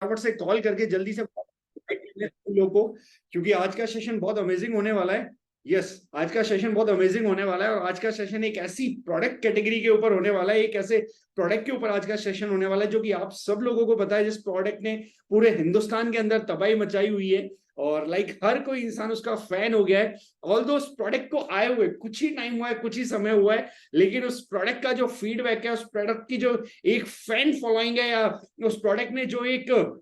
फटाफट से कॉल करके जल्दी से लोगों को, क्योंकि आज का सेशन बहुत अमेजिंग होने वाला है। यस, आज का सेशन बहुत अमेजिंग होने वाला है और आज का सेशन एक ऐसी प्रोडक्ट कैटेगरी के ऊपर होने वाला है, एक ऐसे प्रोडक्ट के ऊपर आज का सेशन होने वाला है जो कि आप सब लोगों को पता है, जिस प्रोडक्ट ने पूरे हिंदुस्तान के अंदर तबाही मचाई हुई है और हर कोई इंसान उसका फैन हो गया है। ऑल दो उस प्रोडक्ट को आए हुए कुछ ही टाइम हुआ है, कुछ ही समय हुआ है, लेकिन उस प्रोडक्ट का जो फीडबैक है, उस प्रोडक्ट की जो एक फैन फॉलोइंग है, या उस प्रोडक्ट ने जो एक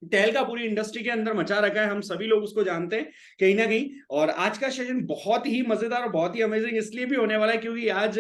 तहलका पूरी इंडस्ट्री के अंदर मचा रखा है, हम सभी लोग उसको जानते हैं कहीं ना कहीं। और आज का सेशन बहुत ही मजेदार और बहुत ही अमेजिंग इसलिए भी होने वाला है क्योंकि आज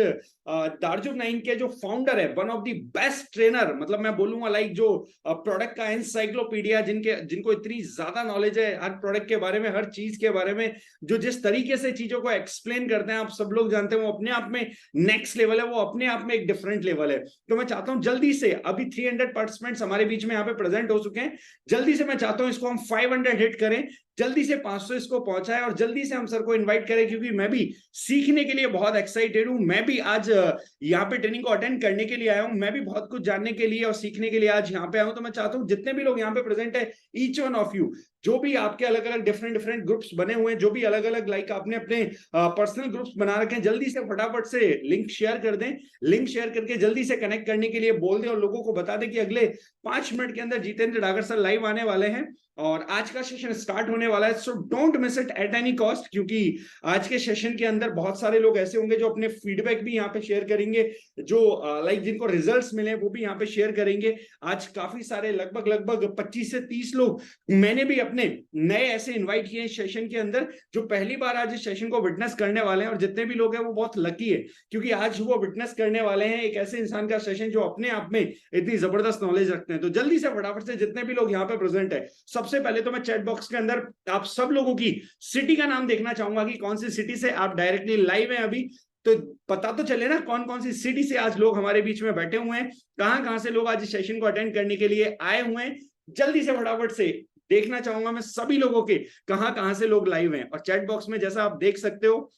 दार्जुक 9 के जो फाउंडर है, one of the best trainer, मतलब मैं बोलूंगा जो प्रोडक्ट का एनसाइक्लोपीडिया, जिनको इतनी ज्यादा नॉलेज है हर प्रोडक्ट के बारे में, हर चीज के बारे में, जो जिस तरीके से चीजों को एक्सप्लेन करते हैं, आप सब लोग जानते हैं, वो अपने आप में नेक्स्ट लेवल है, वो अपने आप में एक डिफरेंट लेवल है। तो मैं चाहता हूं जल्दी से, अभी 300 पार्टिसिपेंट्स हमारे बीच में यहाँ पे प्रेजेंट हो चुके हैं, जल्दी से मैं चाहता हूं इसको हम 500 हिट करें, जल्दी से 500 इसको पहुंचाएं और जल्दी से हम सर को इनवाइट करें, क्योंकि मैं भी सीखने के लिए बहुत एक्साइटेड हूं। मैं भी आज यहाँ पे ट्रेनिंग को अटेंड करने के लिए आया हूं, मैं भी बहुत कुछ जानने के लिए और सीखने के लिए आज यहाँ पे आया हूं। तो मैं चाहता हूं जितने भी लोग यहाँ पे प्रेजेंट है, ईच वन ऑफ यू, जो भी आपके अलग अलग डिफरेंट डिफरेंट ग्रुप्स बने हुए हैं, जो भी अलग अलग आपने अपने पर्सनल ग्रुप्स बना रखे हैं, जल्दी से फटाफट से लिंक शेयर कर दें। लिंक शेयर करके जल्दी से कनेक्ट करने के लिए बोल दें और लोगों को बता दें कि अगले 5 मिनट के अंदर जितेंद्र डागर सर लाइव आने वाले हैं और आज का सेशन स्टार्ट होने वाला है। So don't miss it at any cost, क्योंकि आज के सेशन के अंदर बहुत सारे लोग ऐसे होंगे जो अपने फीडबैक भी यहाँ पे शेयर करेंगे, जो जिनको रिजल्ट्स मिले वो भी यहाँ पे शेयर करेंगे। आज काफी सारे लगभग लगभग 25 से 30 लोग मैंने भी अपने नए ऐसे इन्वाइट किए सेशन के अंदर, जो पहली बार आज इस सेशन को विटनेस करने वाले हैं। और जितने भी लोग हैं वो बहुत लकी है, क्योंकि आज वो विटनेस करने वाले हैं एक ऐसे इंसान का सेशन जो अपने आप में इतनी जबरदस्त नॉलेज रखते हैं। तो जल्दी से फटाफट से जितने भी लोग यहाँ पे प्रेजेंट है, सबसे पहले तो मैं चैट बॉक्स के अंदर आप सब लोगों की सिटी का नाम देखना चाहूंगा कि कौन सी सिटी से आप डायरेक्टली लाइव हैं अभी, तो पता तो चले ना कौन कौन सी सिटी से आज लोग हमारे बीच में बैठे हुए हैं, कहां कहां से लोग आज इस सेशन को अटेंड करने के लिए आए हुए हैं। जल्दी से फटाफट से देखना चाहूंगा मैं सभी लोगों के कहां कहां से लोग लाइव हैं। और चैट बॉक्स में जैसा आप देख सकते हो,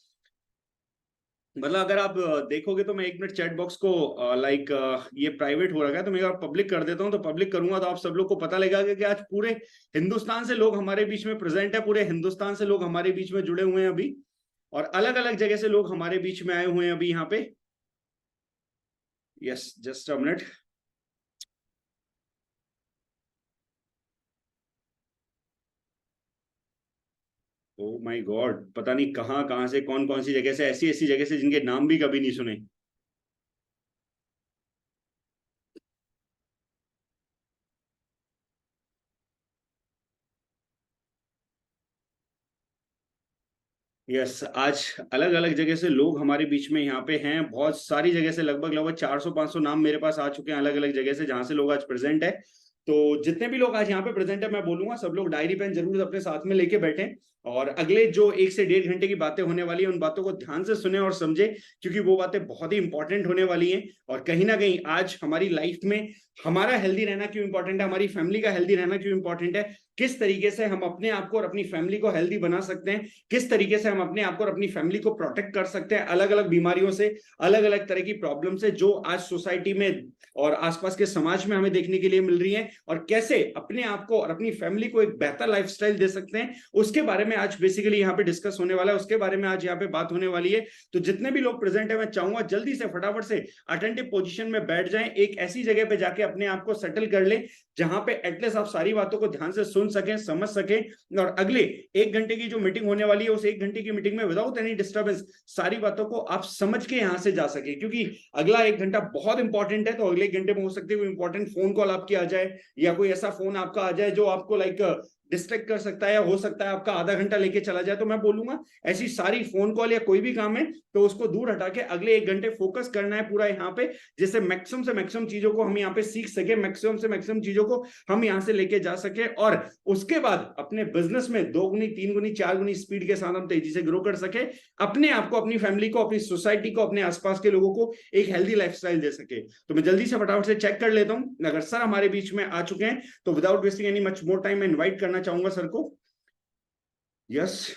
अगर आप देखोगे तो मैं 1 मिनट चैट बॉक्स को ये प्राइवेट हो रखा है तो मैं अगर पब्लिक कर देता हूँ, तो पब्लिक करूंगा तो आप सब लोग को पता लगेगा कि आज पूरे हिंदुस्तान से लोग हमारे बीच में प्रेजेंट है, पूरे हिंदुस्तान से लोग हमारे बीच में जुड़े हुए हैं अभी, और अलग अलग जगह से लोग हमारे बीच में आए हुए हैं अभी यहाँ पे। Yes, just a minute. Oh my God, पता नहीं कहाँ कहाँ से, कौन कौन सी जगह से, ऐसी ऐसी जगह से जिनके नाम भी कभी नहीं सुने। यस, आज अलग अलग जगह से लोग हमारे बीच में यहाँ पे हैं, बहुत सारी जगह से, लगभग लगभग 400-500 नाम मेरे पास आ चुके हैं अलग अलग जगह से, जहां से लोग आज प्रेजेंट है। तो जितने भी लोग आज यहाँ पे प्रेजेंट है, मैं बोलूंगा सब लोग डायरी पेन जरूर अपने साथ में लेके बैठे और अगले जो 1 से 1.5 घंटे की बातें होने वाली है, उन बातों को ध्यान से सुने और समझे, क्योंकि वो बातें बहुत ही इंपॉर्टेंट होने वाली हैं। और कहीं ना कहीं आज हमारी लाइफ में हमारा हेल्दी रहना क्यों इंपॉर्टेंट है, हमारी फैमिली का हेल्दी रहना क्यों इंपॉर्टेंट है, किस तरीके से हम अपने आप को और अपनी फैमिली को हेल्दी बना सकते हैं, किस तरीके से हम अपने आप को और अपनी फैमिली को प्रोटेक्ट कर सकते हैं अलग अलग बीमारियों से, अलग अलग तरह की प्रॉब्लम से जो आज सोसाइटी में और आसपास के समाज में हमें देखने के लिए मिल रही है, और कैसे अपने आप को और अपनी फैमिली को एक बेहतर लाइफस्टाइल दे सकते हैं, उसके बारे में आज बेसिकली यहाँ पे डिस्कस होने वाला है, उसके बारे में आज यहाँ पे बात होने वाली है। तो जितने भी लोग प्रेजेंट है, मैं चाहूंगा जल्दी से फटाफट से अटेंटिव पोजीशन में बैठ जाएं, एक ऐसी जगह पे जाके अपने आप को सेटल कर ले जहां पे एटलीस्ट आप सारी बातों को ध्यान से सुन सकें, समझ सकें, और अगले 1 घंटे की जो मीटिंग होने वाली है, उस 1 घंटे की मीटिंग में विदाउट एनी डिस्टर्बेंस सारी बातों को आप समझ के यहां से जा सके, क्योंकि अगला 1 घंटा बहुत इंपॉर्टेंट है। तो अगले 1 घंटे में हो सकती है कोई इंपॉर्टेंट फोन कॉल आपकी आ जाए, या कोई ऐसा फोन आपका आ जाए जो आपको डिस्ट्रैक्ट कर सकता है, या हो सकता है आपका आधा घंटा लेके चला जाए। तो मैं बोलूंगा ऐसी सारी फोन कॉल या कोई भी काम है तो उसको दूर हटा के अगले 1 घंटे फोकस करना है पूरा यहाँ पे, जिससे मैक्सिमम से मैक्सिमम चीजों को हम यहाँ पे सीख सके, मैक्सिमम से मैक्सिमम चीजों को हम यहाँ से लेके जा सके, और उसके बाद अपने बिजनेस में 2 गुनी 3 गुनी 4 गुनी स्पीड के साथ हम तेजी से ग्रो कर सके, अपने आप को, अपनी फैमिली को, अपनी सोसाइटी को, अपने आसपास के लोगों को एक हेल्दी लाइफस्टाइल दे सके। तो मैं जल्दी से फटाफट से चेक कर लेता हूं, अगर सर हमारे बीच में आ चुके हैं तो without wasting any much more time मैं इनवाइट करना चाहूंगा सर को। यस,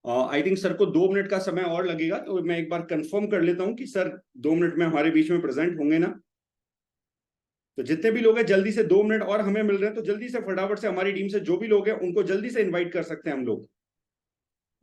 आई थिंक सर को 2 मिनट का समय और लगेगा, तो मैं एक बार कंफर्म कर लेता हूं कि सर 2 मिनट में हमारे बीच में प्रेजेंट होंगे ना। तो जितने भी लोग हैं जल्दी से 2 मिनट और हमें मिल रहे हैं, तो जल्दी से फटाफट से हमारी टीम से जो भी लोग हैं उनको जल्दी से इन्वाइट कर सकते हैं हम लोग।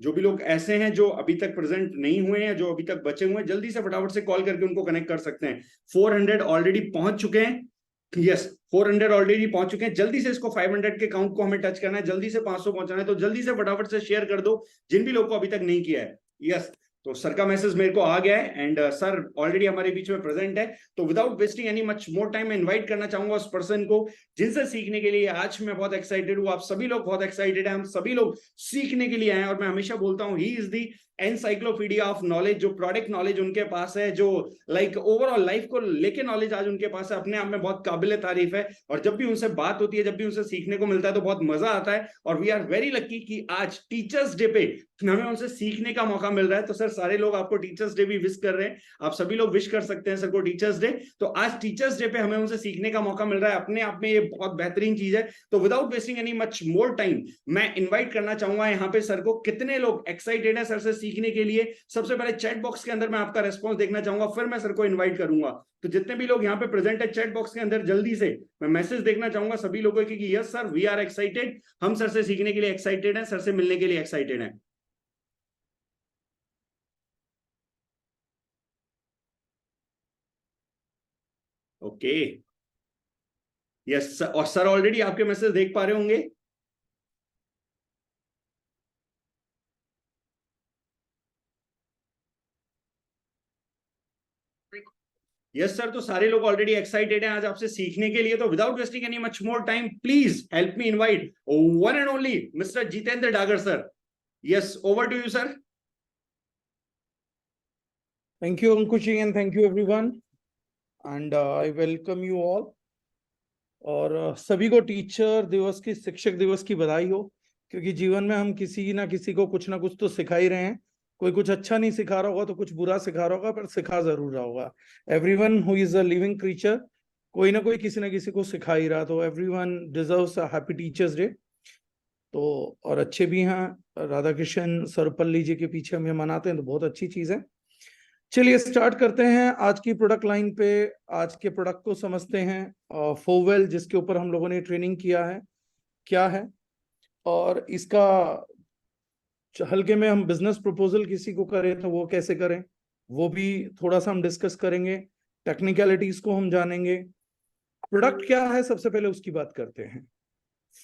जो भी लोग ऐसे हैं जो अभी तक प्रेजेंट नहीं हुए हैं, जो अभी तक बचे हुए हैं, जल्दी से फटाफट से कॉल करके उनको कनेक्ट कर सकते हैं। 400 ऑलरेडी पहुंच चुके हैं। यस, 400 ऑलरेडी पहुंच चुके हैं। जल्दी से इसको 500 के काउंट को हमें टच करना है, जल्दी से 500 पहुंचाना है, तो जल्दी से फटाफट से शेयर कर दो जिन भी लोग को अभी तक नहीं किया है। यस, तो सर का मैसेज मेरे को आ गया है एंड सर ऑलरेडी हमारे बीच में प्रेजेंट है। तो without wasting any much more time, मैं इन्वाइट करना चाहूंगा उस पर्सन को जिनसे सीखने के लिए आज मैं बहुत एक्साइटेड हूँ। आप सभी लोग बहुत एक्साइटेड हैं, हम सभी लोग सीखने के लिए आए हैं। और मैं हमेशा बोलता हूँ, he is the encyclopedia of knowledge. जो प्रोडक्ट नॉलेज उनके पास है, जो लाइक ओवरऑल लाइफ को लेके नॉलेज आज उनके पास है, अपने आप में बहुत काबिल तारीफ है। और जब भी उनसे बात होती है, जब भी उनसे सीखने को मिलता है, तो बहुत मजा आता है। और वी आर वेरी लकी कि आज टीचर्स डे पे हमें उनसे सीखने का मौका मिल रहा है। तो सर सारे लोग आपको टीचर्स डे भी विश कर रहे हैं, आप सभी लोग विश कर सकते हैं सर को टीचर्स डे। तो आज टीचर्स डे पे हमें उनसे सीखने का मौका मिल रहा है, अपने आप में ये बहुत बेहतरीन चीज है। तो without wasting any much more time, मैं इन्वाइट करना चाहूंगा यहाँ पे सर को। कितने लोग एक्साइटेड है सर से सीखने के लिए? सबसे पहले चैट बॉक्स के अंदर मैं आपका रेस्पॉन्स देखना चाहूंगा, फिर मैं सर को इन्वाइट करूंगा। तो जितने भी लोग यहाँ पे प्रेजेंट है चैट बॉक्स के अंदर, जल्दी से मैं मैसेज देखना चाहूंगा सभी लोगों की कि yes sir we are excited, हम सर से सीखने के लिए एक्साइटेड हैं, सर से मिलने के लिए एक्साइटेड हैं। ओके, यस, और सर ऑलरेडी आपके मैसेज देख पा रहे होंगे। यस सर, तो सारे लोग ऑलरेडी एक्साइटेड हैं आज आपसे सीखने के लिए। तो without wasting any much more time, please help me invite one and only mister Jitendra Dagar sir. Yes, over to you sir. Thank you, Ankushi, and thank you everyone. And I welcome you all. और सभी को teacher दिवस की, शिक्षक दिवस की बधाई हो। क्योंकि जीवन में हम किसी ना किसी को कुछ ना कुछ तो सिखा ही रहे हैं। कोई कुछ अच्छा नहीं सिखा रहा होगा तो कुछ बुरा सिखा रहा होगा, पर सिखा जरूर रहा होगा। Everyone who is a living creature, कोई ना कोई किसी ना किसी को सिखा ही रहा। तो everyone deserves a happy teachers day. तो और अच्छे भी हैं, राधा कृष्ण सर्वपल्ली जी के पीछे हम ये मनाते हैं, तो बहुत अच्छी चीज है। चलिए स्टार्ट करते हैं आज की प्रोडक्ट लाइन पे। आज के प्रोडक्ट को समझते हैं। फोवेल, जिसके ऊपर हम लोगों ने ट्रेनिंग किया है, क्या है, और इसका हल्के में हम बिजनेस प्रपोजल किसी को करें तो वो कैसे करें, वो भी थोड़ा सा हम डिस्कस करेंगे। टेक्निकलिटीज को हम जानेंगे। प्रोडक्ट क्या है, सबसे पहले उसकी बात करते हैं।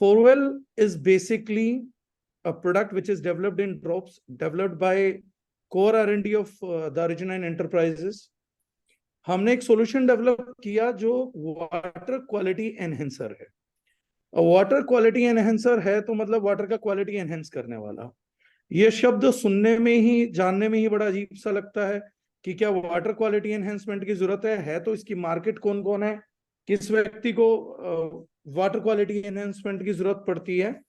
Forwell is basically a product which is developed in drops, developed by core R&D of the Origin Enterprises। हमने एक सॉल्यूशन डेवलप किया जो वाटर क्वालिटी एनहेंसर है। वाटर क्वालिटी एनहेंसर है तो मतलब वाटर का क्वालिटी एनहेंस करने वाला। ये शब्द सुनने में ही, जानने में ही बड़ा अजीब सा लगता है कि क्या वाटर क्वालिटी एनहेंसमेंट की जरूरत है तो इसकी मार्केट कौन कौन है, किस व्यक्ति को वाटर क्वालिटी एनहेंसमेंट की जरूरत पड़ती है।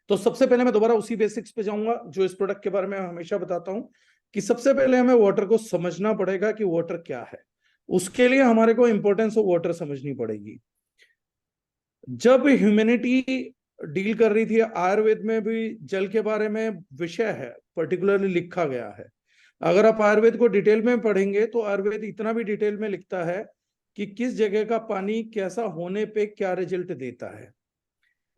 तो सबसे पहले मैं दोबारा उसी बेसिक्स पे जाऊंगा जो इस प्रोडक्ट के बारे में हमेशा बताता हूं, कि सबसे पहले हमें वाटर को समझना पड़ेगा कि वाटर क्या है। उसके लिए हमारे को इंपॉर्टेंस ऑफ वाटर समझनी पड़ेगी। जब ह्यूमैनिटी डील कर रही थी, आयुर्वेद में भी जल के बारे में विषय है, पर्टिकुलरली लिखा गया है। अगर आप आयुर्वेद को डिटेल में पढ़ेंगे तो आयुर्वेद इतना भी डिटेल में लिखता है कि किस जगह का पानी कैसा होने पे क्या रिजल्ट देता है।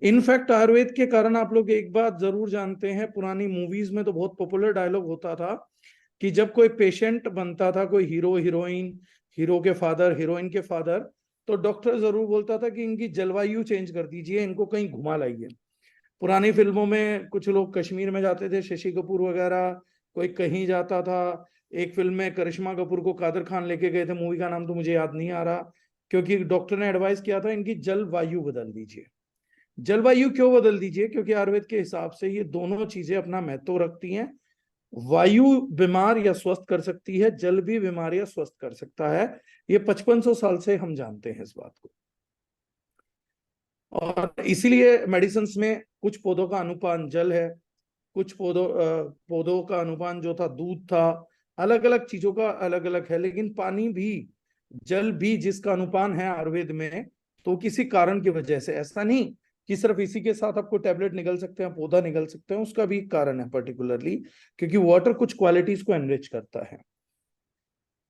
इनफैक्ट आयुर्वेद के कारण आप लोग एक बात जरूर जानते हैं, पुरानी मूवीज में तो बहुत पॉपुलर डायलॉग होता था कि जब कोई पेशेंट बनता था, कोई हीरो हीरोइन, हीरो के फादर हीरोइन के फादर, तो डॉक्टर जरूर बोलता था कि इनकी जलवायु चेंज कर दीजिए, इनको कहीं घुमा लाइए। पुरानी फिल्मों में कुछ लोग कश्मीर में जाते थे, शशि कपूर वगैरह, कोई कहीं जाता था। एक फिल्म में करिश्मा कपूर को कादर खान लेके गए थे, मूवी का नाम तो मुझे याद नहीं आ रहा, क्योंकि डॉक्टर ने एडवाइस किया था इनकी जलवायु बदल दीजिए। जलवायु क्यों बदल दीजिए? क्योंकि आयुर्वेद के हिसाब से ये दोनों चीजें अपना महत्व रखती हैं। वायु बीमार या स्वस्थ कर सकती है, जल भी बीमार या स्वस्थ कर सकता है। ये 5500 साल से हम जानते हैं इस बात को। और इसीलिए मेडिसिन में कुछ पौधों का अनुपान जल है, कुछ पौधों का अनुपान जो था दूध था, अलग अलग चीजों का अलग अलग है। लेकिन पानी भी, जल भी जिसका अनुपान है आयुर्वेद में, तो किसी कारण की वजह से, ऐसा नहीं कि सिर्फ इसी के साथ आपको टैबलेट निकल सकते हैं, पौधा निकल सकते हैं, उसका भी कारण है पर्टिकुलरली, क्योंकि वाटर कुछ क्वालिटीज को एनरिच करता है।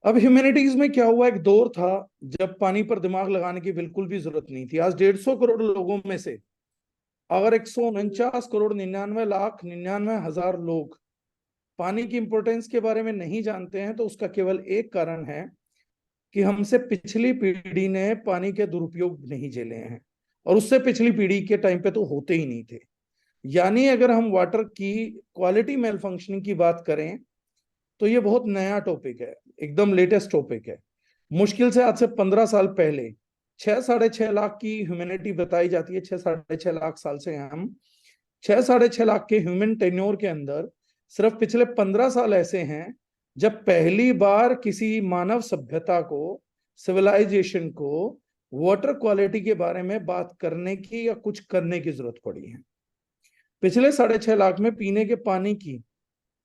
अब ह्यूमैनिटीज में क्या हुआ, एक दौर था जब पानी पर दिमाग लगाने की बिल्कुल भी जरूरत नहीं थी। आज 150 करोड़ लोगों में से अगर 149 करोड़ 99 लाख 99 हजार लोग पानी की इंपॉर्टेंस के बारे में नहीं जानते हैं, तो उसका केवल एक कारण है कि हमसे पिछली पीढ़ी ने पानी के दुरुपयोग नहीं झेले हैं, और उससे पिछली पीढ़ी के टाइम पे तो होते ही नहीं थे। यानी अगर हम वाटर की क्वालिटी मेल फंक्शनिंग की बात करें तो ये बहुत नया टॉपिक है, एकदम लेटेस्ट टॉपिक है। मुश्किल से आज से 15 साल पहले 6-6.5 लाख की ह्यूमैनिटी बताई जाती है। 6-6.5 लाख साल से हम 6-6.5 लाख के ह्यूमन टेन्योर के अंदर सिर्फ पिछले 15 साल ऐसे हैं जब पहली बार किसी मानव सभ्यता को, सिविलाइजेशन को वाटर क्वालिटी के बारे में बात करने की या कुछ करने की जरूरत पड़ी है। पिछले 6.5 लाख में पीने के पानी की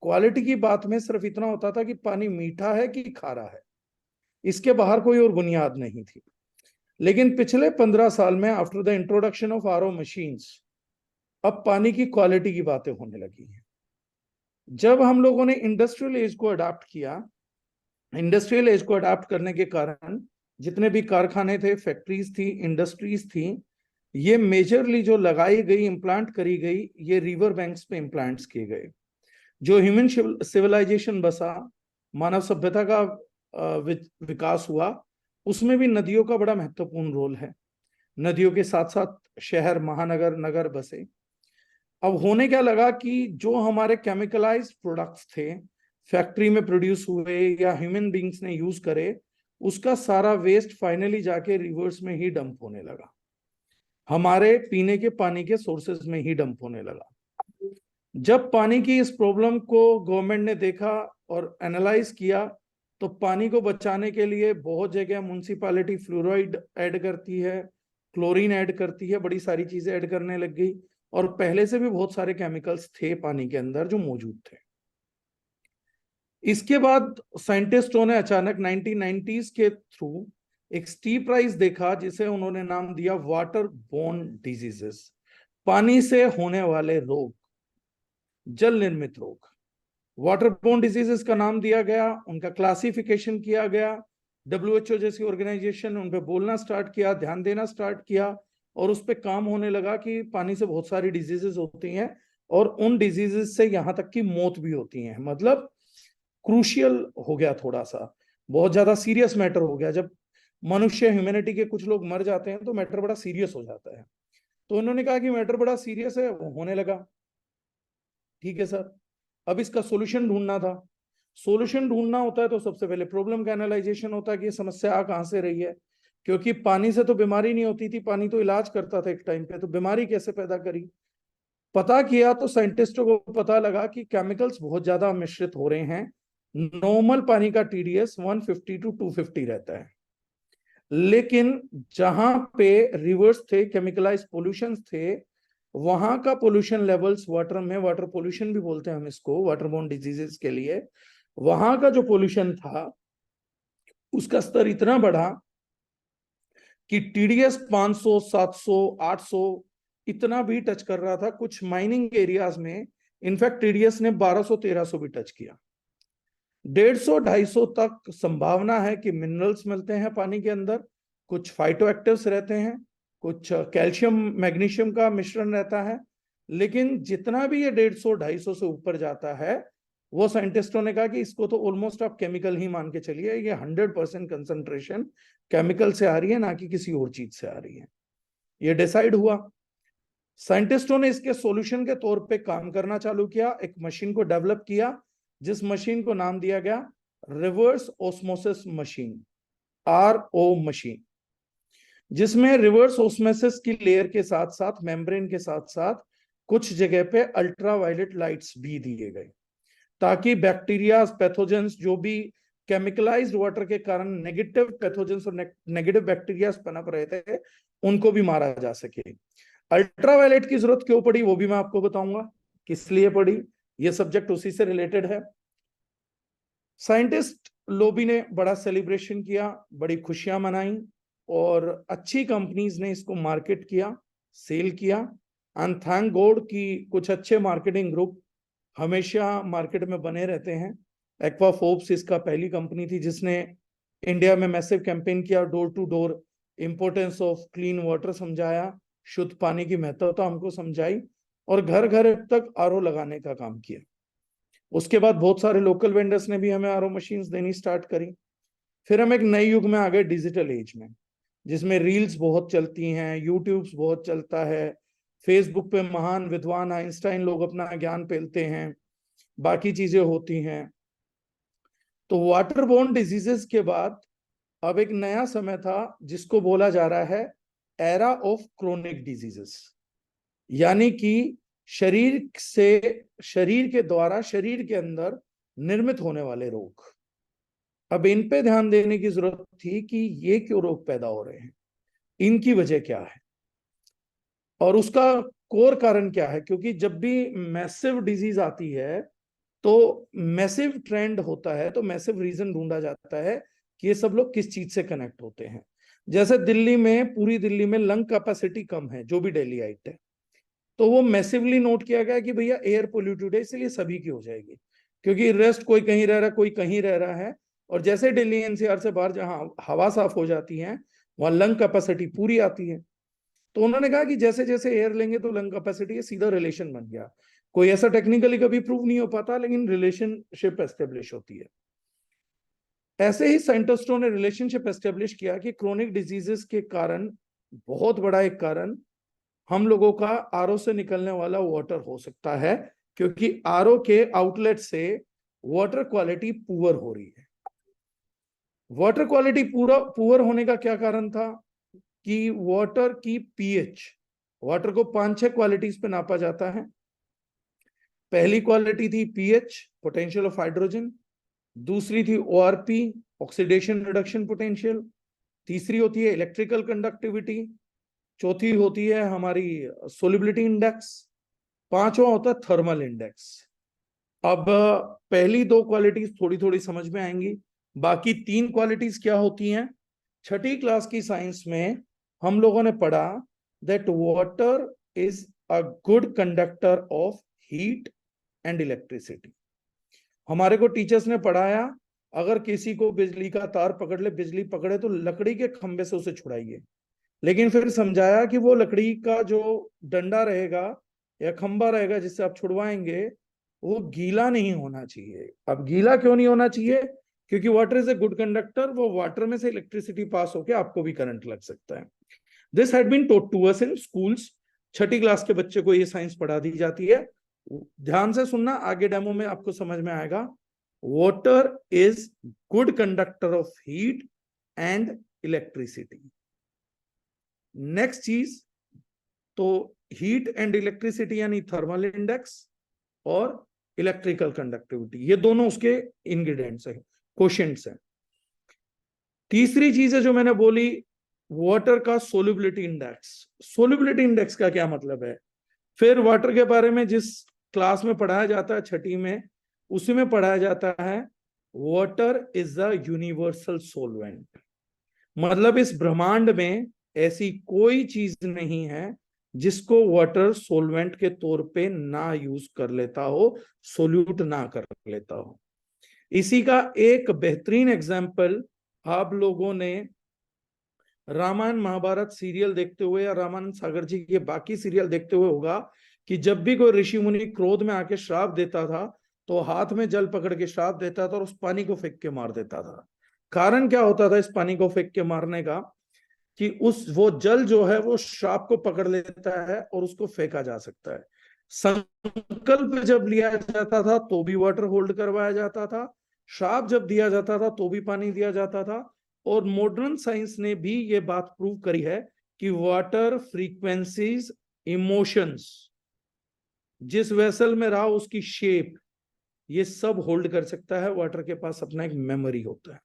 क्वालिटी की बात में सिर्फ इतना होता था कि पानी मीठा है कि खारा है, इसके बाहर कोई और बुनियाद नहीं थी। लेकिन पिछले 15 साल में after the introduction of RO machines अब पानी की क्वालिटी की बातें होने लगी हैं। जब हम लोगों ने इंडस्ट्रियल एज को अडॉप्ट किया, इंडस्ट्रियल एज को अडॉप्ट करने के कारण जितने भी कारखाने थे, फैक्ट्रीज थी, इंडस्ट्रीज थी, ये मेजरली जो लगाई गई, इम्प्लांट करी गई, ये रिवर बैंक्स पे इम्प्लांट्स किए गए। जो ह्यूमन सिविलाइजेशन बसा, मानव सभ्यता का विकास हुआ, उसमें भी नदियों का बड़ा महत्वपूर्ण रोल है। नदियों के साथ साथ शहर, महानगर, नगर बसे। अब होने क्या लगा कि जो हमारे केमिकलाइज्ड प्रोडक्ट्स थे, फैक्ट्री में प्रोड्यूस हुए या ह्यूमन बींग्स ने यूज करे, उसका सारा वेस्ट फाइनली जाके रिवर्स में ही डंप होने लगा, हमारे पीने के पानी के सोर्सेज में ही डंप होने लगा। जब पानी की इस प्रॉब्लम को गवर्नमेंट ने देखा और एनालाइज किया, तो पानी को बचाने के लिए बहुत जगह म्युनिसिपैलिटी फ्लोराइड ऐड करती है, क्लोरीन ऐड करती है, बड़ी सारी चीजें ऐड करने लग गई, और पहले से भी बहुत सारे केमिकल्स थे पानी के अंदर जो मौजूद थे। इसके बाद साइंटिस्टों ने अचानक 1990s के थ्रू एक स्टीप राइज देखा, जिसे उन्होंने नाम दिया वाटर बोर्न डिजीजेस, पानी से होने वाले रोग, जल निर्मित रोग। वाटर बोर्न डिजीजेस का नाम दिया गया, उनका क्लासिफिकेशन किया गया, WHO जैसी ऑर्गेनाइजेशन ने उन पे बोलना स्टार्ट किया, ध्यान देना स्टार्ट किया, और उस पे काम होने लगा कि पानी से बहुत सारी डिजीजेस होती हैं, और उन डिजीजेस से यहां तक कि मौत भी होती है। मतलब क्रूशियल हो गया, थोड़ा सा बहुत ज्यादा सीरियस मैटर हो गया। जब मनुष्य, ह्यूमैनिटी के कुछ लोग मर जाते हैं तो मैटर बड़ा सीरियस हो जाता है। तो उन्होंने कहा कि मैटर बड़ा सीरियस है, होने लगा। ठीक है सर, अब इसका सोल्यूशन ढूंढना था। सोल्यूशन ढूंढना होता है तो सबसे पहले प्रॉब्लम का एनालाइजेशन होता है कि समस्या आ कहां से रही है, क्योंकि पानी से तो बीमारी नहीं होती थी, पानी तो इलाज करता था एक टाइम पे, तो बीमारी कैसे पैदा करी। पता किया तो साइंटिस्टों को पता लगा कि केमिकल्स बहुत ज्यादा मिश्रित हो रहे हैं। नॉर्मल पानी का TDS 150 to 250 रहता है, लेकिन जहां पे रिवर्स थे, केमिकलाइज पोल्यूशन थे, वहां का पोल्यूशन लेवल्स वाटर में, वाटर पोल्यूशन भी बोलते हैं हम इसको वाटरबोर्न डिजीजेस के लिए, वहां का जो पोल्यूशन था उसका स्तर इतना बढ़ा कि TDS 500, 700, 800 इतना भी टच कर रहा था। कुछ माइनिंग एरियाज में इनफैक्ट TDS ने 1200, 1300 भी टच किया। 150-250 तक संभावना है कि मिनरल्स मिलते हैं पानी के अंदर, कुछ फाइटोएक्टिव्स रहते हैं, कुछ कैल्शियम मैग्नीशियम का मिश्रण रहता है। लेकिन जितना भी ये 150-250 से ऊपर जाता है, वो साइंटिस्टों ने कहा कि इसको तो ऑलमोस्ट आप केमिकल ही मान के चलिए, ये 100% कंसंट्रेशन केमिकल से आ रही है, ना कि किसी और चीज से आ रही है। ये डिसाइड हुआ। साइंटिस्टों ने इसके सॉल्यूशन के तौर पे काम करना चालू किया, एक मशीन को डेवलप किया, जिस मशीन को नाम दिया गया reverse osmosis machine, RO machine, जिसमें रिवर्स ऑस्मोसिस की लेयर के साथ साथ, मेम्ब्रेन के साथ साथ कुछ जगह पे अल्ट्रावायलेट लाइट्स भी दिए गए, ताकि बैक्टीरिया, पैथोजेंस, जो भी केमिकलाइज्ड वाटर के कारण नेगेटिव पैथोजेंस और नेगेटिव बैक्टीरिया पनप रहे थे, उनको भी मारा जा सके। अल्ट्रावायलेट की जरूरत क्यों पड़ी वो भी मैं आपको बताऊंगा, किस लिए पड़ी, ये सब्जेक्ट उसी से रिलेटेड है। साइंटिस्ट लोबी ने बड़ा सेलिब्रेशन किया, बड़ी खुशियां मनाई, और अच्छी कंपनीज ने इसको मार्केट किया, सेल किया। एंड थैंक गॉड कि कुछ अच्छे मार्केटिंग ग्रुप हमेशा मार्केट में बने रहते हैं, एक्वाफोर्ब्स इसका पहली कंपनी थी जिसने इंडिया में मैसिव कैंपेन किया, door to door importance of clean water समझाया, शुद्ध पानी की महत्वता हमको समझाई और घर घर तक आरओ लगाने का काम किया। उसके बाद बहुत सारे लोकल वेंडर्स ने भी हमें आरओ मशीन्स देनी स्टार्ट करी। फिर हम एक नए युग में आ गए, डिजिटल एज में, जिसमें रील्स बहुत चलती हैं, यूट्यूब्स बहुत चलता है, फेसबुक पे महान विद्वान आइंस्टाइन लोग अपना ज्ञान फैलते हैं, बाकी चीजें होती हैं। तो वाटर बोर्न डिजीजेस के बाद अब एक नया समय था जिसको बोला जा रहा है एरा ऑफ क्रोनिक डिजीजेस, यानी कि शरीर के द्वारा शरीर के अंदर निर्मित होने वाले रोग। अब इन पे ध्यान देने की जरूरत थी कि ये क्यों रोग पैदा हो रहे हैं, इनकी वजह क्या है और उसका कोर कारण क्या है। क्योंकि जब भी मैसिव डिजीज आती है तो मैसिव ट्रेंड होता है, तो मैसिव रीजन ढूंढा जाता है कि ये सब लोग किस चीज से कनेक्ट होते हैं। जैसे दिल्ली में, पूरी दिल्ली में लंग कैपेसिटी कम है, जो भी दिल्लीइट है, तो वो मैसिवली नोट किया गया कि भैया एयर पोल्यूटेड है, इसलिए सभी की हो जाएगी, क्योंकि रेस्ट कोई कहीं रह रहा है, कोई कहीं रह रहा है। और जैसे दिल्ली एनसीआर से बाहर जहां हवा साफ हो जाती है वहां लंग कैपेसिटी पूरी आती है। तो उन्होंने कहा कि जैसे जैसे एयर लेंगे तो लंग कैपेसिटी, ये सीधा रिलेशन बन गया। कोई ऐसा टेक्निकली कभी प्रूव नहीं हो पाता, लेकिन रिलेशनशिप एस्टेब्लिश होती है। ऐसे ही साइंटिस्टों ने रिलेशनशिप एस्टेब्लिश किया कि क्रोनिक डिजीजेस के कारण, बहुत बड़ा एक कारण हम लोगों का आरओ से निकलने वाला वाटर हो सकता है, क्योंकि आरओ के आउटलेट से वाटर क्वालिटी पुअर हो रही है। वाटर क्वालिटी पुअर होने का क्या कारण था कि वाटर की पीएच, वाटर को 5-6 क्वालिटीज पे नापा जाता है। पहली क्वालिटी थी पीएच, पोटेंशियल ऑफ हाइड्रोजन। दूसरी थी ओआरपी, ऑक्सीडेशन रिडक्शन पोटेंशियल। तीसरी होती है इलेक्ट्रिकल कंडक्टिविटी। चौथी होती है हमारी सोलिबिलिटी इंडेक्स। पांचवा होता है थर्मल इंडेक्स। अब पहली 2 क्वालिटीज थोड़ी थोड़ी समझ में आएंगी, बाकी 3 क्वालिटीज क्या होती हैं। छठी क्लास की साइंस में हम लोगों ने पढ़ा that water is a good conductor of heat and electricity. हमारे को टीचर्स ने पढ़ाया, अगर किसी को बिजली का तार पकड़ ले, बिजली पकड़े तो लकड़ी के खंबे से उसे छुड़ाइए। लेकिन फिर समझाया कि वो लकड़ी का जो डंडा रहेगा या खंबा रहेगा जिससे आप छुड़वाएंगे, वो गीला नहीं होना चाहिए। अब गीला क्यों नहीं होना चाहिए? क्योंकि water is a good conductor, वो वाटर में से इलेक्ट्रिसिटी पास होकर आपको भी करंट लग सकता है। This had been taught to us in schools. छठी क्लास के बच्चे को ये साइंस पढ़ा दी जाती है। ध्यान से सुनना, आगे डेमो में आपको समझ में आएगा। Water is good conductor of heat and electricity. Next चीज, तो हीट एंड इलेक्ट्रिसिटी यानी थर्मल इंडेक्स और इलेक्ट्रिकल कंडक्टिविटी, ये दोनों उसके इंग्रेडिएंट्स हैं, क्वोशिएंट्स हैं। तीसरी चीज है जो मैंने बोली, वाटर का सोल्युबिलिटी इंडेक्स। सोल्युबिलिटी इंडेक्स का क्या मतलब है? फिर वाटर के बारे में जिस क्लास में पढ़ाया जाता है, छठी में, उसी में पढ़ाया जाता है water is a universal solvent. मतलब इस ब्रह्मांड में ऐसी कोई चीज नहीं है जिसको वाटर सोलवेंट के तौर पे ना यूज कर लेता हो, सोल्यूट ना कर लेता हो। इसी का एक बेहतरीन एग्जाम्पल आप लोगों ने रामायण महाभारत सीरियल देखते हुए या रामानंद सागर जी के बाकी सीरियल देखते हुए होगा कि जब भी कोई ऋषि मुनि क्रोध में आके श्राप देता था तो हाथ में जल पकड़ के श्राप देता था और उस पानी को फेंक के मार देता था। कारण क्या होता था इस पानी को फेंक के मारने का? कि वो जल जो है वो श्राप को पकड़ लेता है और उसको फेंका जा सकता है। संकल्प जब लिया जाता था तो भी वाटर होल्ड करवाया जाता था, श्राप जब दिया जाता था तो भी पानी दिया जाता था। और मॉडर्न साइंस ने भी ये बात प्रूव करी है कि वाटर फ्रीक्वेंसीज, इमोशंस, जिस वेसल में रहा उसकी शेप, ये सब होल्ड कर सकता है। वाटर के पास अपना एक मेमोरी होता है,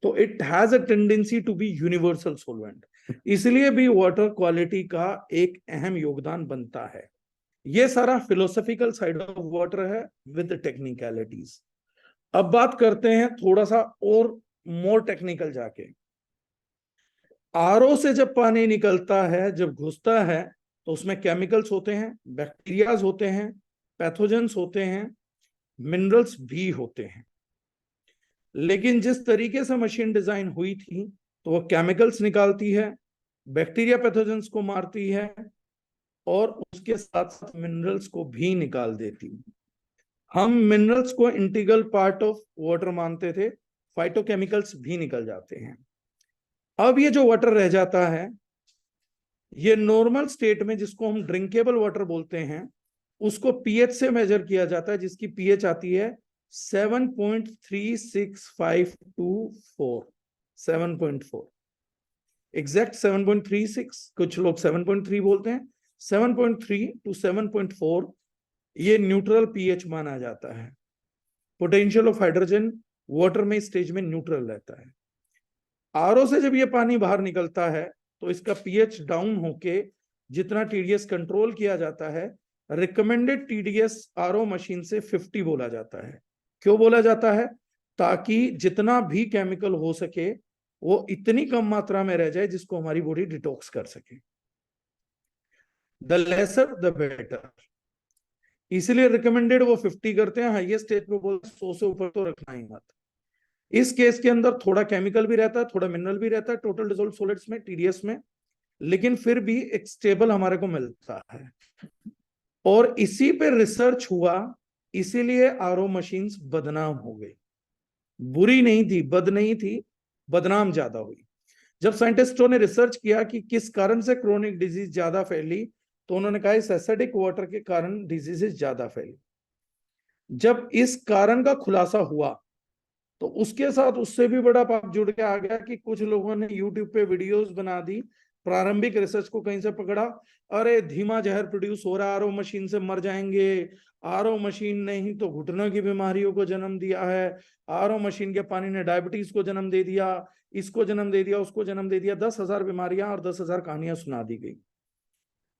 तो it has a tendency to be universal solvent. इसलिए भी वाटर क्वालिटी का एक अहम योगदान बनता है। ये सारा फिलोसॉफिकल साइड ऑफ वाटर है विद टेक्निकलिटीज। अब बात करते हैं थोड़ा सा और मोर टेक्निकल जाके। आरओ से जब पानी निकलता है, जब घुसता है, तो उसमें केमिकल्स होते हैं, बैक्टीरियाज होते हैं, पैथोजेंस होते हैं, मिनरल्स भी होते हैं। लेकिन जिस तरीके से मशीन डिजाइन हुई थी तो वो केमिकल्स निकालती है, बैक्टीरिया पैथोजेंस को मारती है और उसके साथ साथ मिनरल्स को भी निकाल देती है। हम मिनरल्स को इंटीग्रल पार्ट ऑफ वाटर मानते थे, फाइटोकेमिकल्स भी निकल जाते हैं। अब ये जो वाटर रह जाता है, ये नॉर्मल स्टेट में जिसको हम ड्रिंकेबल वाटर बोलते हैं, उसको पीएच से मेजर किया जाता है, जिसकी पीएच आती है 7.36524, 7.4 एग्जैक्ट 7.36, कुछ लोग 7.3 बोलते हैं। 7.3 to 7.4 ये न्यूट्रल पीएच माना जाता है। पोटेंशियल ऑफ हाइड्रोजन वाटर में स्टेज में न्यूट्रल रहता है। आरओ से जब ये पानी बाहर निकलता है तो इसका पीएच डाउन होके जितना टीडीएस कंट्रोल किया जाता है, रिकमेंडेड टीडीएस आरओ मशीन से 50 बोला जाता है। क्यों बोला जाता है? ताकि जितना भी केमिकल हो सके वो इतनी कम मात्रा में रह जाए जिसको हमारी बॉडी डिटॉक्स कर सके। द लेसर द बेटर, इसलिए रिकमेंडेड वो 50 करते हैं। हाईएस्ट स्टेज पे बोलते हैं 100 से ऊपर तो रखना ही मत। इस केस के अंदर थोड़ा केमिकल भी रहता है, थोड़ा मिनरल भी रहता है टोटल डिसॉल्व सॉलिड्स में, टीडीएस में, लेकिन फिर भी एक स्टेबल हमारे को मिलता है। और इसी पे रिसर्च हुआ, इसीलिए आरओ मशीन्स बदनाम हो गई। बुरी नहीं थी, बद नहीं थी, बदनाम ज्यादा हुई। जब साइंटिस्टों ने रिसर्च किया कि किस कारण से क्रोनिक डिजीज ज्यादा फैली, तो उन्होंने कहा इस एसिडिक वाटर के कारण डिजीजेस ज्यादा फैली। जब इस कारण का खुलासा हुआ तो उसके साथ उससे भी बड़ा पाप जुड़ के आ गया कि कुछ लोगों ने यूट्यूब पे वीडियोस बना दी, प्रारंभिक रिसर्च को कहीं से पकड़ा, अरे धीमा जहर प्रोड्यूस हो रहा है, आरओ मशीन से मर जाएंगे, आरओ मशीन ने ही तो घुटनों की बीमारियों को जन्म दिया है, आरओ मशीन के पानी ने डायबिटीज को जन्म दे दिया, इसको जन्म दे दिया, उसको जन्म दे दिया। 10,000 बीमारियां और 10,000 कहानियां सुना दी गई।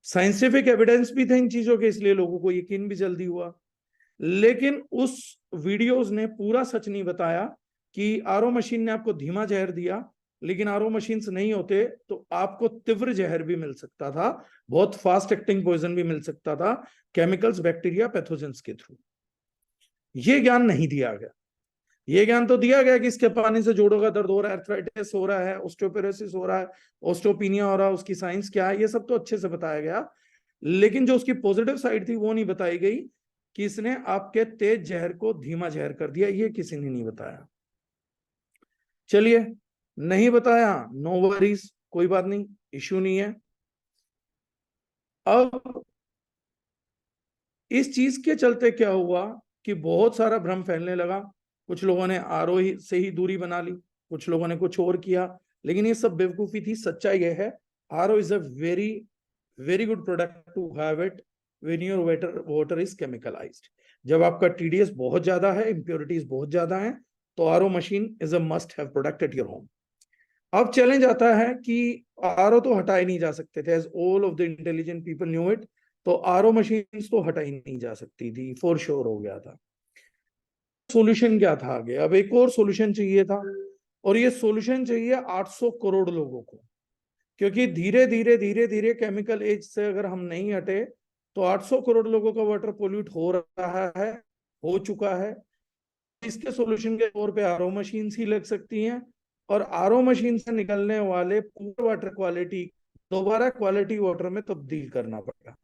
साइंटिफिक एविडेंस भी थे इन चीजों के, इसलिए लोगों को यकीन भी जल्दी हुआ। लेकिन उस वीडियोस ने पूरा सच नहीं बताया कि आरओ मशीन ने आपको धीमा जहर दिया, लेकिन आरओ मशीन से नहीं होते तो आपको तीव्र जहर भी मिल सकता था, बहुत फास्ट एक्टिंग पॉइजन भी मिल सकता था, केमिकल्स, बैक्टीरिया, पैथोजेंस के थ्रू। ये ज्ञान नहीं दिया गया। ये ज्ञान तो दिया गया कि इसके पानी से जोड़ों का दर्द हो रहा है, आर्थराइटिस हो रहा है, ऑस्टियोपोरोसिस हो रहा है, ऑस्टियोपिनिया हो रहा है, उसकी साइंस क्या है, ये सब तो अच्छे से बताया गया। लेकिन जो उसकी पॉजिटिव साइड थी वो नहीं बताई गई कि इसने आपके तेज जहर को धीमा जहर कर दिया, ये किसी ने नहीं बताया। चलिए, नहीं बताया, नो वरीज, कोई बात नहीं, इश्यू नहीं है। अब इस चीज के चलते क्या हुआ कि बहुत सारा भ्रम फैलने लगा। कुछ लोगों ने आरओ से ही दूरी बना ली, कुछ लोगों ने कुछ और किया, लेकिन ये सब बेवकूफी थी। सच्चाई यह है, RO is a very very good product to have it when your water is chemicalised. जब आपका टीडीएस बहुत ज्यादा है, इंप्योरिटीज बहुत ज्यादा है, तो RO machine is a must have product at your home. अब चैलेंज आता है कि आरओ तो हटाए नहीं जा सकते थे, as all of the intelligent people knew it, तो आरओ मशीन तो हटाई नहीं जा सकती थी, फॉर श्योर हो गया था। सॉल्यूशन क्या था आगे? अब एक और सॉल्यूशन चाहिए था, और ये सॉल्यूशन चाहिए 800 करोड़ लोगों को, क्योंकि धीरे धीरे धीरे धीरे केमिकल एज से अगर हम नहीं हटे तो 800 करोड़ लोगों का वाटर पोल्यूट हो रहा है, हो चुका है। इसके सॉल्यूशन के तौर पे आरओ मशीन ही लग सकती हैं, और आरओ मशीन से निकलने वाले पुअर वाटर क्वालिटी दोबारा क्वालिटी वाटर में तब्दील करना पड़ेगा।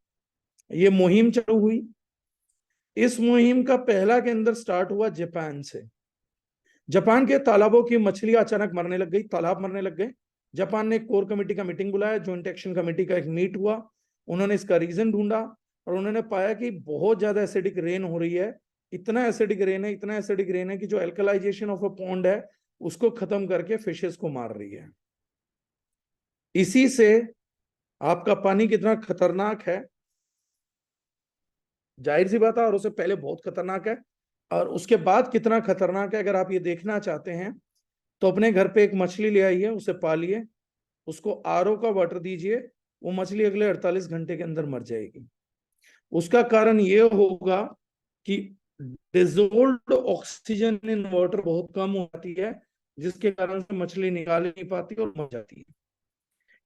ये मुहिम चालू हुई। इस मुहिम का पहला केंद्र स्टार्ट हुआ जापान से। जापान के तालाबों की मछलियां अचानक मरने लग गई, तालाब मरने लग गए। जापान ने कोर कमेटी का मीटिंग बुलाया, ज्वाइंट एक्शन कमेटी का एक मीट हुआ। उन्होंने इसका रीजन ढूंढा और उन्होंने पाया कि बहुत ज्यादा एसिडिक रेन हो रही है। इतना एसिडिक रेन है, इतना एसिडिक रेन है कि जो एल्कलाइजेशन ऑफ अ पॉन्ड है उसको खत्म करके फिशेस को मार रही है। इसी से आपका पानी कितना खतरनाक है, जाहिर सी बात है, और उससे पहले बहुत खतरनाक है, और उसके बाद कितना खतरनाक है अगर आप ये देखना चाहते हैं तो अपने घर पे एक मछली ले आइए, उसे पालिए, उसको आरओ का वाटर दीजिए, वो मछली अगले 48 घंटे के अंदर मर जाएगी। उसका कारण ये होगा कि डिजोल्व्ड ऑक्सीजन इन वाटर बहुत कम हो जाती है, जिसके कारण से मछली निकाल नहीं पाती और मर जाती है।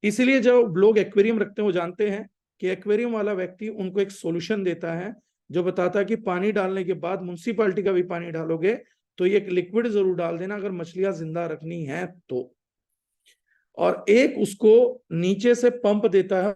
इसलिए जब लोग एक्वेरियम रखते हैं वो जानते हैं कि एक्वेरियम वाला व्यक्ति उनको एक सॉल्यूशन देता है जो बताता है कि पानी डालने के बाद म्युनिसिपैलिटी का भी पानी डालोगे तो ये लिक्विड जरूर डाल देना अगर मछलियां जिंदा रखनी है तो। और एक उसको नीचे से पंप देता है,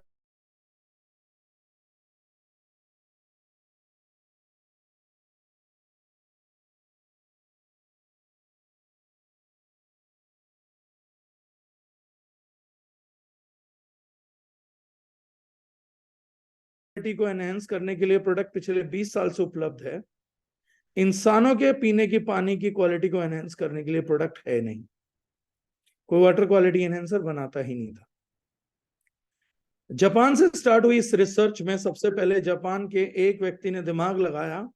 को एनहेंस करने के लिए प्रोडक्ट पिछले 20 साल से उपलब्ध है। इंसानों के पीने की पानी की क्वालिटी को एनहेंस करने के लिए प्रोडक्ट है नहीं, कोई वाटर क्वालिटी एनहेंसर बनाता ही नहीं था। जापान से स्टार्ट हुई इस रिसर्च में सबसे पहले जापान के एक व्यक्ति ने दिमाग लगाया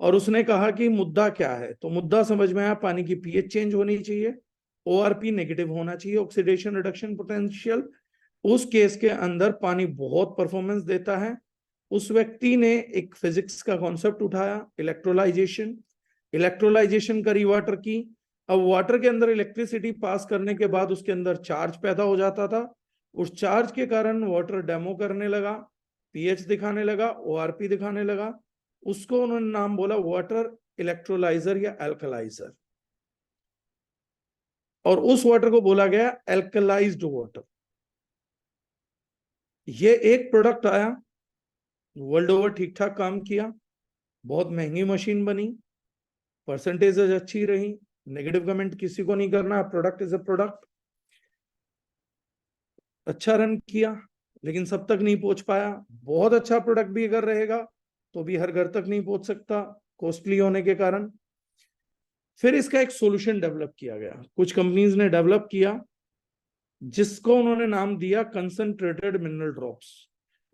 और उसने कहा कि मुद्दा क्या है। तो मुद्दा समझ में आया, पानी की पीएच चेंज होनी चाहिए, ओआरपी नेगेटिव होना चाहिए, ऑक्सीडेशन रिडक्शन पोटेंशियल। उस केस के अंदर पानी बहुत परफॉर्मेंस देता है। उस व्यक्ति ने एक फिजिक्स का कॉन्सेप्ट उठाया, इलेक्ट्रोलाइजेशन। इलेक्ट्रोलाइजेशन करी वाटर की। अब वाटर के अंदर इलेक्ट्रिसिटी पास करने के बाद उसके अंदर चार्ज पैदा हो जाता था। उस चार्ज के कारण वाटर डेमो करने लगा, पीएच दिखाने लगा, ओआरपी दिखाने लगा। उसको उन्होंने नाम बोला वाटर इलेक्ट्रोलाइजर या एल्कलाइजर, और उस वाटर को बोला गया एल्कलाइज्ड वाटर। ये एक प्रोडक्ट आया, वर्ल्ड ओवर ठीक ठाक काम किया, बहुत महंगी मशीन बनी, परसेंटेज अच्छी रही, नेगेटिव कमेंट किसी को नहीं करना, प्रोडक्ट इज अ प्रोडक्ट। अच्छा रन किया, लेकिन सब तक नहीं पहुंच पाया। बहुत अच्छा प्रोडक्ट भी अगर रहेगा तो भी हर घर तक नहीं पहुंच सकता, कॉस्टली होने के कारण। फिर इसका एक सॉल्यूशन डेवलप किया गया, कुछ कंपनीज ने डेवलप किया, जिसको उन्होंने नाम दिया कंसंट्रेटेड मिनरल ड्रॉप्स।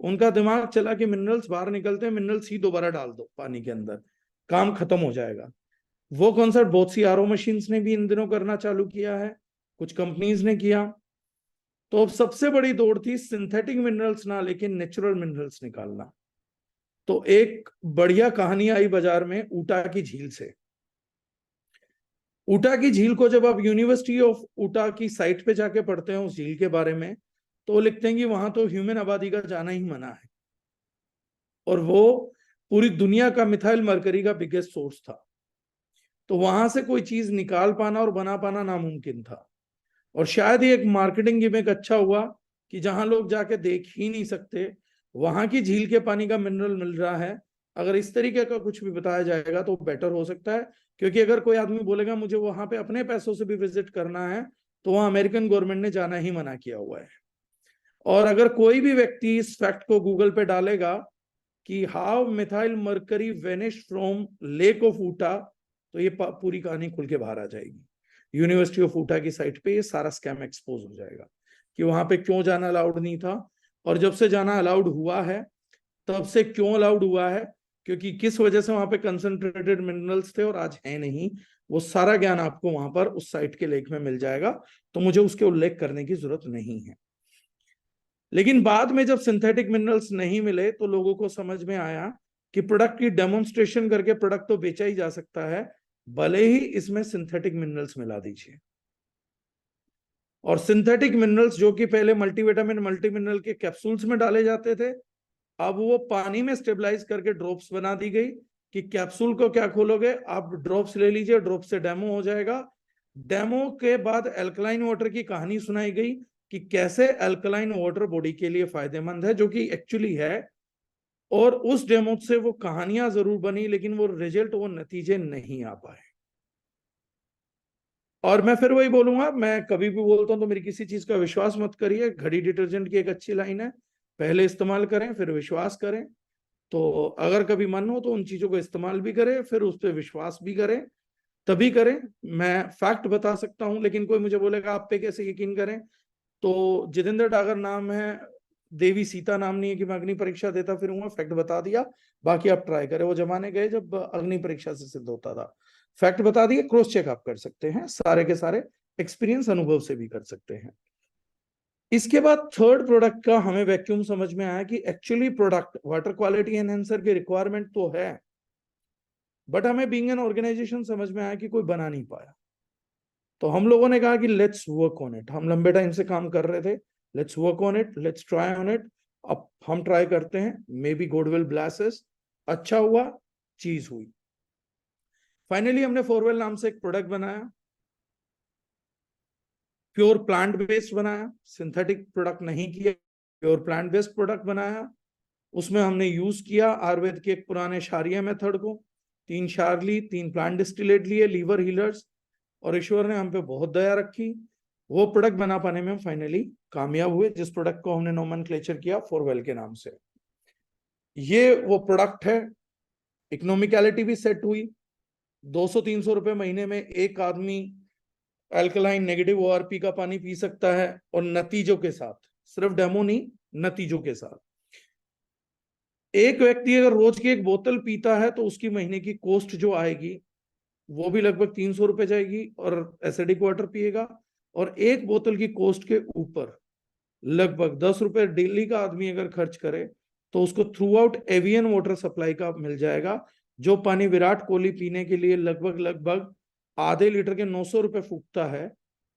उनका दिमाग चला कि मिनरल्स बाहर निकलते हैं, मिनरल्स ही दोबारा डाल दो पानी के अंदर, काम खत्म हो जाएगा। वो कॉन्सेप्ट बहुत सी आरओ मशीन्स ने भी इन दिनों करना चालू किया है, कुछ कंपनीज ने किया। तो अब सबसे बड़ी दौड़ थी सिंथेटिक मिनरल्स ना लेकिन नेचुरल मिनरल्स निकालना। तो एक बढ़िया कहानी आई बाजार में ऊटा की झील से। ऊटा की झील को जब आप यूनिवर्सिटी ऑफ ऊटा की साइट पे जाके पढ़ते हैं उस झील के बारे में, तो वो लिखते हैं कि वहां तो ह्यूमन आबादी का जाना ही मना है, और वो पूरी दुनिया का मिथाइल मरकरी का बिगेस्ट सोर्स था। तो वहां से कोई चीज निकाल पाना और बना पाना नामुमकिन था। और शायद ही एक मार्केटिंग गिमिक अच्छा हुआ कि जहां लोग जाके देख ही नहीं सकते, वहां की झील के पानी का मिनरल मिल रहा है। अगर इस तरीके का कुछ भी बताया जाएगा तो बेटर हो सकता है, क्योंकि अगर कोई आदमी बोलेगा मुझे वहां पे अपने पैसों से भी विजिट करना है, तो वहां अमेरिकन गवर्नमेंट ने जाना ही मना किया हुआ है। और अगर कोई भी व्यक्ति इस फैक्ट को गूगल पे डालेगा कि how methyl mercury vanish from lake of Utah, तो ये पूरी कहानी खुल के बाहर आ जाएगी। यूनिवर्सिटी ऑफ ऊटा की साइट पे ये सारा स्कैम एक्सपोज हो जाएगा कि वहां पे क्यों जाना अलाउड नहीं था, और जब से जाना अलाउड हुआ है तब से क्यों अलाउड हुआ है, क्योंकि किस वजह से वहां पे कंसंट्रेटेड मिनरल्स थे और आज है नहीं। वो सारा ज्ञान आपको वहां पर उस साइट के लेख में मिल जाएगा, तो मुझे उसके उल्लेख करने की जरूरत नहीं है। लेकिन बाद में जब सिंथेटिक मिनरल्स नहीं मिले तो लोगों को समझ में आया कि प्रोडक्ट की डेमोन्स्ट्रेशन करके प्रोडक्ट तो बेचा ही जा सकता है, भले ही इसमें सिंथेटिक मिनरल्स मिला दीजिए। और सिंथेटिक मिनरल्स जो कि पहले मल्टीविटामिन मल्टी मिनरल के कैप्सूल्स में डाले जाते थे, अब वो पानी में स्टेबलाइज करके ड्रॉप्स बना दी गई कि कैप्सूल को क्या खोलोगे आप ड्रॉप्स ले लीजिए, ड्रॉप से डेमो हो जाएगा। डेमो के बाद अल्कलाइन वाटर की कहानी सुनाई गई कि कैसे अल्कलाइन वाटर बॉडी के लिए फायदेमंद है, जो कि एक्चुअली है। और उस डेमो से वो कहानियां जरूर बनी, लेकिन वो रिजल्ट, वो नतीजे नहीं आ पाए। और मैं फिर वही बोलूंगा, मैं कभी भी बोलता हूं तो मेरी किसी चीज का विश्वास मत करिए। घड़ी डिटर्जेंट की एक अच्छी लाइन है, पहले इस्तेमाल करें फिर विश्वास करें। तो अगर कभी मन हो तो उन चीजों को इस्तेमाल भी करें, फिर उस पर विश्वास भी करें, तभी करें। मैं फैक्ट बता सकता हूं, लेकिन कोई मुझे बोलेगा आप पे कैसे यकीन करें, तो जितेंद्र डागर नाम है, देवी सीता नाम नहीं है कि मैं अग्नि परीक्षा देता फिरूंगा। फैक्ट बता दिया, बाकी आप ट्राई करें। वो जमाने गए जब अग्नि परीक्षा से सिद्ध होता था। फैक्ट बता दिए, क्रॉस चेक आप कर सकते हैं, सारे के सारे एक्सपीरियंस अनुभव से भी कर सकते हैं। इसके बाद थर्ड प्रोडक्ट का हमें वैक्यूम समझ में आया कि actually product water quality enhancer की रिक्वायरमेंट तो है, बट हमें बीइंग एन ऑर्गेनाइजेशन समझ में आया कि कोई बना नहीं पाया। तो हम लोगों ने कहा कि लेट्स वर्क ऑन इट। हम लंबे टाइम से काम कर रहे थे, let's work on it, let's try on it. अब हम ट्राई करते हैं, may be God will bless us. अच्छा हुआ, चीज हुई। फाइनली हमने फोरवेल नाम से एक प्रोडक्ट बनाया, प्योर प्लांट बेस्ड बनाया, सिंथेटिक प्रोडक्ट नहीं किया, प्योर प्लांट बेस्ड प्रोडक्ट बनाया। उसमें हमने यूज किया आयुर्वेद के एक पुराने क्षारीय मेथड को, 3 क्षार ली, 3 प्लांट डिस्टिलेट लिए, लीवर हीलर्स, और ईश्वर ने हम पे बहुत दया रखी। वो प्रोडक्ट बना पाने में हम फाइनली कामयाब हुए, जिस प्रोडक्ट को हमने नोमेनक्लेचर किया फोरवेल के नाम से। ये वो प्रोडक्ट है। इकोनॉमिकलिटी भी सेट हुई। 200-300 रुपए महीने में एक आदमी अल्कलाइन नेगेटिव ओआरपी का पानी पी सकता है, और नतीजों के साथ, सिर्फ डेमो नहीं, नतीजों के साथ। एक व्यक्ति अगर रोज की एक बोतल पीता है तो उसकी महीने की कॉस्ट जो आएगी वो भी लगभग 300 रुपए जाएगी, और एसिडिक वाटर पिएगा, और एक बोतल की कॉस्ट के ऊपर लगभग 10 रुपए डेली का आदमी अगर खर्च करे तो उसको through out avian water supply का मिल जाएगा, जो पानी विराट कोहली पीने के लिए लगभग आधे लीटर के 900 रुपए फूकता है।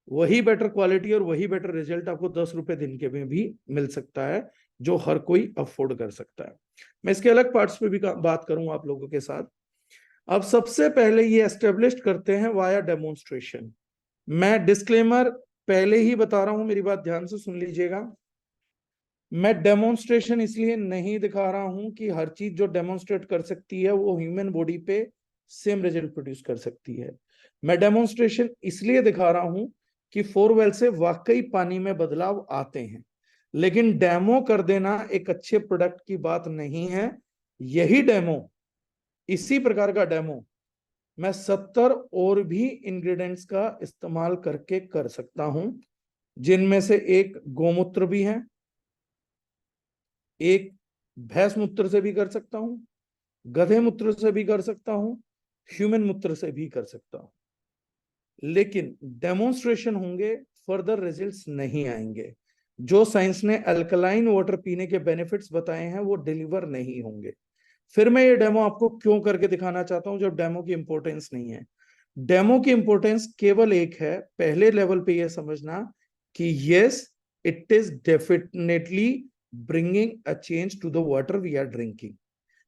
वही बेटर क्वालिटी और वही बेटर रिजल्ट आपको 10 रुपए दिन के में भी मिल सकता है, जो हर कोई अफोर्ड कर सकता है। मैं इसके अलग पार्ट्स पे भी बात करूंगा आप लोगों के साथ। अब सबसे पहले ये एस्टेब्लिश करते हैं वाया डेमोन्स्ट्रेशन। मैं डिस्क्लेमर पहले ही बता रहा हूं, मेरी बात ध्यान से सुन लीजिएगा। मैं डेमोन्स्ट्रेशन इसलिए नहीं दिखा रहा हूं कि हर चीज जो डेमोन्स्ट्रेट कर सकती है वो ह्यूमन बॉडी पे सेम रिजल्ट प्रोड्यूस कर सकती है। मैं डेमोन्स्ट्रेशन इसलिए दिखा रहा हूं कि फोरवेल से वाकई पानी में बदलाव आते हैं, लेकिन डेमो कर देना एक अच्छे प्रोडक्ट की बात नहीं है। यही डेमो, इसी प्रकार का डेमो मैं 70 और भी इंग्रेडिएंट्स का इस्तेमाल करके कर सकता हूं, जिनमें से एक गोमूत्र भी है, एक भैंस मूत्र से भी कर सकता हूं, गधे मूत्र से भी कर सकता हूं, ह्यूमन मूत्र से भी कर सकता हूं। लेकिन डेमोन्स्ट्रेशन होंगे, फर्दर रिजल्ट्स नहीं आएंगे। जो साइंस ने अल्कलाइन वाटर पीने के बेनिफिट्स बताए हैं वो डिलीवर नहीं होंगे। फिर मैं ये डेमो आपको क्यों करके दिखाना चाहता हूं, जब डेमो की इंपॉर्टेंस नहीं है। डेमो की इंपॉर्टेंस केवल एक है, पहले लेवल पे ये समझना कि yes, it is definitely bringing a change to the water we are drinking.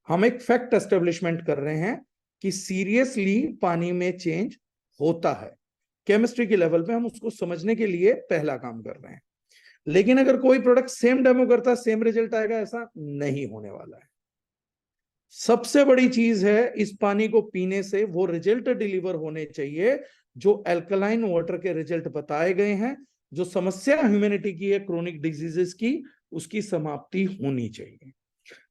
हम एक फैक्ट एस्टेब्लिशमेंट कर रहे हैं कि सीरियसली पानी में चेंज होता है। केमिस्ट्री के लेवल पे हम उसको समझने के लिए पहला काम कर रहे हैं। लेकिन अगर कोई प्रोडक्ट सेम डेमो करता है सेम रिजल्ट आएगा, ऐसा नहीं होने वाला है। सबसे बड़ी चीज है, इस पानी को पीने से वो रिजल्ट डिलीवर होने चाहिए जो अल्कलाइन वाटर के रिजल्ट बताए गए हैं। जो समस्या ह्यूमैनिटी की है क्रोनिक डिजीजेस की, उसकी समाप्ति होनी चाहिए।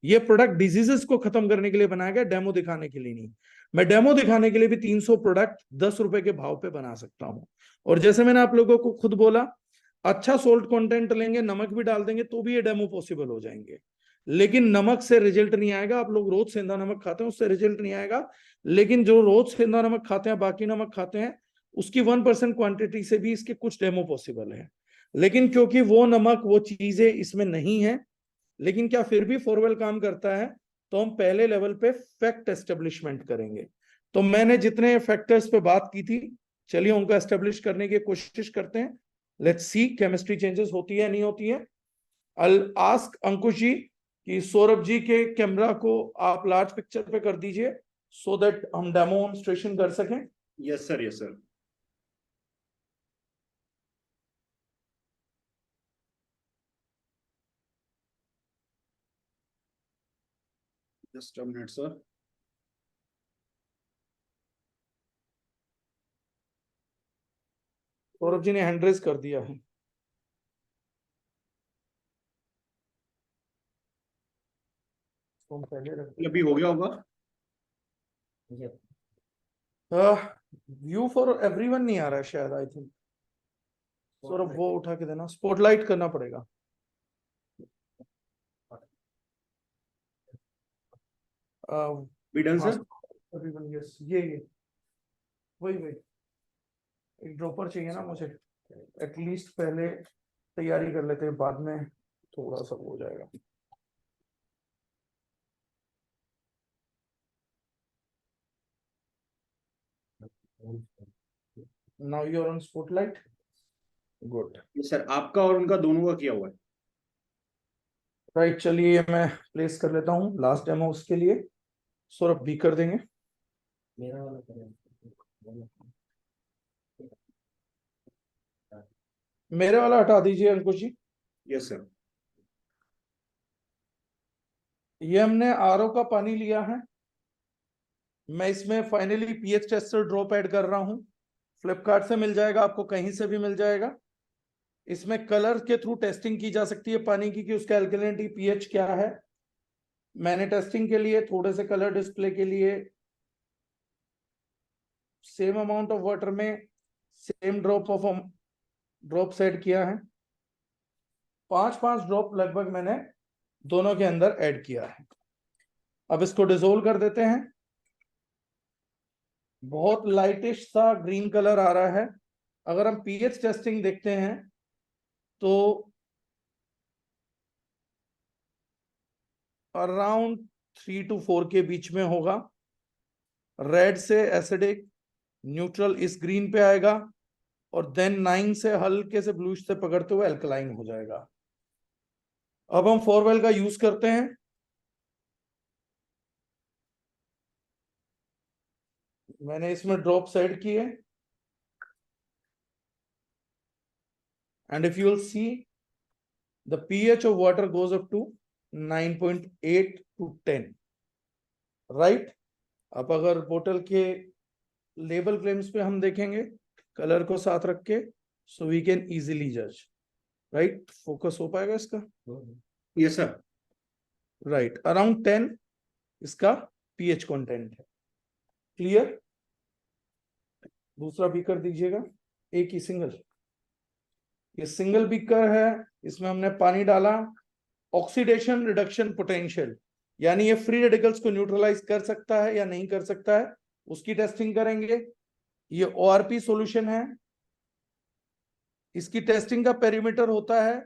ये प्रोडक्ट डिजीजेस को खत्म करने के लिए बनाया गया, डेमो दिखाने के लिए नहीं। मैं डेमो दिखाने के लिए भी 300 प्रोडक्ट 10 रुपए के भाव पे बना सकता हूं। और जैसे मैंने आप लोगों को खुद बोला, अच्छा सोल्ट कंटेंट लेंगे, नमक भी डाल देंगे तो भी ये डेमो पॉसिबल हो जाएंगे। लेकिन नमक से रिजल्ट नहीं आएगा। आप लोग रोज सेंधा नमक खाते हैं, उससे रिजल्ट नहीं आएगा। लेकिन जो रोज सेंधा नमक खाते हैं, बाकी नमक खाते हैं, उसकी 1% क्वांटिटी से भी इसके कुछ डेमो पॉसिबल है। लेकिन क्योंकि वो नमक, वो चीजें इसमें नहीं है, लेकिन क्या फिर भी फोरवेल काम करता है, तो हम पहले लेवल पे फैक्ट एस्टेब्लिशमेंट करेंगे। तो मैंने जितने फैक्टर्स पे बात की थी, चलिए उनको एस्टेब्लिश करने की कोशिश करते हैं। लेट्स सी केमिस्ट्री चेंजेस होती है नहीं होती है। I'll ask अंकुश जी कि सौरभ जी के कैमरा को आप लार्ज पिक्चर पे कर दीजिए, सो दैट हम डेमोन्स्ट्रेशन कर सकें। Yes sir, yes sir. Just a minute sir. Saurabh ji ने हैंड रेज कर दिया है। तो हम पहले रखते अभी हो गया होगा। व्यू फॉर एवरीवन नहीं आ रहा है शायद, आई थिंक। सौरभ वो उठा के देना, स्पॉटलाइट करना पड़ेगा। बी डन हाँ, सर। everyone, yes, ये वही वही एक ड्रॉपर चाहिए ना मुझे। एटलीस्ट पहले तैयारी कर लेते हैं, बाद में थोड़ा सा हो जाएगा। Now you are on spotlight. Good. Yes sir, आपका और उनका दोनों का किया हुआ है। राइट, चलिए मैं प्लेस कर लेता हूँ लास्ट डेमो उसके लिए। सौरभ भी कर देंगे। मेरे वाला हटा दीजिए अंकुश जी। Yes sir. ये हमने आरओ का पानी लिया है। मैं इसमें finally pH tester drop add कर रहा हूं। फ्लिपकार्ट से मिल जाएगा, आपको कहीं से भी मिल जाएगा। इसमें कलर के थ्रू टेस्टिंग की जा सकती है पानी की कि उसका एल्कलिनिटी पीएच क्या है। मैंने टेस्टिंग के लिए थोड़े से कलर डिस्प्ले के लिए सेम अमाउंट ऑफ वाटर में सेम ड्रॉप सेट किया है। 5-5 ड्रॉप लगभग मैंने दोनों के अंदर ऐड किया है। अब इसको डिसोल्व कर देते हैं। बहुत लाइटिश सा ग्रीन कलर आ रहा है। अगर हम पीएच टेस्टिंग देखते हैं तो अराउंड 3 to 4 के बीच में होगा। रेड से एसिडिक, न्यूट्रल इस ग्रीन पे आएगा और देन 9 से हल्के से ब्लूइश से पकड़ते हुए अल्कलाइन हो जाएगा। अब हम फोरवेल का यूज करते हैं। मैंने इसमें ड्रॉप्स ऐड किए and if you will see the pH of water goes up to 9.8 to 10, right? अब अगर बोतल के लेबल क्लेम्स पे हम देखेंगे कलर को साथ रख के, सो वी कैन इजीली जज, राइट? फोकस हो पाएगा इसका? Yes sir. राइट, अराउंड 10 इसका पीएच कंटेंट है। क्लियर? दूसरा बीकर दीजिएगा, एक ही सिंगल। ये सिंगल बीकर है, इसमें हमने पानी डाला। ऑक्सीडेशन रिडक्शन पोटेंशियल, यानी ये फ्री रेडिकल्स को न्यूट्रलाइज कर सकता है या नहीं कर सकता है, उसकी टेस्टिंग करेंगे। ये ओआरपी सॉल्यूशन है, इसकी टेस्टिंग का पेरीमीटर होता है।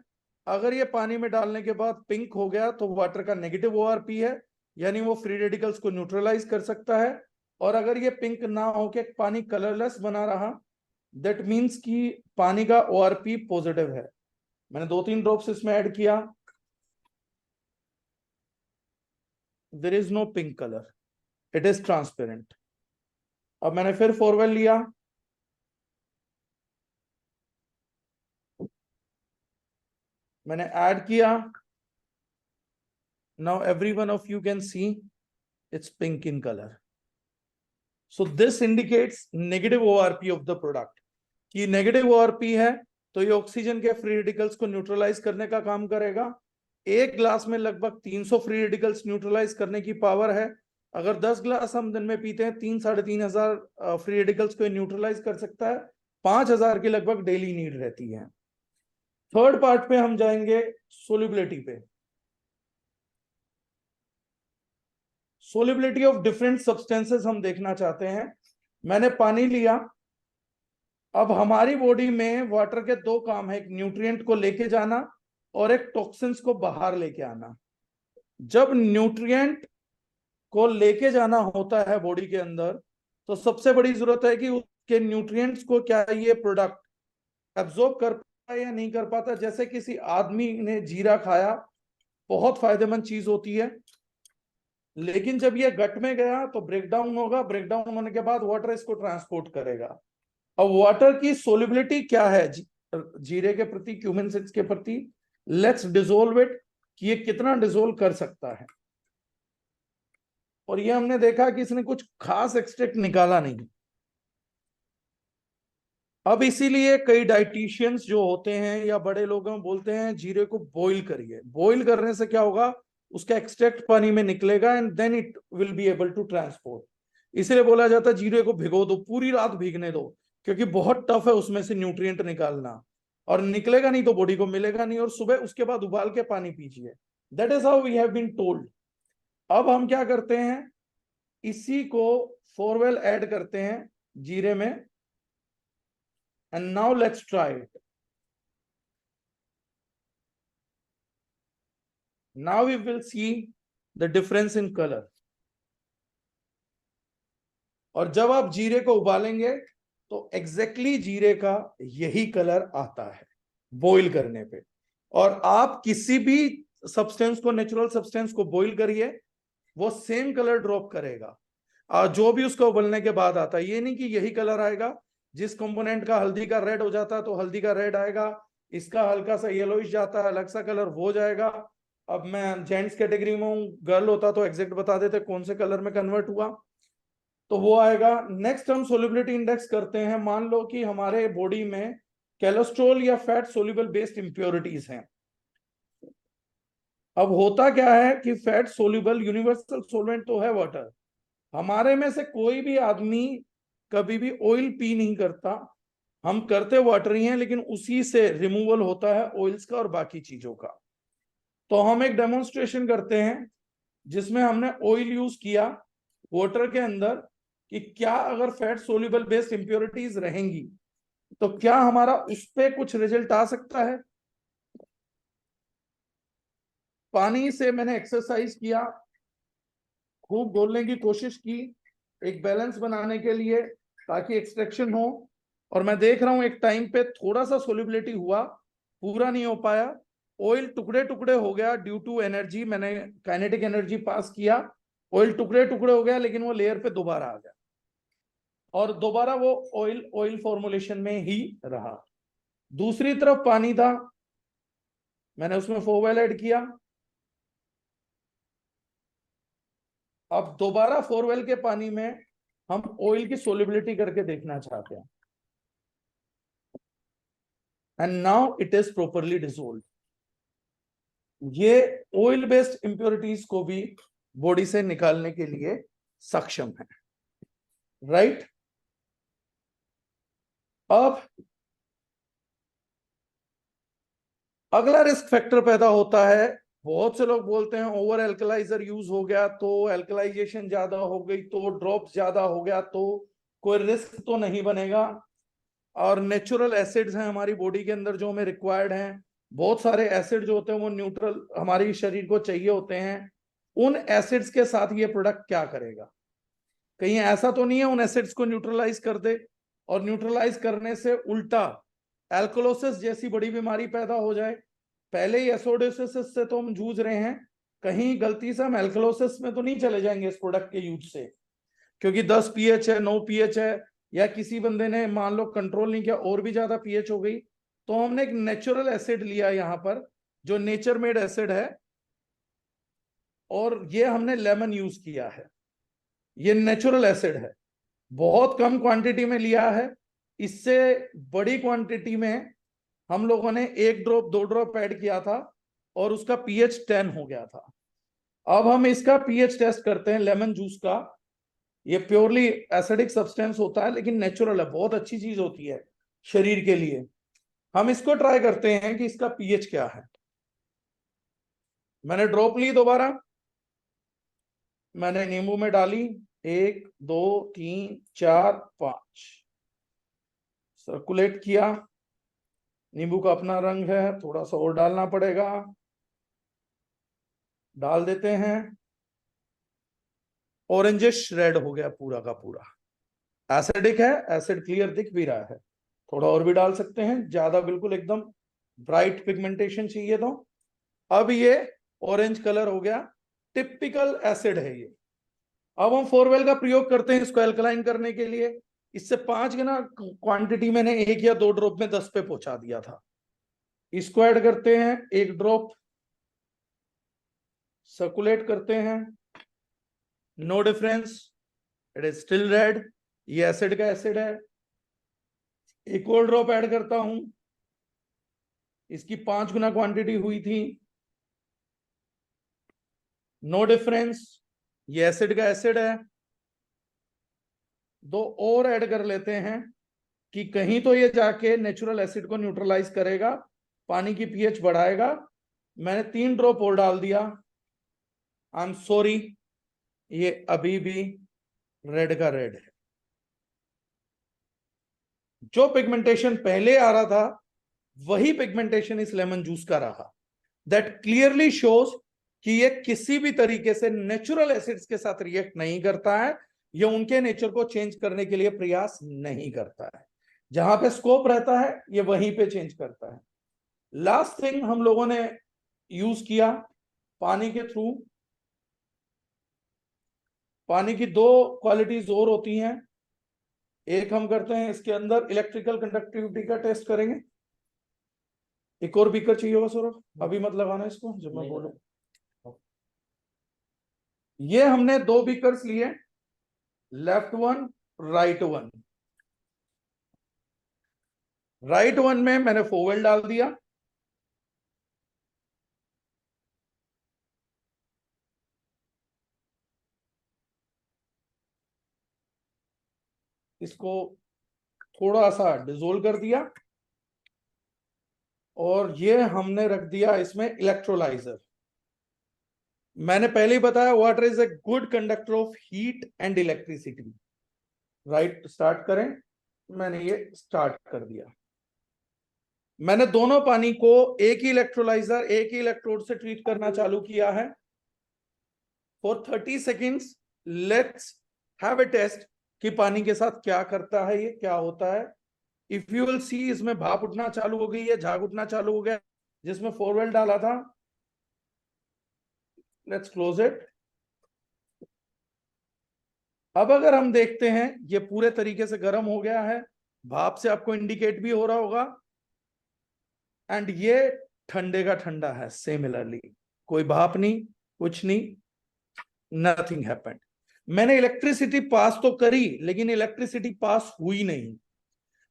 अगर ये पानी में डालने के बाद पिंक हो गया तो वाटर का नेगेटिव ओआरपी है, यानी वो फ्री रेडिकल्स को न्यूट्रलाइज कर सकता है। और अगर ये पिंक ना होके पानी कलरलेस बना रहा, दैट मीन्स कि पानी का ओआरपी पॉजिटिव है। मैंने 2-3 ड्रॉप्स इसमें ऐड किया, there is no pink colour, it is transparent. अब मैंने फिर फोरवेल लिया, मैंने ऐड किया। Now every one of you can see it's pink in colour. So this indicates negative ORP of the product. कि नेगेटिव ओआरपी है तो ये ऑक्सीजन के फ्री रेडिकल्स को न्यूट्रलाइज करने का काम करेगा। एक ग्लास में लगभग 300 फ्री रेडिकल्स न्यूट्रलाइज करने की पावर है। अगर 10 ग्लास हम दिन में पीते हैं, 3-3.5 फ्री रेडिकल्स को न्यूट्रलाइज कर सकता है। 5,000 की लगभग डेली नीड रहती है। थर्ड पार्ट पे हम जाएंगे, सोल्युबिलिटी पे। सोल्युबिलिटी ऑफ डिफरेंट सब्सटेंसेस हम देखना चाहते हैं। मैंने पानी लिया। अब हमारी बॉडी में वाटर के 2 काम है, एक न्यूट्रिएंट को लेके जाना और एक टॉक्सिन्स को बाहर लेके आना। जब न्यूट्रिएंट को लेके जाना होता है बॉडी के अंदर, तो सबसे बड़ी जरूरत है कि उसके न्यूट्रिएंट्स को क्या ये प्रोडक्ट एब्जॉर्ब कर पाता है या नहीं कर पाता। जैसे किसी आदमी ने जीरा खाया, बहुत फायदेमंद चीज होती है, लेकिन जब ये गट में गया तो ब्रेकडाउन होगा। ब्रेकडाउन होने के बाद वाटर इसको ट्रांसपोर्ट करेगा। अब वाटर की सोल्युबिलिटी क्या है जीरे के प्रति, क्यूमिन सीड्स के प्रति? लेट्स डिसोल्व इट, कि ये कितना डिसोल्व कर सकता है। और ये हमने देखा कि इसने कुछ खास एक्सट्रैक्ट निकाला नहीं। अब इसीलिए कई डाइटिशियंस जो होते हैं या बड़े लोग बोलते हैं जीरे को बॉईल करिए। बॉईल करने से क्या होगा, उसका एक्सट्रैक्ट पानी में निकलेगा and then it will be able to transport. इसलिए बोला जाता है जीरे को भिगो दो, पूरी रात भीगने दो, क्योंकि बहुत टफ है उसमें से न्यूट्रिएंट निकालना, और निकलेगा नहीं तो बॉडी को मिलेगा नहीं, और सुबह उसके बाद उबाल के पानी पीजिए। That is how we have been told. अब हम क्या करते हैं, इसी को फोरवेल ऐड करते हैं जीरे में, and now let's try it. Now we will see the difference in colour. और जब आप जीरे को उबालेंगे तो एग्जैक्टली जीरे का यही कलर आता है बॉईल करने पे। और आप किसी भी सब्सटेंस को, नेचुरल सब्सटेंस को बॉईल करिए, वो सेम कलर ड्रॉप करेगा। जो भी उसका उबलने के बाद आता है, ये नहीं कि यही कलर आएगा। जिस कंपोनेंट का हल्दी का रेड हो जाता है तो हल्दी का रेड आएगा, इसका हल्का सा येलोइश जाता है अलग सा कलर हो जाएगा। अब मैं जेंट्स कैटेगरी में हूँ, गर्ल होता तो एग्जैक्ट बता देते कौन से कलर में कन्वर्ट हुआ, तो वो आएगा। नेक्स्ट हम सोल्युबिलिटी इंडेक्स करते हैं। मान लो कि हमारे बॉडी में कोलेस्ट्रॉल या फैट सोल्यूबल बेस्ड इंप्योरिटीज हैं। अब होता क्या है कि फैट सोल्यूबल यूनिवर्सल सोलवेंट तो है वाटर, हमारे में से कोई भी आदमी कभी भी ऑयल पी नहीं करता, हम करते वाटर ही हैं, लेकिन उसी से रिमूवल होता है ऑयल्स का और बाकी चीजों का। तो हम एक डेमोन्स्ट्रेशन करते हैं जिसमें हमने ऑयल यूज किया वाटर के अंदर, कि क्या अगर फैट सोल्यूबल बेस्ड इंप्योरिटीज रहेंगी तो क्या हमारा उस पे कुछ रिजल्ट आ सकता है। पानी से मैंने एक्सरसाइज किया, खूब घोलने की कोशिश की एक बैलेंस बनाने के लिए ताकि एक्सट्रैक्शन हो, और मैं देख रहा हूं एक टाइम पे थोड़ा सा सोल्युबिलिटी हुआ, पूरा नहीं हो पाया, ऑयल टुकड़े टुकड़े हो गया ड्यू टू एनर्जी, मैंने काइनेटिक एनर्जी पास किया, ऑयल टुकड़े टुकड़े हो गया, लेकिन वो लेयर पे दोबारा आ गया और दोबारा वो ऑयल ऑयल फॉर्मुलेशन में ही रहा। दूसरी तरफ पानी था, मैंने उसमें फोरवेल ऐड किया, अब दोबारा फोरवेल के पानी में हम ऑयल की सोल्युबिलिटी करके देखना चाहते हैं, and now it is properly dissolve. ये ऑयल बेस्ड इंप्योरिटीज को भी बॉडी से निकालने के लिए सक्षम है, राइट। अब अगला रिस्क फैक्टर पैदा होता है, बहुत से लोग बोलते हैं ओवर एल्कलाइजर यूज हो गया तो, एल्कलाइजेशन ज्यादा हो गई तो, ड्रॉप ज्यादा हो गया तो कोई रिस्क तो नहीं बनेगा। और नेचुरल एसिड्स हैं हमारी बॉडी के अंदर जो हमें रिक्वायर्ड हैं, बहुत सारे एसिड जो होते हैं वो न्यूट्रल हमारी शरीर को चाहिए होते हैं, उन एसिड्स के साथ ये प्रोडक्ट क्या करेगा, कहीं ऐसा तो नहीं है उन एसिड्स को न्यूट्रलाइज कर दे और न्यूट्रलाइज करने से उल्टा एल्कोलोसिस जैसी बड़ी बीमारी पैदा हो जाए। पहले ही एसिडोसिस से तो हम जूझ रहे हैं, कहीं गलती से हम एल्कोलोसिस में तो नहीं चले जाएंगे इस प्रोडक्ट के यूज से, क्योंकि 10 पीएच है 9 पीएच है, या किसी बंदे ने मान लो कंट्रोल नहीं किया और भी ज्यादा पीएच हो गई, तो हमने एक नेचुरल एसिड लिया यहाँ पर जो नेचर मेड एसिड है, और ये हमने लेमन यूज किया है, ये नेचुरल एसिड है, बहुत कम क्वांटिटी में लिया है, इससे बड़ी क्वांटिटी में हम लोगों ने 1 ड्रॉप 2 ड्रॉप ऐड किया था और उसका पीएच 10 हो गया था। अब हम इसका पीएच टेस्ट करते हैं लेमन जूस का, ये प्योरली एसिडिक सब्सटेंस होता है लेकिन नेचुरल है, बहुत अच्छी चीज होती है शरीर के लिए। हम इसको ट्राई करते हैं कि इसका पीएच क्या है। मैंने ड्रॉप ली, दोबारा मैंने नींबू में डाली, 1 2 3 4 5, सर्कुलेट किया, नींबू का अपना रंग है, थोड़ा सा और डालना पड़ेगा, डाल देते हैं, ऑरेंजिश रेड हो गया पूरा का पूरा, एसिडिक है, एसिड क्लियर दिख भी रहा है, थोड़ा और भी डाल सकते हैं, ज्यादा बिल्कुल एकदम ब्राइट पिगमेंटेशन चाहिए तो। अब ये ऑरेंज कलर हो गया, टिपिकल एसिड है ये। अब हम फोरवेल का प्रयोग करते हैं इसको एल्कलाइन करने के लिए, इससे 5 गुना क्वांटिटी मैंने 1 या 2 ड्रॉप में 10 पे पहुंचा दिया था। इसको ऐड करते हैं, 1 ड्रॉप, सर्कुलेट करते हैं, no difference, it is still red, ये एसिड का एसिड है। एक और ड्रॉप ऐड करता हूं, इसकी 5 गुना क्वांटिटी हुई थी, नो डिफरेंस, ये एसिड का एसिड है। 2 और ऐड कर लेते हैं कि कहीं तो ये जाके नेचुरल एसिड को न्यूट्रलाइज करेगा, पानी की पीएच बढ़ाएगा। मैंने 3 ड्रॉप और डाल दिया, आई एम सॉरी, ये अभी भी रेड का रेड है। जो पिगमेंटेशन पहले आ रहा था वही पिगमेंटेशन इस लेमन जूस का रहा। दैट क्लियरली शोज कि ये किसी भी तरीके से नेचुरल एसिड्स के साथ रिएक्ट नहीं करता है, ये उनके नेचर को चेंज करने के लिए प्रयास नहीं करता है, जहां पे स्कोप रहता है ये वहीं पे चेंज करता है। लास्ट थिंग हम लोगों ने यूज किया पानी के थ्रू, पानी की दो क्वालिटीज और होती हैं। एक हम करते हैं इसके अंदर इलेक्ट्रिकल कंडक्टिविटी का टेस्ट करेंगे। एक और बीकर चाहिए होगा सौरभ, अभी मत लगाना इसको जब मैं बोलूं। ये हमने दो बीकर्स लिए, left one right one. Right one में मैंने फोवेल डाल दिया, इसको थोड़ा सा डिसोल्व कर दिया, और ये हमने रख दिया इसमें इलेक्ट्रोलाइजर। मैंने पहले ही बताया water is a good conductor of heat and electricity. Right, start करें। मैंने ये स्टार्ट कर दिया। मैंने दोनों पानी को एक ही इलेक्ट्रोलाइजर एक ही इलेक्ट्रोड से ट्रीट करना चालू किया है। For 30 seconds let's have a test कि पानी के साथ क्या करता है, ये क्या होता है। इफ यू विल सी, इसमें भाप उठना चालू हो गई है, झाग उठना चालू हो गया जिसमें फोरवेल डाला था। Let's close it. अब अगर हम देखते हैं ये पूरे तरीके से गर्म हो गया है, भाप से आपको इंडिकेट भी हो रहा होगा, एंड ये ठंडे का ठंडा है सिमिलरली, कोई भाप नहीं, कुछ नहीं, नथिंग हैपेंड। मैंने इलेक्ट्रिसिटी पास तो करी लेकिन इलेक्ट्रिसिटी पास हुई नहीं।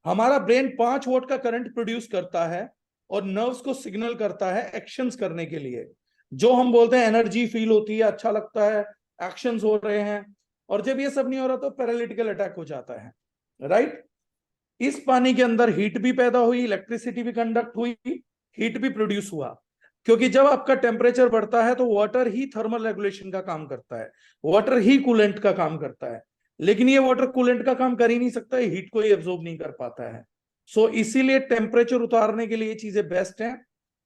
हमारा ब्रेन 5 वोल्ट का करंट प्रोड्यूस करता है और नर्व्स को सिग्नल करता है एक्शंस करने के लिए, जो हम बोलते हैं एनर्जी फील होती है, अच्छा लगता है, एक्शंस हो रहे हैं। और जब ये सब नहीं हो रहा तो पैरालिटिकल अटैक हो जाता है, राइट। इस पानी के अंदर हीट भी पैदा हुई, इलेक्ट्रिसिटी भी कंडक्ट हुई, हीट भी प्रोड्यूस हुआ, क्योंकि जब आपका टेम्परेचर बढ़ता है तो वाटर ही थर्मल रेगुलेशन का काम करता है, वाटर ही कूलेंट का काम करता है। लेकिन ये वाटर कूलेंट का काम कर ही नहीं सकता, हीट को ही एब्जॉर्ब नहीं कर पाता है। सो इसीलिए टेम्परेचर उतारने के लिए ये चीजें बेस्ट हैं,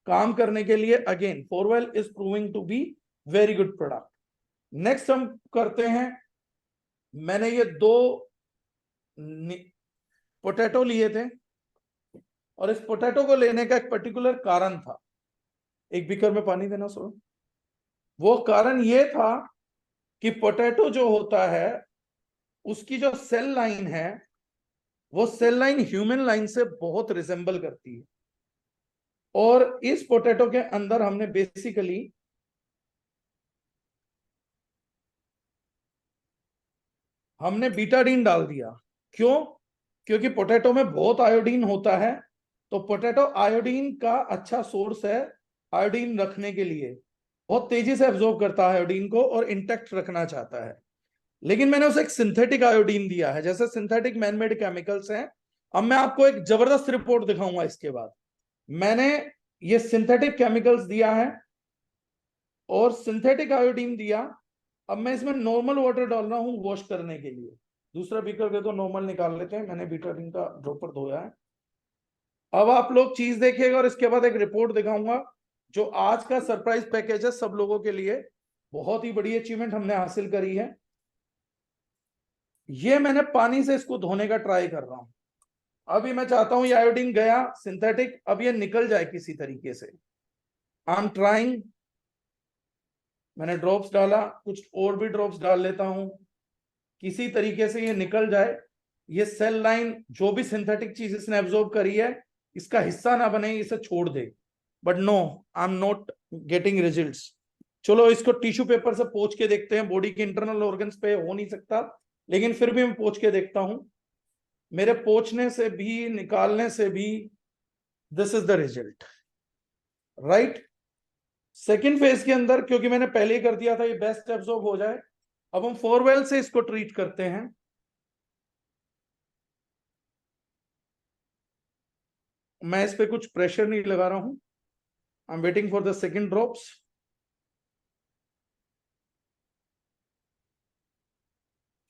काम करने के लिए। Again Forwell is proving to be very good product. Next हम करते हैं, मैंने ये दो पोटैटो लिए थे, और इस पोटैटो को लेने का एक पर्टिकुलर कारण था। एक बीकर में पानी देना सो। वो कारण ये था कि पोटैटो जो होता है उसकी जो सेल लाइन है वो सेल लाइन ह्यूमन लाइन से बहुत रिजेंबल करती है। और इस पोटैटो के अंदर हमने बेसिकली बीटाडीन डाल दिया। क्यों? क्योंकि पोटैटो में बहुत आयोडीन होता है, तो पोटैटो आयोडीन का अच्छा सोर्स है। आयोडीन रखने के लिए बहुत तेजी से एब्जॉर्ब करता है आयोडीन को और इंटैक्ट रखना चाहता है। लेकिन मैंने उसे एक सिंथेटिक आयोडीन दिया है, जैसे सिंथेटिक मैनमेड केमिकल्स हैं। अब मैं आपको एक जबरदस्त रिपोर्ट दिखाऊंगा इसके बाद। मैंने ये सिंथेटिक केमिकल्स दिया है और सिंथेटिक आयोडीन दिया। अब मैं इसमें नॉर्मल वाटर डाल रहा हूं वॉश करने के लिए। दूसरा बीकर के तो नॉर्मल निकाल लेते हैं, मैंने बीटाडीन का ड्रॉपर धोया है। अब आप लोग चीज देखिएगा और इसके बाद एक रिपोर्ट दिखाऊंगा जो आज का सरप्राइज पैकेज है सब लोगों के लिए। बहुत ही बड़ी अचीवमेंट हमने हासिल करी है। ये मैंने पानी से इसको धोने का ट्राई कर रहा हूं। अभी मैं चाहता हूं ये आयोडीन गया सिंथेटिक, अब ये निकल जाए किसी तरीके से। आई एम ट्राइंग। मैंने ड्रॉप्स डाला, कुछ और भी ड्रॉप्स डाल लेता हूं, किसी तरीके से ये निकल जाए। ये सेल लाइन जो भी सिंथेटिक चीज इसने एब्जॉर्ब करी है इसका हिस्सा ना बने, इसे छोड़ दे। But no, I am not getting results. चलो इसको टिश्यू पेपर से पोंछ के देखते हैं। बॉडी के इंटरनल ऑर्गन्स पे हो नहीं सकता, लेकिन फिर भी मैं पोंछ के देखता हूं। मेरे पोंछने से भी निकालने से भी this is the result, right. Second phase के अंदर, क्योंकि मैंने पहले ही कर दिया था, ये बेस्ट एब्जॉर्ब हो जाए। अब हम फोरवेल से इसको ट्रीट करते हैं। मैं इस पे कुछ प्रेशर नहीं लगा रहा हूं, I am waiting for the second drops.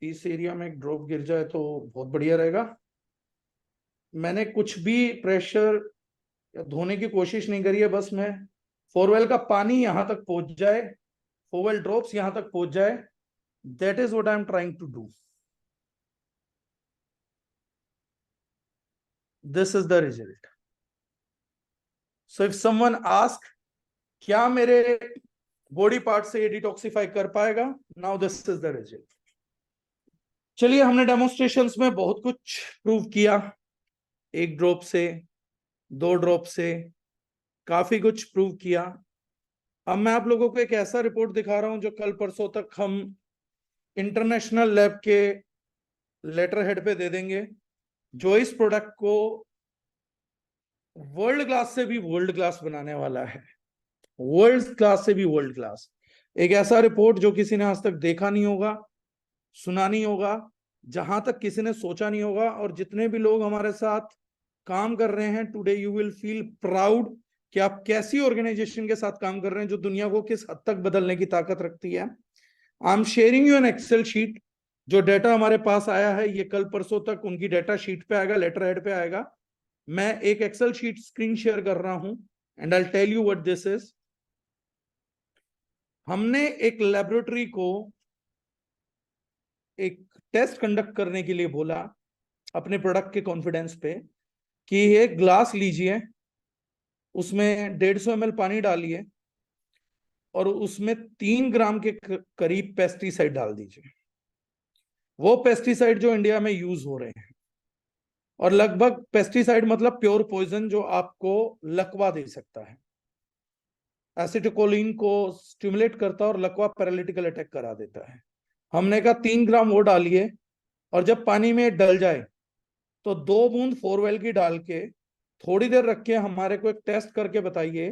इस एरिया में एक ड्रॉप गिर जाए तो बहुत बढ़िया रहेगा। मैंने कुछ भी प्रेशर या धोने की कोशिश नहीं करी है, बस मैं फोरवेल का पानी यहां तक पहुंच जाए, फोरवेल ड्रॉप्स यहां तक पहुंच जाए, that is what I am trying to do. This is the result. So if someone ask क्या मेरे बॉडी पार्ट से ये डिटॉक्सिफाई कर पाएगा, now this is the result. चलिए, हमने डेमोन्स्ट्रेशंस में बहुत कुछ प्रूव किया, 1 ड्रॉप से, 2 ड्रॉप से, काफी कुछ प्रूव किया। अब मैं आप लोगों को एक ऐसा रिपोर्ट दिखा रहा हूं जो कल परसों तक हम इंटरनेशनल लैब के लेटर हेड पे दे देंगे, जो इस प्रोडक्ट को वर्ल्ड क्लास से भी वर्ल्ड क्लास बनाने वाला है, वर्ल्ड क्लास से भी वर्ल्ड क्लास। एक ऐसा रिपोर्ट जो किसी ने आज तक देखा नहीं होगा, सुना नहीं होगा, जहां तक किसी ने सोचा नहीं होगा। और जितने भी लोग हमारे साथ काम कर रहे हैं today, you will feel proud कि आप कैसी ऑर्गेनाइजेशन के साथ काम कर रहे हैं जो दुनिया को किस हद तक बदलने की ताकत रखती है। I am sharing you an excel sheet. जो डेटा हमारे पास आया है ये कल परसों तक उनकी डेटा शीट पे आएगा, लेटर हेड पे आएगा। मैं एक एक्सेल शीट स्क्रीन शेयर कर रहा हूं and I tell you what this is. हमने एक लेबोरेटरी को एक टेस्ट कंडक्ट करने के लिए बोला अपने प्रोडक्ट के कॉन्फिडेंस पे कि एक ग्लास लीजिए, उसमें 150 ml पानी डालिए और उसमें 3 ग्राम के करीब पेस्टिसाइड डाल दीजिए, वो पेस्टिसाइड जो इंडिया में यूज हो रहे हैं। और लगभग पेस्टिसाइड मतलब प्योर पॉइजन जो आपको लकवा दे सकता है, एसिटिकोलिन को स्टिमुलेट करता है और लकवा पैरालिटिकल अटैक करा देता है। हमने कहा 3 ग्राम वो डालिए और जब पानी में डल जाए तो 2 बूंद फोरवेल की डाल के थोड़ी देर रख के हमारे को एक टेस्ट करके बताइए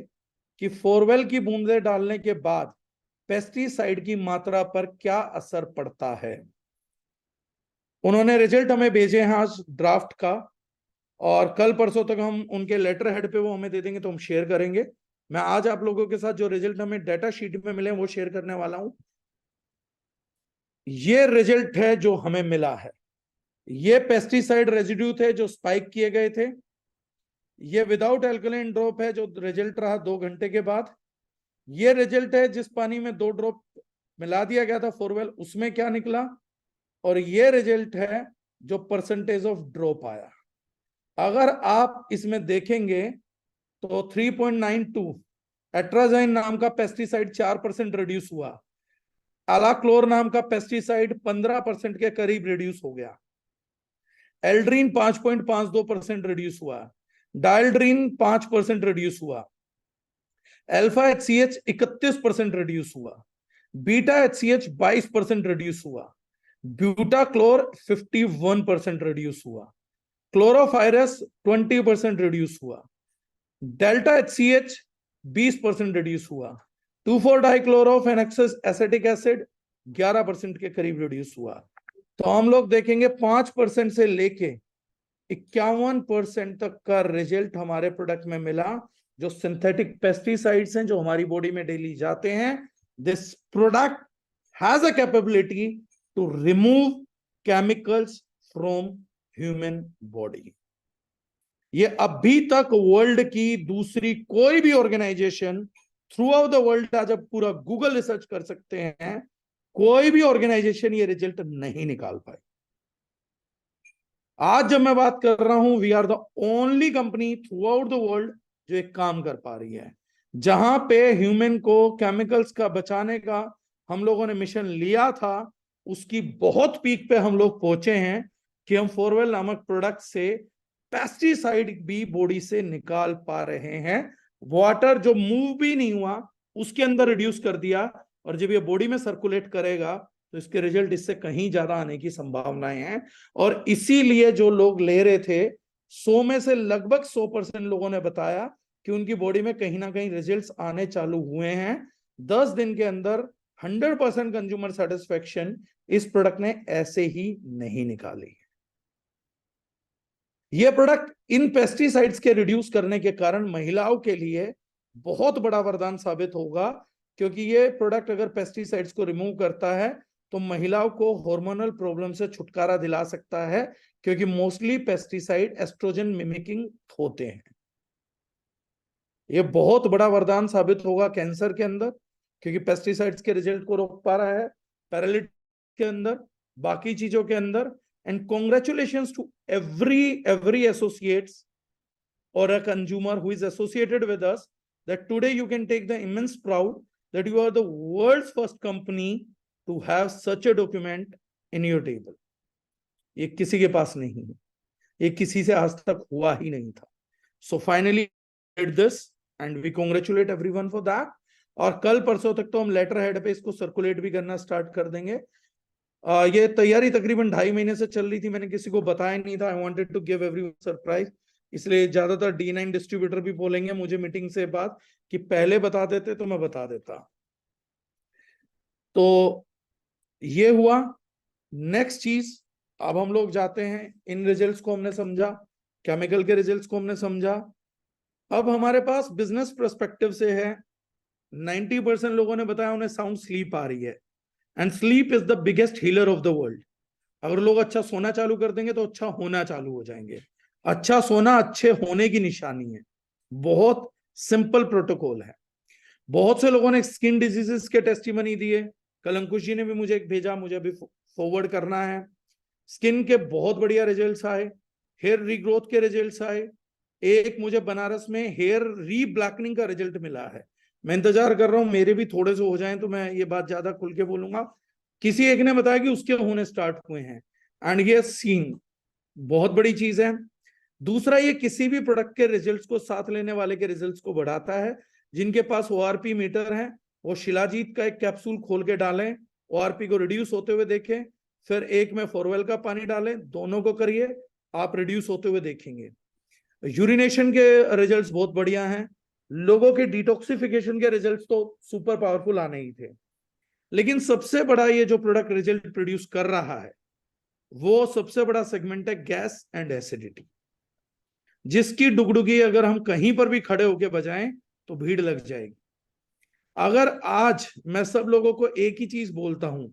कि फोरवेल की बूंदें डालने के बाद पेस्टिसाइड की मात्रा पर क्या असर पड़ता है। उन्होंने रिजल्ट हमें भेजे हैं आज ड्राफ्ट का, और कल परसों तक हम उनके लेटर हेड पे वो हमें दे देंगे तो हम शेयर करेंगे। मैं आज आप लोगों के साथ जो रिजल्ट हमें डेटा शीट में मिले वो शेयर करने वाला हूं। ये रिजल्ट है जो हमें मिला है। ये पेस्टिसाइड रेजिड्यू थे जो स्पाइक किए गए थे। ये विदाउट एल्कलाइन ड्रॉप है जो रिजल्ट रहा 2 घंटे के बाद। ये रिजल्ट है जिस पानी में 2 ड्रॉप मिला दिया गया था फोरवेल, उसमें क्या निकला। और ये रिजल्ट है जो परसेंटेज ऑफ ड्रॉप आया। अगर आप इसमें देखेंगे तो 3.92 एट्राजाइन नाम का पेस्टिसाइड 4% रिड्यूस हुआ, अलाक्लोर नाम का पेस्टिसाइड 15% के करीब रिड्यूस हो गया, एल्ड्रीन 5.52% रिड्यूस हुआ, डायल्ड्रीन 5% रिड्यूस हुआ, अल्फा HCH 31% रिड्यूस हुआ, बीटा HCH 22% रिड्यूस हुआ, ब्यूटा क्लोर 51% रिड्यूस हुआ, क्लोरोफायरस 20% रिड्यूस हुआ, डेल्टा HCH 20% रिड्यूस हुआ, 2,4-डाइक्लोरोफेनेक्सिस एसिटिक एसिड 11% के करीब रिड्यूस हुआ। तो हम लोग देखेंगे 5% से लेके 51% तक का रिजल्ट हमारे प्रोडक्ट में मिला, जो सिंथेटिक पेस्टिसाइड्स हैं जो हमारी बॉडी में डेली जाते हैं। This product has a capability to remove chemicals from human body. ये अभी तक वर्ल्ड की दूसरी कोई भी organization throughout the world, आज अब पूरा गूगल रिसर्च कर सकते हैं, कोई भी ऑर्गेनाइजेशन ये रिजल्ट नहीं निकाल पाई। आज जब मैं बात कर रहा हूं, we are the only company throughout the world जो एक काम कर पा रही है, जहां पे ह्यूमन को केमिकल्स का बचाने का हम लोगों ने मिशन लिया था, उसकी बहुत पीक पे हम लोग पहुंचे हैं कि हम फोरवेल नामक प्रोडक्ट से पेस्टिसाइड भी बॉडी से निकाल पा रहे हैं। वाटर जो मूव भी नहीं हुआ उसके अंदर रिड्यूस कर दिया, और जब ये बॉडी में सर्कुलेट करेगा तो इसके रिजल्ट इससे कहीं ज्यादा आने की संभावनाएं हैं। और इसीलिए जो लोग ले रहे थे, 100 में से लगभग 100% लोगों ने बताया कि उनकी बॉडी में कहीं ना कहीं रिजल्ट्स आने चालू हुए हैं। 10 दिन के अंदर 100% कंज्यूमर सेटिस्फेक्शन इस प्रोडक्ट ने ऐसे ही नहीं निकाली। यह प्रोडक्ट इन पेस्टिसाइड्स के रिड्यूस करने के कारण महिलाओं के लिए बहुत बड़ा वरदान साबित होगा, क्योंकि ये प्रोडक्ट अगर पेस्टिसाइड्स को रिमूव करता है तो महिलाओं को हार्मोनल प्रॉब्लम से छुटकारा दिला सकता है, क्योंकि मोस्टली पेस्टिसाइड एस्ट्रोजन मिमिकिंग होते हैं। ये बहुत बड़ा वरदान साबित होगा कैंसर के अंदर, क्योंकि पेस्टिसाइड्स के रिजल्ट को रोक पा रहा है, पैरालिटिक के अंदर, बाकी चीजों के अंदर। And congratulations to every associates or a consumer who is associated with us, that today you can take the immense proud that you are the world's first company to have such a document in your table. ये किसी के पास नहीं है, ये किसी से आज तक हुआ ही नहीं था। So finally did this and we congratulate everyone for that. और कल परसों तक तो हम लेटर हेड पे इसको सर्कुलेट भी करना स्टार्ट कर देंगे। ये तैयारी तकरीबन 2.5 महीने से चल रही थी, मैंने किसी को बताया नहीं था। I wanted to give everyone surprise, इसलिए ज्यादातर D9 डिस्ट्रीब्यूटर भी बोलेंगे मुझे मीटिंग से बाद कि पहले बता देते तो मैं बता देता। तो ये हुआ। नेक्स्ट चीज, अब हम लोग जाते हैं, इन रिजल्ट्स को हमने समझा, केमिकल के रिजल्ट्स को हमने समझा। अब हमारे पास बिजनेस पर्सपेक्टिव से है। 90% लोगों ने बताया उन्हें साउंड स्लीप आ रही है, and sleep is the biggest healer of the world. अगर लोग अच्छा सोना चालू कर देंगे तो अच्छा होना चालू हो जाएंगे। अच्छा सोना अच्छे होने की निशानी है। बहुत सिंपल प्रोटोकॉल है। बहुत से लोगों ने स्किन डिजीजेस के टेस्टिमनी दिए। कल अंकुश जी ने भी मुझे एक भेजा, मुझे अभी फॉरवर्ड करना है। स्किन के बहुत बढ़िया रिजल्ट्स आए, हेयर रीग्रोथ के रिजल्ट्स आए। एक मुझे बनारस में हेयर रीब्लैकनिंग का रिजल्ट मिला है। मैं इंतजार कर रहा हूं मेरे भी थोड़े से हो जाएं तो मैं ये बात ज्यादा खुल के बोलूंगा। किसी एक ने बताया कि उसके होने स्टार्ट हुए हैं, एंड ये सीन बहुत बड़ी चीज है। दूसरा, ये किसी भी प्रोडक्ट के रिजल्ट्स को साथ लेने वाले के रिजल्ट्स को बढ़ाता है। जिनके पास ORP मीटर है वो शिलाजीत का एक कैप्सूल खोल के डालें, ORP को रिड्यूस होते हुए देखें। फिर एक में फोरवेल का पानी डालें, दोनों को करिए, आप रिड्यूस होते हुए देखेंगे। यूरिनेशन के रिजल्ट्स बहुत बढ़िया हैं। लोगों के डिटॉक्सिफिकेशन के रिजल्ट्स तो सुपर पावरफुल आने ही थे। लेकिन सबसे बड़ा ये जो प्रोडक्ट रिजल्ट प्रोड्यूस कर रहा है वो सबसे बड़ा सेगमेंट है गैस एंड एसिडिटी, जिसकी डुगडुगी अगर हम कहीं पर भी खड़े होकर बजाएं तो भीड़ लग जाएगी। अगर आज मैं सब लोगों को एक ही चीज बोलता हूं,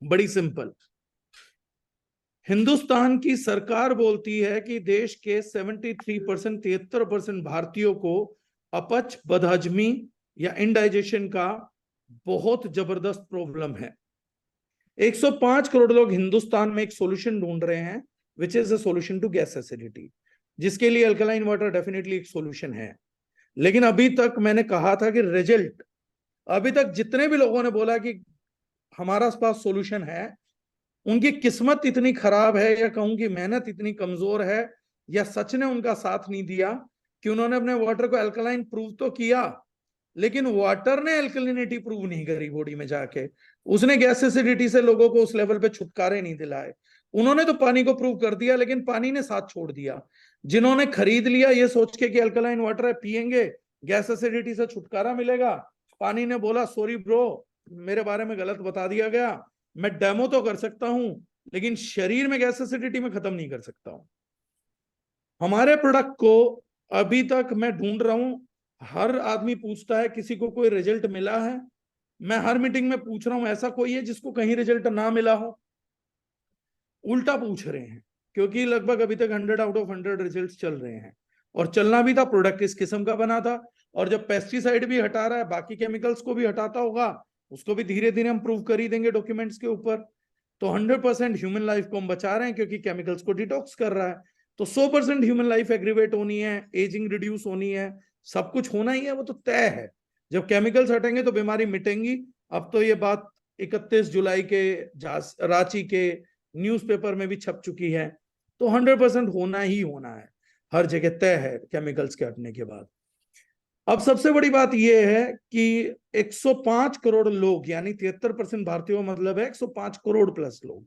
बड़ी सिंपल, हिंदुस्तान की सरकार बोलती है कि देश के 73%, 73% भारतीयों को अपच, बदहजमी या इंडाइजेशन का बहुत जबरदस्त प्रॉब्लम है। 105 करोड़ लोग हिंदुस्तान में एक सॉल्यूशन ढूंढ रहे हैं, which is a solution to gas acidity, जिसके लिए अल्कलाइन वाटर डेफिनेटली एक सॉल्यूशन है। लेकिन अभी तक मैंने कहा था कि रिजल्ट, अभी तक जितने भी लोगों ने बोला कि हमारा पास सॉल्यूशन है, उनकी किस्मत इतनी खराब है या कहूं कि मेहनत इतनी कमजोर है या सच ने उनका साथ नहीं दिया कि उन्होंने अपने वाटर को अल्कलाइन प्रूव तो किया, लेकिन वाटर ने अल्कलिनिटी प्रूव नहीं करी बॉडी में जाके। उसने गैस एसिडिटी से लोगों को उस लेवल पे छुटकारे नहीं दिलाए। उन्होंने तो पानी को प्रूव कर दिया, लेकिन पानी ने साथ छोड़ दिया। जिन्होंने खरीद लिया ये सोच के कि अल्कलाइन वाटर है, पियेंगे गैस एसिडिटी से छुटकारा मिलेगा, पानी ने बोला सॉरी ब्रो, मेरे बारे में गलत बता दिया गया, मैं डेमो तो कर सकता हूं लेकिन शरीर में गैस एसिडिटी में खत्म नहीं कर सकता हूं। हमारे प्रोडक्ट को अभी तक मैं ढूंढ रहा हूं, हर आदमी पूछता है किसी को कोई रिजल्ट मिला है। मैं हर मीटिंग में पूछ रहा हूं ऐसा कोई है जिसको कहीं रिजल्ट ना मिला हो। उल्टा पूछ रहे हैं, क्योंकि लगभग अभी तक 100 आउट ऑफ 100 रिजल्ट चल रहे हैं, और चलना भी था। प्रोडक्ट इस किस्म का बना था, और जब पेस्टिसाइड भी हटा रहा है बाकी केमिकल्स को भी हटाता होगा, उसको भी धीरे धीरे हम प्रूव कर ही देंगे डॉक्यूमेंट्स के ऊपर। तो 100% ह्यूमन लाइफ को हम बचा रहे हैं क्योंकि केमिकल्स को डिटॉक्स कर रहा है। तो 100% ह्यूमन लाइफ एग्रीवेट होनी है, एजिंग रिड्यूस होनी है, सब कुछ होना ही है, वो तो तय है। जब केमिकल्स हटेंगे तो बीमारी मिटेंगी। अब तो ये बात 31 जुलाई के रांची के न्यूज़पेपर में भी छप चुकी है। तो 100% होना ही होना है, हर जगह तय है केमिकल्स के हटने के बाद। अब सबसे बड़ी बात यह है कि 105 करोड़ लोग, यानी 73% भारतीयों का मतलब है 105 करोड़ प्लस लोग।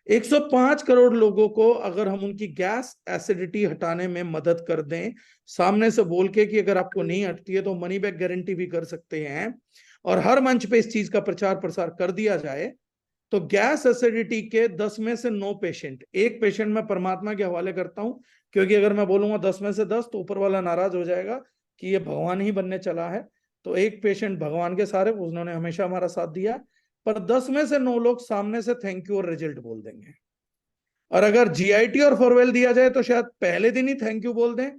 105 करोड़ लोगों को अगर हम उनकी गैस एसिडिटी हटाने में मदद कर दें, सामने से बोल के कि अगर आपको नहीं हटती है तो मनी बैक गारंटी भी कर सकते हैं, और हर मंच पे इस चीज का प्रचार प्रसार कर दिया जाए, तो गैस एसिडिटी के 10 में से 9 पेशेंट, एक पेशेंट मैं परमात्मा के हवाले करता हूं, क्योंकि अगर मैं बोलूंगा 10 में से 10 तो ऊपर वाला नाराज हो जाएगा कि ये भगवान ही बनने चला है। तो एक पेशेंट भगवान के सारे, उन्होंने हमेशा हमारा साथ दिया। पर 10 में से 9 लोग सामने से थैंक यू और रिजल्ट बोल देंगे। और अगर GIT और फॉरवेल दिया जाए तो शायद पहले दिन ही थैंक यू बोल दें,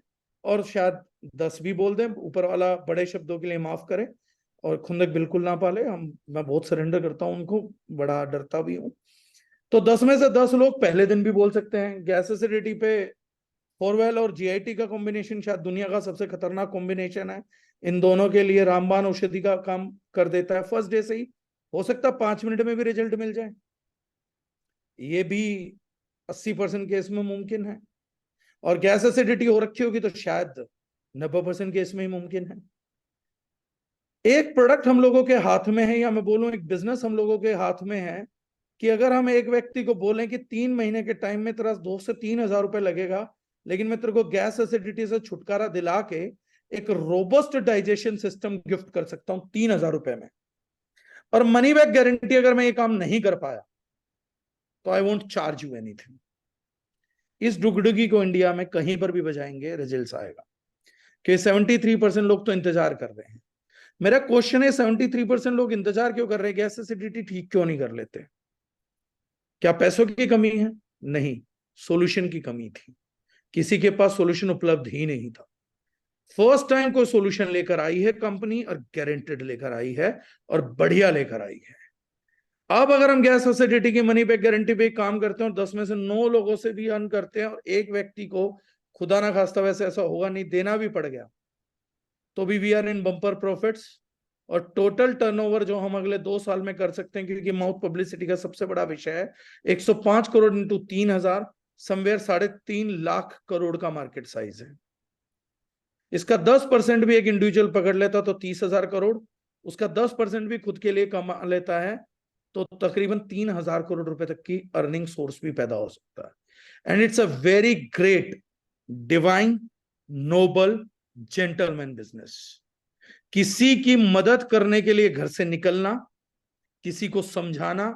और शायद 10 भी बोल दें। ऊपर वाला बड़े शब्दों के लिए माफ करे, और खुंदक बिल्कुल ना पाले। मैं बहुत सरेंडर करता हूं उनको, बड़ा डरता भी हूं। तो 10 में से 10 लोग पहले दिन भी बोल सकते हैं। गैस एसिडिटी पे फॉरवेल और GIT का कॉम्बिनेशन शायद दुनिया का सबसे खतरनाक कॉम्बिनेशन है। इन दोनों के लिए रामबाण औषधि का काम कर देता है फर्स्ट डे से ही। हो सकता है 5 मिनट में भी रिजल्ट मिल जाए। ये भी 80% केस में मुमकिन है, और गैस एसिडिटी हो रखी होगी तो शायद 90% केस में ही मुमकिन है। एक प्रोडक्ट हम लोगों के हाथ में है, या मैं बोलूं एक बिजनेस हम लोगों के हाथ में है, कि अगर हम एक व्यक्ति को बोलें कि 3 महीने के टाइम में तेरा 2 से 3 हजार रुपए लगेगा, लेकिन मैं तेरे को गैस एसिडिटी से छुटकारा दिला के एक रोबस्ट डाइजेशन सिस्टम गिफ्ट कर सकता हूं 3 हजार रुपए में, और मनी बैक गारंटी, अगर मैं ये काम नहीं कर पाया तो I won't charge you anything. इस डुगडुगी को इंडिया में कहीं पर भी बजाएंगे रिजल्ट आएगा, कि 73% लोग तो इंतजार कर रहे हैं। मेरा क्वेश्चन है, 73% लोग इंतजार क्यों कर रहे हैं? गैस एसिडिटी ठीक क्यों नहीं कर लेते? क्या पैसों की कमी है? नहीं, सॉल्यूशन की कमी थी। किसी के पास सॉल्यूशन उपलब्ध ही नहीं था। फर्स्ट टाइम कोई सॉल्यूशन लेकर आई है कंपनी, और गारंटेड लेकर आई है, और बढ़िया लेकर आई है। अब अगर हम गैस एसिडिटी की मनी बैक गारंटी पे काम करते हैं और 10 में से 9 लोगों से भी अर्न करते हैं, और एक व्यक्ति को खुदा ना खास्ता, वैसे ऐसा होगा नहीं, देना भी पड़ गया, तो भी we are in bumper profits. और टोटल टर्नओवर जो हम अगले 2 साल में कर सकते हैं, क्योंकि माउथ पब्लिसिटी का सबसे बड़ा विषय है, 105 करोड़ इंटू 3,000, समवेयर 3.5 लाख करोड़ का मार्केट साइज है। इसका 10% भी एक इंडिविजुअल पकड़ लेता तो 30,000 करोड़, उसका 10% भी खुद के लिए कमा लेता है तो तकरीबन 3,000 करोड़ रुपए तक की अर्निंग सोर्स भी पैदा हो सकता है। And it's a very great, divine, noble, gentleman business. किसी की मदद करने के लिए घर से निकलना, किसी को समझाना,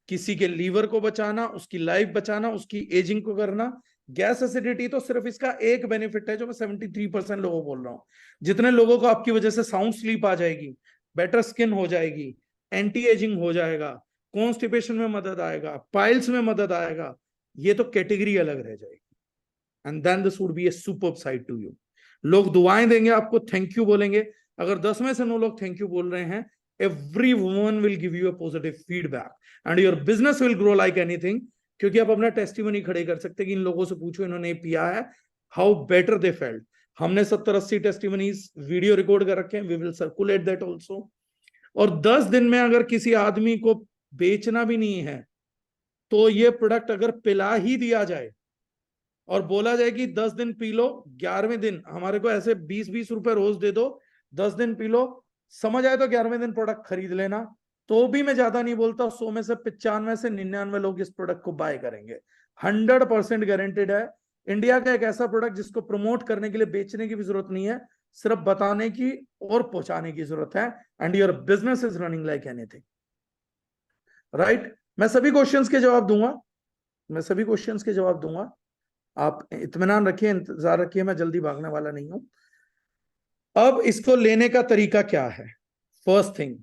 किसी के लीवर को बचाना, उसकी लाइफ बचाना, उसकी एजिंग को करना। गैस एसिडिटी तो सिर्फ इसका एक बेनिफिट है जो मैं 73% लोगों को बोल रहा हूं। जितने लोगों को आपकी वजह से साउंड स्लीप आ जाएगी, बेटर स्किन हो जाएगी, एंटी एजिंग हो जाएगा, कॉन्स्टिपेशन में मदद आएगा, पाइल्स में मदद आएगा, ये तो कैटेगरी अलग रह जाएगी। And then this would be a superb side to you. लोग दुआएं देंगे आपको, थैंक यू बोलेंगे। अगर 10 में से 9 लोग थैंक यू बोल रहे हैं, everyone will give you a positive feedback and your business will grow like anything, क्योंकि आप अपना टेस्टिमनी खड़े कर सकते हैं कि इन लोगों से पूछो इन्होंने पिया है, हाउ बेटर दे फेल्ट। हमने 70-80 टेस्टिमनीज वीडियो रिकॉर्ड कर रखे हैं, we will circulate that also. और 10 दिन में अगर किसी आदमी को बेचना भी नहीं है, तो ये प्रोडक्ट अगर पिला ही दिया जाए और बोला जाए कि 10 दिन पी लो, 11वें दिन हमारे को ऐसे 20-20 रुपए रोज दे दो, 10 दिन पी लो, समझ आए तो 11वें दिन प्रोडक्ट खरीद लेना, तो भी मैं ज्यादा नहीं बोलता, 100 में से 95 से 99 लोग इस प्रोडक्ट को बाय करेंगे। 100% गारंटेड है। इंडिया का एक ऐसा प्रोडक्ट जिसको प्रमोट करने के लिए बेचने की भी जरूरत नहीं है, सिर्फ बताने की और पहुंचाने की जरूरत है। And your business is running like anything, right. मैं सभी क्वेश्चंस के जवाब दूंगा, मैं सभी क्वेश्चंस के जवाब दूंगा, आप इत्मीनान रखिए, इंतजार रखिए, मैं जल्दी भागने वाला नहीं हूं। अब इसको लेने का तरीका क्या है? फर्स्ट थिंग,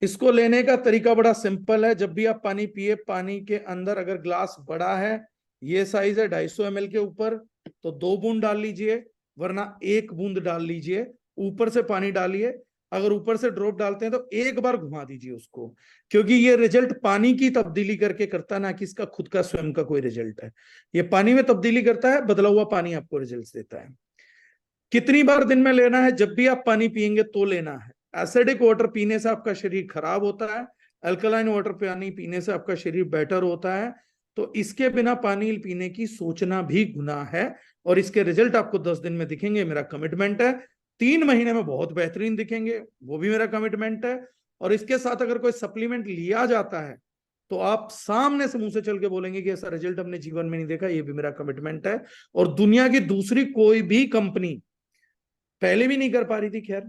इसको लेने का तरीका बड़ा सिंपल है। जब भी आप पानी पिए, पानी के अंदर अगर ग्लास बड़ा है, ये साइज है 250 ml के ऊपर, तो 2 बूंद डाल लीजिए, वरना 1 बूंद डाल लीजिए। ऊपर से पानी डालिए, अगर ऊपर से ड्रॉप डालते हैं तो एक बार घुमा दीजिए उसको, क्योंकि ये रिजल्ट पानी की तब्दीली करके करता है, ना कि इसका खुद का स्वयं का कोई रिजल्ट है। ये पानी में तब्दीली करता है, बदला हुआ पानी आपको रिजल्ट देता है। कितनी बार दिन में लेना है? जब भी आप पानी पिएंगे तो लेना है। एसिडिक वाटर पीने से आपका शरीर खराब होता है, अल्कलाइन वाटर पानी पीने से आपका शरीर बेटर होता है। तो इसके बिना पानी पीने की सोचना भी गुनाह है, और इसके रिजल्ट आपको 10 दिन में दिखेंगे, मेरा कमिटमेंट है। 3 महीने में बहुत बेहतरीन दिखेंगे, वो भी मेरा कमिटमेंट है। और इसके साथ अगर कोई सप्लीमेंट लिया जाता है तो आप सामने से मुंह से चल के बोलेंगे कि ऐसा रिजल्ट हमने जीवन में नहीं देखा, ये भी मेरा कमिटमेंट है। और दुनिया की दूसरी कोई भी कंपनी पहले भी नहीं कर पा रही थी। खैर,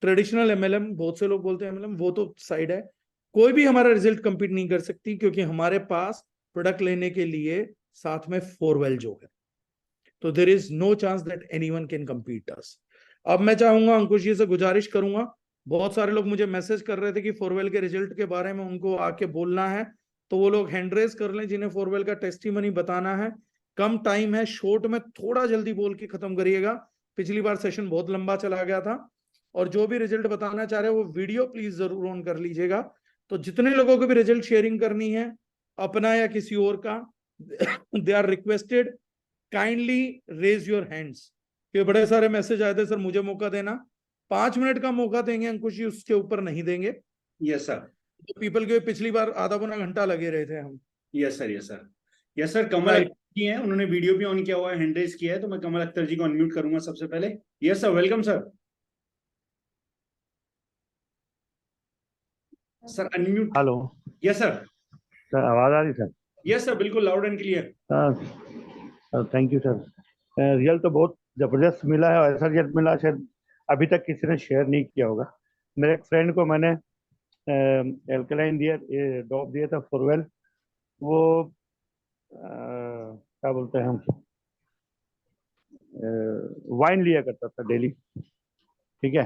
ट्रेडिशनल एमएलएम, बहुत से लोग बोलते हैं एमएलएम, वो तो साइड है, कोई भी हमारा रिजल्ट कंपीट नहीं कर सकती, क्योंकि हमारे पास प्रोडक्ट लेने के लिए साथ में 4 वेल जो है, तो there is no chance that anyone can compete us. अब मैं चाहूंगा, अंकुश जी से गुजारिश करूंगा, बहुत सारे लोग मुझे मैसेज कर रहे थे कि 4 वेल के रिजल्ट के बारे में उनको आके बोलना है, तो वो लोग हैंड रेज कर लें जिन्हें 4 वेल का टेस्टिमनी बताना है। कम टाइम है, शॉर्ट में थोड़ा जल्दी बोल के खत्म करिएगा, पिछली बार सेशन बहुत लंबा चला गया था। और जो भी रिजल्ट बताना चाह रहे हो वो वीडियो प्लीज जरूर ऑन कर लीजिएगा। तो जितने लोगों को भी रिजल्ट शेयरिंग करनी है, अपना या किसी और का, they are requested kindly raise your hands. ये बड़े सारे मैसेज आए थे, सर मुझे मौका देना। 5 मिनट का मौका देंगे अंकुश जी, उसके ऊपर नहीं देंगे। Yes sir. पीपल के पिछली बार आधा पौना घंटा लगे रहे थे हम। Yes sir, yes sir. Yes sir, Kamal right. Akhtar ji हैं, उन्होंने वीडियो भी ऑन किया हुआ है, हैंड रेज किया है, तो मैं कमल अख्तर जी को अनम्यूट करूंगा सबसे पहले। Yes sir, welcome sir. Sir unmute. Hello yes sir. Sir, आवाज़ आ रही सर? यस सर, बिल्कुल loud and clear. Sir thank you sir. Result तो बहुत ज़बरदस्त मिला है और ऐसा रिजल्ट मिला शायद अभी तक किसी ने शेयर नहीं किया होगा। मेरे एक फ्रेंड को मैंने एल्कलाइन दिया, ड्रॉप दिया था फॉरवेल। वो क्या बोलते हैं हम, वाइन लिया करता था डेली। ठीक है,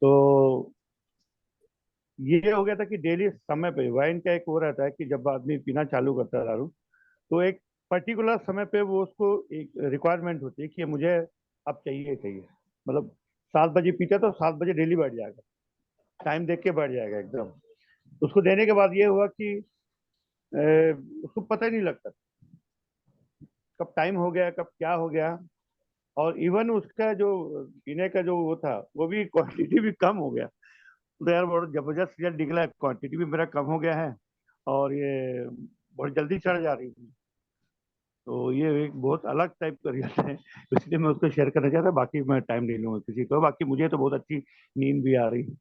तो ये हो गया था कि डेली समय पे वाइन का एक वो रहता है कि जब आदमी पीना चालू करता है दारू, तो एक पर्टिकुलर समय पे वो उसको एक रिक्वायरमेंट होती है कि मुझे अब चाहिए चाहिए। मतलब 7 बजे पीता तो 7 बजे डेली बैठ जाएगा, टाइम देख के बैठ जाएगा एकदम। उसको देने के बाद ये हुआ कि उसको पता ही नहीं लगता कब टाइम हो गया, कब क्या हो गया। और इवन उसका जो पीने का जो वो था, वो भी क्वांटिटी भी कम हो गया। तो यार बहुत जबरदस्त रिजल्ट निकला, क्वांटिटी भी मेरा कम हो गया है और ये बहुत जल्दी चढ़ जा रही है। तो ये एक बहुत अलग टाइप का रिजल्ट है, इसलिए मैं उसको शेयर करना चाहता। बाकी मैं टाइम नहीं लूंगा किसी को, बाकी मुझे तो बहुत अच्छी नींद भी आ रही है।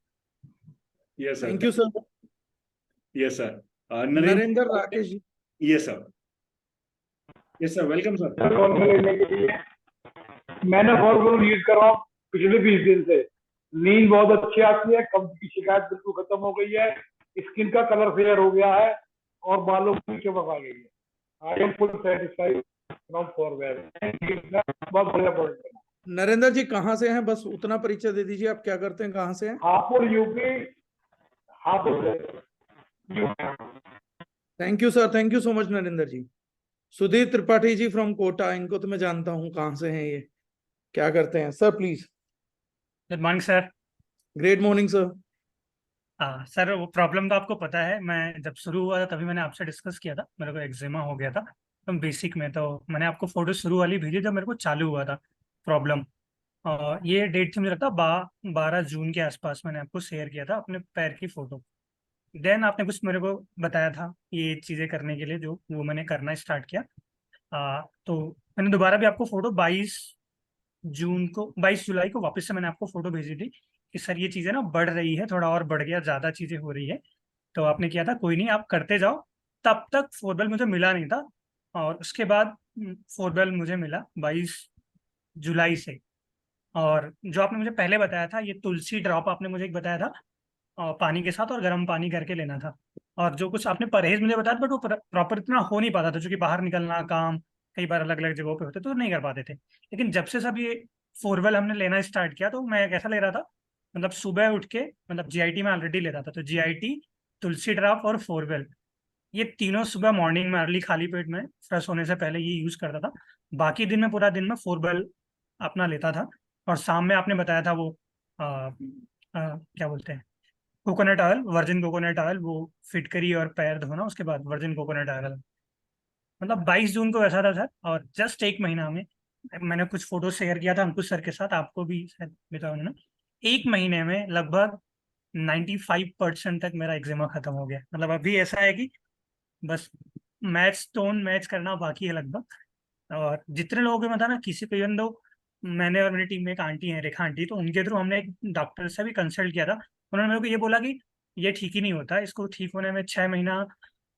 Yes sir. Thank you sir. Yes sir. Narendra Narendra. Rakesh ji. Yes sir. Yes sir, welcome sir. Call लेने के लिए मैंने फॉर्मूला यूज कर रहा हूँ पिछले 20 दिन से। नींद बहुत अच्छी आती है, कब्ज की शिकायत बिल्कुल खत्म हो गई है, स्किन का कलर फेयर हो गया है और बालों की चमक आ गई है। I am full satisfied from Forwell. बहुत बढ़िया प्रोडक्ट है। नरेंद्र जी कहाँ से हैं, बस उतना परिचय दे दीजिए, आप क्या करते हैं, कहाँ से हैं? Hapur UP, Hapur UP. Thank you sir, thank you so much Narendra ji. Sudhir Tripathi ji from Kota, इनको तो मैं जानता हूँ, कहाँ से हैं ये, क्या करते हैं sir, please. Good morning sir. Great morning sir. Sir वो प्रॉब्लम तो आपको पता है, मैं जब शुरू हुआ था तभी मैंने आपसे डिस्कस किया था, मेरे को एक्जिमा हो गया था तो बेसिक में। तो मैंने आपको फोटो शुरू वाली भेजी जब मेरे को चालू हुआ था प्रॉब्लम। ये डेट थी मुझे लगता है 12 जून के आसपास मैंने आपको शेयर किया था अपने पैर की फोटो। देन आपने कुछ मेरे को बताया था ये चीज़ें करने के लिए, जो वो मैंने करना स्टार्ट किया। तो मैंने दोबारा भी आपको फोटो 22 जुलाई को वापस से मैंने आपको फोटो भेजी थी कि सर ये चीज़ें ना बढ़ रही है, थोड़ा और बढ़ गया, ज़्यादा चीज़ें हो रही है। तो आपने किया था कोई नहीं आप करते जाओ। तब तक फोरबेल मुझे मिला नहीं था, और उसके बाद फोरबेल मुझे मिला 22 जुलाई से। और जो आपने मुझे पहले बताया था ये तुलसी ड्रॉप आपने मुझे एक बताया था, पानी के साथ और गर्म पानी करके लेना था। और जो कुछ आपने परहेज मुझे बताया, बट वो प्रॉपर इतना हो नहीं पाता था क्योंकि बाहर निकलना काम कई बार अलग अलग जगहों पे होते तो नहीं कर पाते थे। लेकिन जब से सब ये फोरवेल हमने लेना स्टार्ट किया तो मैं कैसा ले रहा था, मतलब सुबह उठ के, मतलब जीआईटी में ऑलरेडी ले रहा था, तो जीआईटी, तुलसी ड्रॉप और फोरवेल, ये तीनों सुबह मॉर्निंग में अर्ली खाली पेट में फ्रेश होने से पहले ये यूज करता था। बाकी दिन में पूरा दिन में फोरवेल अपना लेता था। और शाम में आपने बताया था वो क्या बोलते हैं, coconut oil, virgin coconut oil, वो फिटकरी और पैर धोना, उसके बाद वर्जिन कोकोनट ऑयल। मतलब 22 जून को ऐसा था सर, और जस्ट एक महीना में मैंने कुछ फोटो शेयर किया था अंकुश सर के साथ, आपको भी शायद बताया उन्होंने। एक महीने में लगभग 95% तक मेरा एक्जिमा खत्म हो गया। मतलब अभी ऐसा है कि बस मैच स्टोन मैच करना बाकी है लगभग। और जितने लोगों के मतलब ना, किसी को इवन दो, मैंने और मेरी टीम में एक आंटी है रेखा आंटी, तो उनके थ्रू हमने एक डॉक्टर से भी कंसल्ट किया था। उन्होंने मेरे को ये बोला कि ये ठीक ही नहीं होता, इसको ठीक होने में 6 महीना,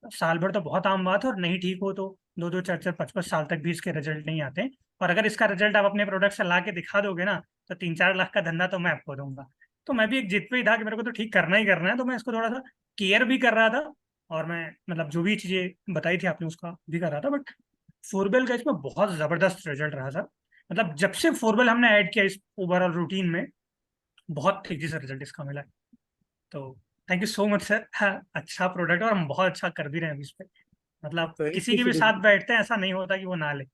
साल भर तो बहुत आम बात है, और नहीं ठीक हो तो 2-2 4-4 5-5 साल तक भी इसके रिजल्ट नहीं आते। और अगर इसका रिजल्ट आप अपने प्रोडक्ट से ला के दिखा दोगे ना, तो 3-4 लाख का धंधा तो मैं आपको दूंगा। तो मैं भी एक जिद पे ही था कि मेरे को तो ठीक करना ही करना है, तो मैं इसको थोड़ा सा केयर भी कर रहा था। और मैं मतलब जो भी चीजें बताई थी आपने उसका भी कर रहा था। बट फोरबेल का इसमें बहुत जबरदस्त रिजल्ट रहा सर। मतलब जब से फोरबेल हमने ऐड किया इस ओवरऑल रूटीन में, बहुत तेजी से रिजल्ट इसका मिला है। तो thank you so much sir. हाँ, अच्छा प्रोडक्ट है और हम बहुत अच्छा कर भी रहे हैं अभी इस पे। मतलब थैंक किसी यू के भी सुधीर साथ जी। बैठते हैं ऐसा नहीं होता कि वो ना ले,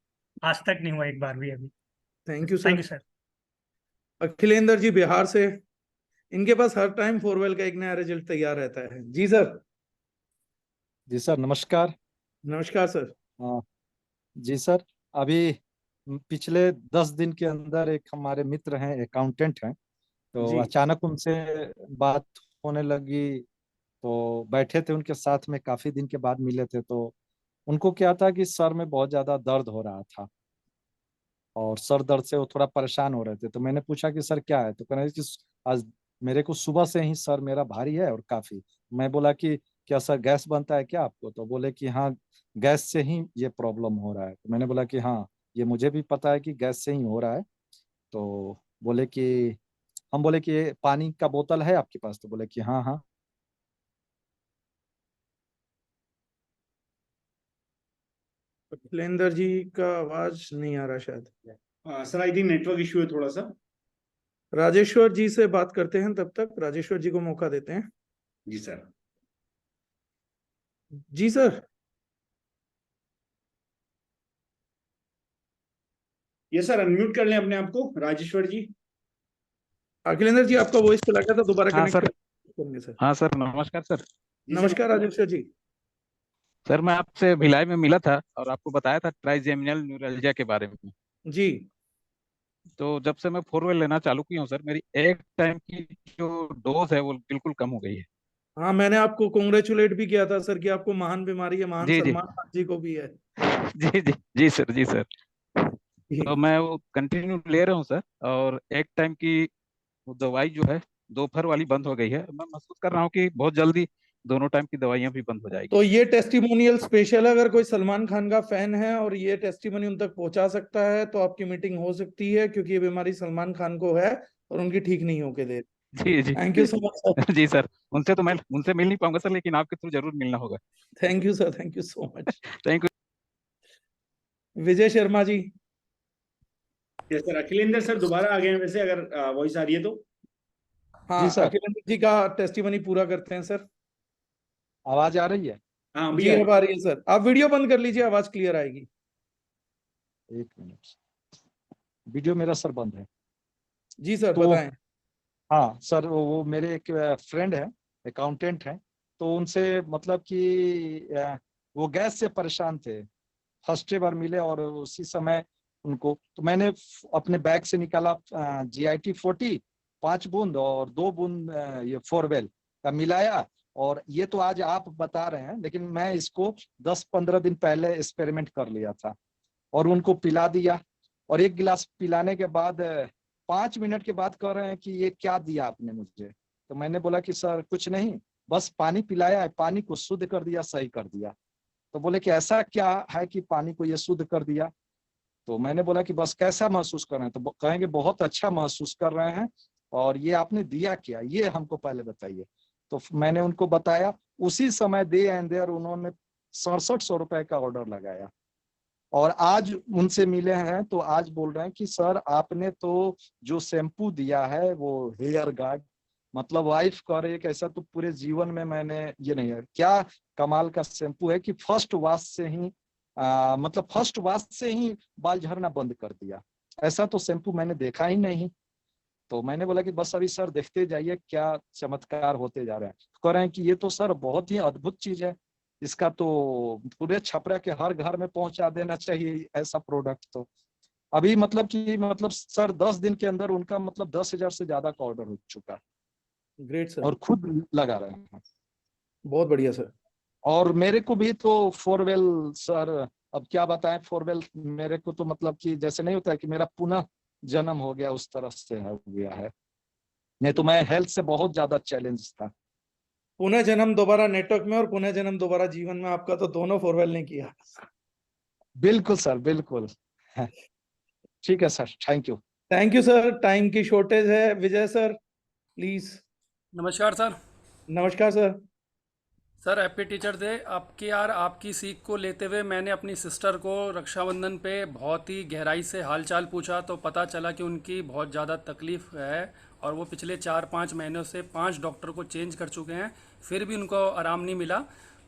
आज तक नहीं हुआ एक बार भी अभी। Thank you thank sir. You sir. Akhilendra ji Bihar से, इनके पास हर टाइम फोरवेल का एक नया रिजल्ट तैयार रहता है। जी सर। जी सर, नमस्कार। नमस्कार सर। हाँ, जी सर। अभी पिछले 10 दिन के अंदर एक हमारे मित्र हैं, अकाउंटेंट हैं, तो जी। अचानक उनसे बात होने लगी। तो बैठे थे उनके साथ में, काफी दिन के बाद मिले थे, तो उनको क्या था कि सर में बहुत ज्यादा दर्द हो रहा था और सर दर्द से वो थोड़ा परेशान हो रहे थे। तो मैंने पूछा कि सर क्या है, तो कह रहे कि आज मेरे को सुबह से ही सर मेरा भारी है और काफी। मैं बोला कि क्या सर गैस बनता है क्या आपको, तो बोले कि हाँ गैस से ही ये प्रॉब्लम हो रहा है। तो मैंने बोला कि हाँ ये मुझे भी पता है कि गैस से ही हो रहा है। तो बोले कि हम बोले कि ये पानी का बोतल है आपके पास, तो बोले कि हाँ हाँ। अखिलेंद्र जी का आवाज नहीं आ रहा शायद। Sir I think network issue है थोड़ा सा। राजेश्वर जी से बात करते हैं, तब तक राजेश्वर जी को मौका देते हैं। जी सर। जी सर। ये सर अनम्यूट कर लें अपने आप को, राजेश्वर जी। अखिलेंद्र जी आपका वॉइस चला गया था, दोबारा हाँ कनेक्ट सर। करेंगे सर। हाँ सर, नमस्कार सर। जी सर। नमस्कार राजेश्वर जी। सर मैं आपसे भिलाई में मिला था और आपको बताया था ट्राइजेमिनल न्यूरैल्जिया के बारे में। जी तो जब से मैं फोरवेल लेना चालू किया हूँ सर, मेरी एक टाइम की जो डोज है वो बिल्कुल कम हो गई है। हाँ, मैंने आपको कॉन्ग्रेचुलेट भी किया था सर कि आपको महान बीमारी है, महान जी जी सलमान खान जी को भी है। जी जी जी सर, जी सर। तो जी मैं वो कंटिन्यू ले रहा हूँ सर, और एक टाइम की वो दवाई जो है दोपहर वाली बंद हो गई है। मैं महसूस कर रहा हूँ कि बहुत जल्दी दोनों टाइम की दवाइयाँ भी बंद हो जाएगी। तो ये टेस्टिमोनियल स्पेशल है, अगर कोई सलमान खान का फैन है और ये टेस्टिमोनी उन तक पहुंचा सकता है तो आपकी मीटिंग हो सकती है, क्योंकि ये बीमारी सलमान खान को है और उनकी ठीक नहीं होके दे। जी जी thank you so much sir. जी सर। उनसे तो मैं उनसे मिल नहीं पाऊंगा सर, लेकिन आपके थ्रू जरूर मिलना होगा। Thank you sir, thank you so much. Thank you. Vijay Sharma ji. Yes sir, Akhilendra sir दोबारा आ गए हैं वैसे, अगर वॉइस आ रही है तो। हाँ, जी सर। अखिलेंद्र जी का टेस्टिमोनी पूरा करते हैं सर। आवाज आ रही है? हाँ जी भैया। अब आ रही है सर, आप वीडियो बंद कर लीजिए, आवाज क्लियर आएगी। एक मिनट, वीडियो मेरा सर बंद है। जी सर तो बताएं। हाँ सर, वो मेरे एक फ्रेंड है, अकाउंटेंट हैं। तो उनसे मतलब कि वो गैस से परेशान थे, फर्स्ट बार मिले और उसी समय उनको, तो मैंने अपने बैग से निकाला GIT-40 5 बूंद और 2 बूंद ये फोरवेल का मिलाया। और ये तो आज आप बता रहे हैं, लेकिन मैं इसको 10-15 दिन पहले एक्सपेरिमेंट कर लिया था और उनको पिला दिया। और एक गिलास पिलाने के बाद 5 मिनट के बाद कह रहे हैं कि ये क्या दिया आपने मुझे। तो मैंने बोला कि सर कुछ नहीं, बस पानी पिलाया है, पानी को शुद्ध कर दिया, सही कर दिया। तो बोले कि ऐसा क्या है कि पानी को ये शुद्ध कर दिया। तो मैंने बोला कि बस कैसा महसूस कर रहे हैं, तो कहेंगे बहुत अच्छा महसूस कर रहे हैं। और ये आपने दिया क्या, ये हमको पहले बताइए। तो मैंने उनको बताया, उसी समय दे एंड देयर उन्होंने 6700 रुपए का ऑर्डर लगाया। और आज उनसे मिले हैं तो आज बोल रहे हैं कि सर आपने तो जो शैम्पू दिया है वो हेयर गार्ड, मतलब वाइफ कह रही है कि ऐसा तो पूरे जीवन में मैंने ये नहीं है। क्या कमाल का शैम्पू है कि फर्स्ट वॉश से ही मतलब फर्स्ट वॉश से ही बाल झड़ना बंद कर दिया। ऐसा तो शैम्पू मैंने देखा ही नहीं। तो मैंने बोला कि बस अभी सर देखते जाइए क्या चमत्कार होते जा रहे हैं। तो कह रहे हैं कि ये तो सर बहुत ही अद्भुत चीज है, इसका तो पूरे छपरा के हर घर में पहुंचा देना चाहिए ऐसा प्रोडक्ट। तो अभी मतलब कि मतलब सर 10 दिन के अंदर उनका मतलब 10,000 से ज्यादा का ऑर्डर हो चुका ग्रेट सर, और खुद लगा रहे हैं। बहुत बढ़िया सर। और मेरे को भी तो फोरवेल सर, अब क्या बताएं, फोरवेल मेरे को तो मतलब कि जैसे नहीं होता है कि मेरा पुनः जन्म हो गया, उस तरह से हो गया है। नहीं तो मैं हेल्थ से बहुत ज्यादा चैलेंज था। पुनः जन्म दोबारा नेटवर्क में और पुनः जन्म दोबारा जीवन में, आपका तो दोनों फोरवेल ने किया। बिल्कुल सर, बिल्कुल। ठीक है sir, thank you. Thank you sir, time की शॉर्टेज है। विजय सर प्लीज। नमस्कार सर। नमस्कार sir. Sir happy teacher day. आपकी यार आपकी सीख को लेते हुए मैंने अपनी सिस्टर को रक्षाबंधन पे बहुत ही गहराई से हालचाल पूछा तो पता चला कि उनकी बहुत ज़्यादा तकलीफ़ है और वो पिछले 4-5 महीनों से 5 डॉक्टर को चेंज कर चुके हैं, फिर भी उनको आराम नहीं मिला।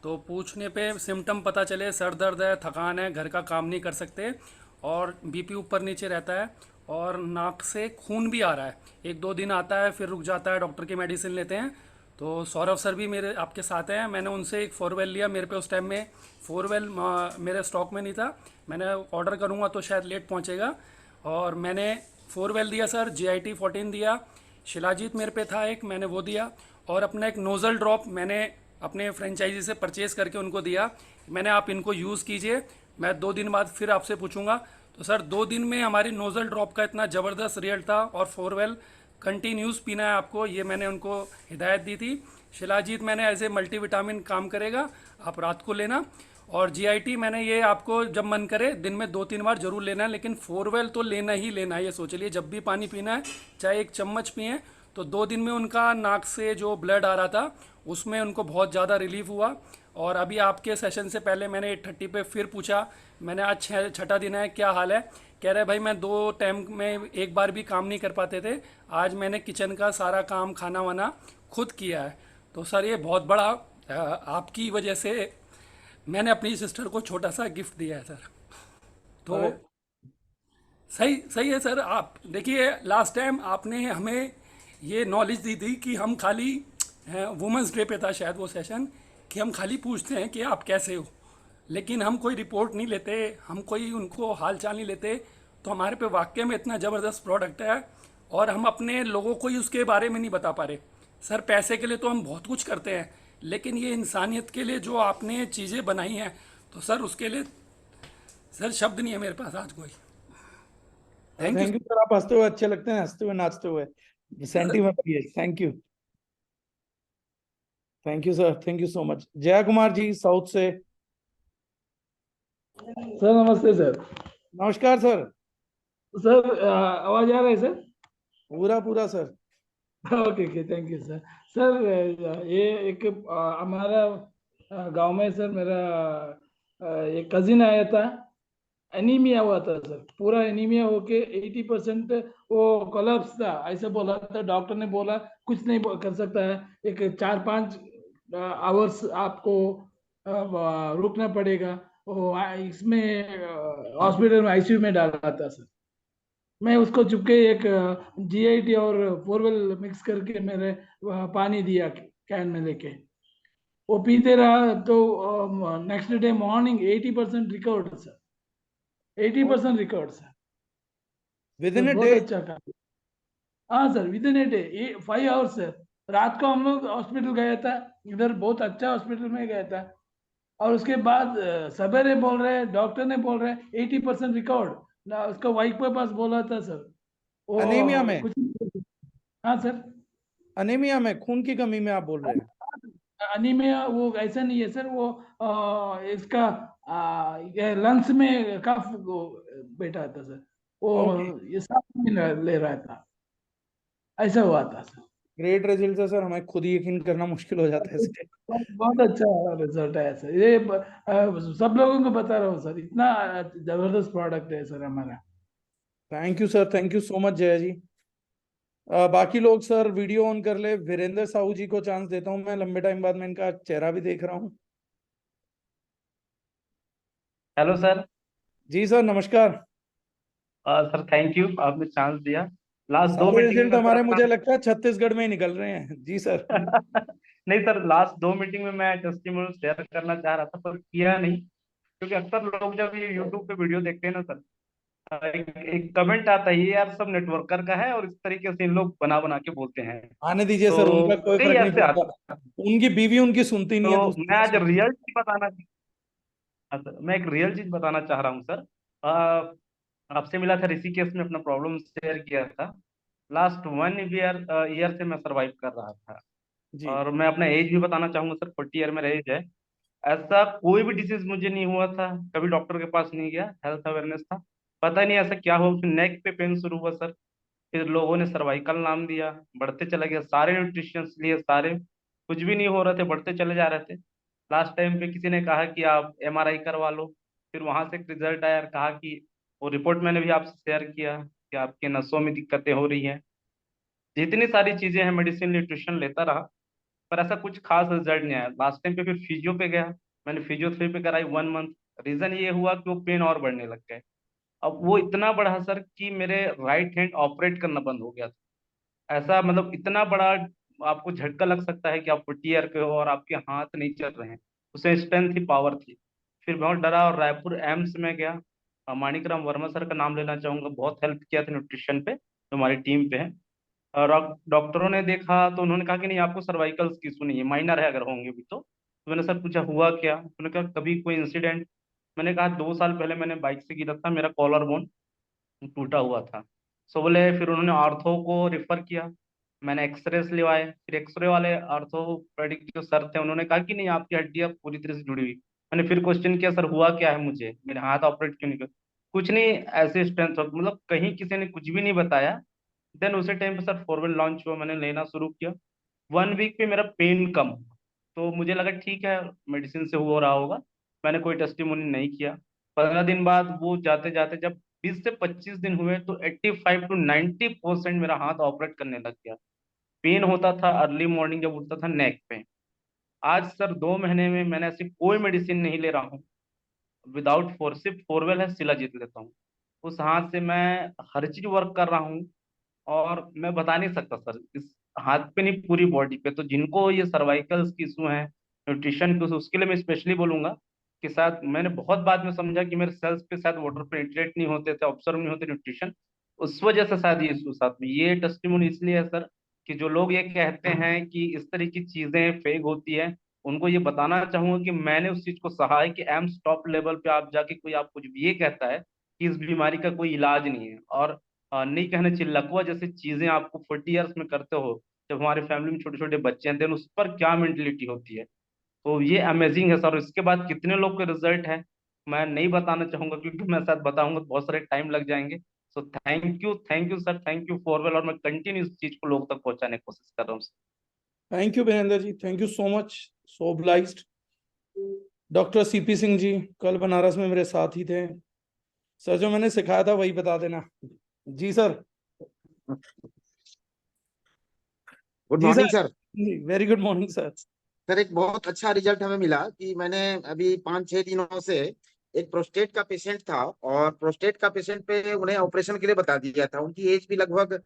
तो पूछने पे सिम्टम पता चले, सर दर्द है, थकान है, घर का काम नहीं कर सकते और बीपी ऊपर नीचे रहता है और नाक से खून भी आ रहा है। 1-2 दिन आता है फिर रुक जाता है, डॉक्टर की मेडिसिन लेते हैं। तो सौरभ सर भी मेरे आपके साथ हैं। मैंने उनसे एक फोरवेल लिया, मेरे पे उस टाइम में फोरवेल मेरे स्टॉक में नहीं था, मैंने ऑर्डर करूँगा तो शायद लेट पहुँचेगा। और मैंने फोरवेल दिया सर, GIT-14 दिया, शिलाजीत मेरे पे था एक, मैंने वो दिया। और अपना एक नोज़ल ड्रॉप मैंने अपने फ्रेंचाइजी से परचेज़ करके उनको दिया, मैंने आप इनको यूज़ कीजिए, मैं 2 दिन बाद फिर आपसे पूछूंगा। तो सर 2 दिन में हमारी नोज़ल ड्रॉप का इतना ज़बरदस्त रिजल्ट था, और फोरवेल कंटिन्यूस पीना है आपको, ये मैंने उनको हिदायत दी थी। शिलाजीत मैंने एज ए मल्टीविटामिन काम करेगा, आप रात को लेना। और जीआईटी मैंने ये आपको जब मन करे दिन में 2-3 बार जरूर लेना है, लेकिन फोरवेल तो लेना ही लेना है, ये सोच लिए जब भी पानी पीना है चाहे 1 चम्मच पिए। तो 2 दिन में उनका नाक से जो ब्लड आ रहा था उसमें उनको बहुत ज़्यादा रिलीफ हुआ। और अभी आपके सेशन से पहले मैंने 8:30 पे फिर पूछा, मैंने आज 6ठा दिन है, क्या हाल है? कह रहे भाई मैं 2 टाइम में एक बार भी काम नहीं कर पाते थे, आज मैंने किचन का सारा काम खाना वाना खुद किया है। तो सर ये बहुत बड़ा आपकी वजह से मैंने अपनी सिस्टर को छोटा सा गिफ्ट दिया है सर। तो अरे सही सही है सर। आप देखिए लास्ट टाइम आपने हमें ये नॉलेज दी थी कि हम खाली वुमेंस डे पे था शायद वो सेशन, कि हम खाली पूछते हैं कि आप कैसे हो, लेकिन हम कोई रिपोर्ट नहीं लेते, हम कोई उनको हाल चाल नहीं लेते। तो हमारे पे वाकई में इतना ज़बरदस्त प्रोडक्ट है, और हम अपने लोगों को ही उसके बारे में नहीं बता पा रहे। सर पैसे के लिए तो हम बहुत कुछ करते हैं, लेकिन ये इंसानियत के लिए जो आपने चीज़ें बनाई हैं, तो सर उसके लिए सर शब्द नहीं है मेरे पास आज कोई। Thank you. Thank you sir, आप हंसते हुए अच्छे लगते हैं, हंसते हुए नाचते हुए, सेंटीमेंट ये, thank you sir, thank you so much. Jaya Kumar ji south से। सर नमस्ते सर। नमस्कार सर। सर आवाज आ रहा है सर? पूरा पूरा sir. Okay okay, thank you sir. Sir ये एक हमारा गांव में सर मेरा एक कजिन आया था, एनीमिया हुआ था सर, पूरा एनीमिया होके 80% वो कोलैप्स था, ऐसे बोला था डॉक्टर ने, बोला कुछ नहीं कर सकता है, एक 4-5 आवर्स आपको रुकना पड़ेगा। वो इसमें हॉस्पिटल में आईसीयू में डाला था सर। मैं उसको चुपके एक जीआईटी और फोरवेल मिक्स करके मेरे पानी दिया कैन में लेके, वो पीते रहा। तो next day morning 80% recovered sir, 80% recovered sir. With sir in a बहुत डे? अच्छा काम। हाँ sir, within a day, 5 hours sir. रात को हम लोग हॉस्पिटल गया था, इधर बहुत अच्छा हॉस्पिटल में गया था, और उसके बाद सवेरे बोल रहे हैं, डॉक्टर ने बोल रहे हैं 80% रिकवर्ड ना, उसका वाइफ के पास बोला था सर, अनीमिया वो में? कुछ। हाँ सर, अनीमिया में, खून की कमी में आप बोल रहे हैं? अनीमिया वो ऐसा नहीं है सर, वो इसका ये लंग्स में कफ बैठा था सर, वो ओके, ये सांस नहीं ले रहा था, ऐसा हुआ था सर। ग्रेट रिजल्ट है सर, हमें खुद ही यकीन करना मुश्किल हो जाता है इसके। बहुत अच्छा रिजल्ट है सर, ये सब लोगों को बता रहा हूँ सर, इतना जबरदस्त प्रोडक्ट है सर हमारा। Thank you sir, thank you so much Jaya ji. बाकी लोग सर वीडियो ऑन कर ले। वीरेंद्र साहू जी को चांस देता हूं मैं, लंबे टाइम बाद मैं इनका चेहरा भी देख रहा हूं। Hello sir. जी सर नमस्कार। सर थैंक यू, आपने चांस दिया। लास्ट दो सारे मीटिंग रिजल्ट में सर हमारे अपना मुझे लगता है छत्तीसगढ़ में ही निकल रहे हैं। जी सर। नहीं सर, लास्ट 2 मीटिंग में मैं टेस्टिमोनियल शेयर करना चाह रहा था पर किया नहीं, क्योंकि अक्सर लोग जब ये यूट्यूब पे वीडियो देखते हैं ना सर, एक कमेंट आता है, ये यार सब नेटवर्कर का है और इस तरीके से इन लोग बना बना के बोलते हैं। आने दीजिए सर, तो उनका कोई कई फर्क नहीं ऐसे पड़ता। आते हैं। उनकी बीवी उनकी सुनती नहीं है, तो दूसरी मैं की आज सुनती है। रियल चीज बताना, हाँ सर, मैं एक रियल चीज बताना चाह रहा हूँ सर। आपसे मिला था, ऋषिकेश में अपना प्रॉब्लम शेयर किया था। लास्ट 1 ईयर ईयर से मैं सरवाइव कर रहा था। जी। और मैं अपना एज भी बताना चाहूंगा सर, 40 ईयर मेरा एज है। ऐसा कोई भी डिसीज मुझे नहीं हुआ था, कभी डॉक्टर के पास नहीं गया, हेल्थ अवेयरनेस था। पता नहीं ऐसा क्या हो, फिर नेक पे पेन शुरू हुआ सर, फिर लोगों ने सर्वाइकल नाम दिया, बढ़ते चले गए, सारे न्यूट्रिशंस लिए, सारे कुछ भी नहीं हो रहे थे, बढ़ते चले जा रहे थे। लास्ट टाइम पे किसी ने कहा कि आप एमआरआई करवा लो, फिर वहां से एक रिजल्ट आया, कहा कि वो रिपोर्ट मैंने भी आपसे शेयर किया कि आपके नसों में दिक्कतें हो रही हैं। जितनी सारी चीजें हैं, मेडिसिन न्यूट्रिशन लेता रहा, पर ऐसा कुछ खास रिजल्ट नहीं आया। लास्ट टाइम पे फिर फिजियो पे गया, मैंने फिजियोथेरेपी कराई 1 मंथ। रीजन ये हुआ कि वो पेन और बढ़ने लग गए। अब वो इतना बढ़ा सर कि मेरे राइट हैंड ऑपरेट करना बंद हो गया था। ऐसा मतलब इतना बड़ा आपको झटका लग सकता है कि आप 40 ईयर के हो और आपके हाथ नहीं चल रहे हैं। उसे स्ट्रेंथ थी, पावर थी। फिर बहुत डरा और रायपुर एम्स में गया। माणिकराम वर्मा सर का नाम लेना चाहूंगा, बहुत हेल्प किया था न्यूट्रिशन पे, जो हमारी टीम पे है। और डॉक्टरों ने देखा तो उन्होंने कहा कि नहीं, आपको सर्वाइकल की इशू नहीं है, माइनर है अगर होंगे भी तो। तो मैंने सर पूछा हुआ क्या, उन्होंने कहा कभी कोई इंसिडेंट। मैंने कहा 2 साल पहले मैंने बाइक से गिरा था, मेरा कॉलर बोन टूटा हुआ था। सो बोले, फिर उन्होंने ऑर्थो को रेफर किया। मैंने एक्सरे लिवाए, फिर एक्सरे वाले ऑर्थोपेडिक जो सर थे उन्होंने कहा कि नहीं आपकी हड्डियां पूरी तरह से जुड़ी हुई। मैंने फिर क्वेश्चन किया सर हुआ क्या है मुझे, मेरे हाथ ऑपरेट क्यों नहीं कर, कुछ नहीं ऐसे स्ट्रेंथ, मतलब कहीं किसी ने कुछ भी नहीं बताया। देन उसी टाइम पे सर फॉरवेल लॉन्च हुआ, मैंने लेना शुरू किया। 1 वीक पे मेरा पेन कम, तो मुझे लगा ठीक है मेडिसिन से हो रहा होगा। मैंने कोई टेस्टिमोनी नहीं किया। 15 दिन बाद वो जाते जाते जब 20 से 25 दिन हुए तो 85 to 90% मेरा हाथ ऑपरेट करने लग गया। पेन होता था अर्ली मॉर्निंग जब उठता था नेक पे। आज सर 2 महीने में मैंने ऐसी कोई मेडिसिन नहीं ले रहा हूँ। विदाउट फोर, सिर्फ फोरवेल है शिलाजीत लेता हूँ। उस हाथ से मैं हर चीज वर्क कर रहा हूँ। और मैं बता नहीं सकता सर, इस हाथ पे नहीं पूरी बॉडी पे। तो जिनको ये सर्वाइकल्स की इशू है, न्यूट्रिशन के issue, उसके लिए मैं स्पेशली बोलूंगा कि शायद मैंने बहुत बाद में समझा कि मेरे सेल्स पे शायद वाटर पेनिट्रेट नहीं होते थे, ऑब्जर्व नहीं होते न्यूट्रिशन, उस वजह से शायद ये इशू साथ में। ये टेस्टिमोनी इसलिए है सर कि जो लोग ये कहते हैं कि इस तरह की चीजें फेक होती है, उनको ये बताना चाहूंगा कि मैंने उस चीज को सहा है कि एम्स टॉप लेवल पे आप जाके कोई आप कुछ भी ये कहता है कि इस बीमारी का कोई इलाज नहीं है। और नहीं कहना चाहिए, लकवा जैसी चीजें आपको 40 ईयर्स में करते हो, जब हमारे फैमिली में छोटे छोटे बच्चे हैं, देन उस पर क्या मेंटेलिटी होती है। तो ये अमेजिंग है सर। इसके बाद कितने लोग के रिजल्ट है मैं नहीं बताना चाहूंगा, क्योंकि मैं शायद बताऊंगा तो बहुत सारे टाइम लग जाएंगे। So thank you sir, thank you Forwell. और मैं कंटिन्यू इस चीज को लोग तक पहुंचाने की कोशिश कर रहा हूँ। Thank you Mahendra ji, thank you so much, so obliged. Doctor CP Singh ji कल बनारस में मेरे साथ ही थे सर, जो मैंने सिखाया था वही बता देना। जी सर। गुड जी morning sir. Sir. Very good morning sir. Sir एक बहुत अच्छा रिजल्ट हमें मिला कि मैंने अभी 5-6 दिनों से एक प्रोस्टेट का पेशेंट था, और प्रोस्टेट का पेशेंट पे उन्हें ऑपरेशन के लिए बता दिया था। उनकी एज भी लगभग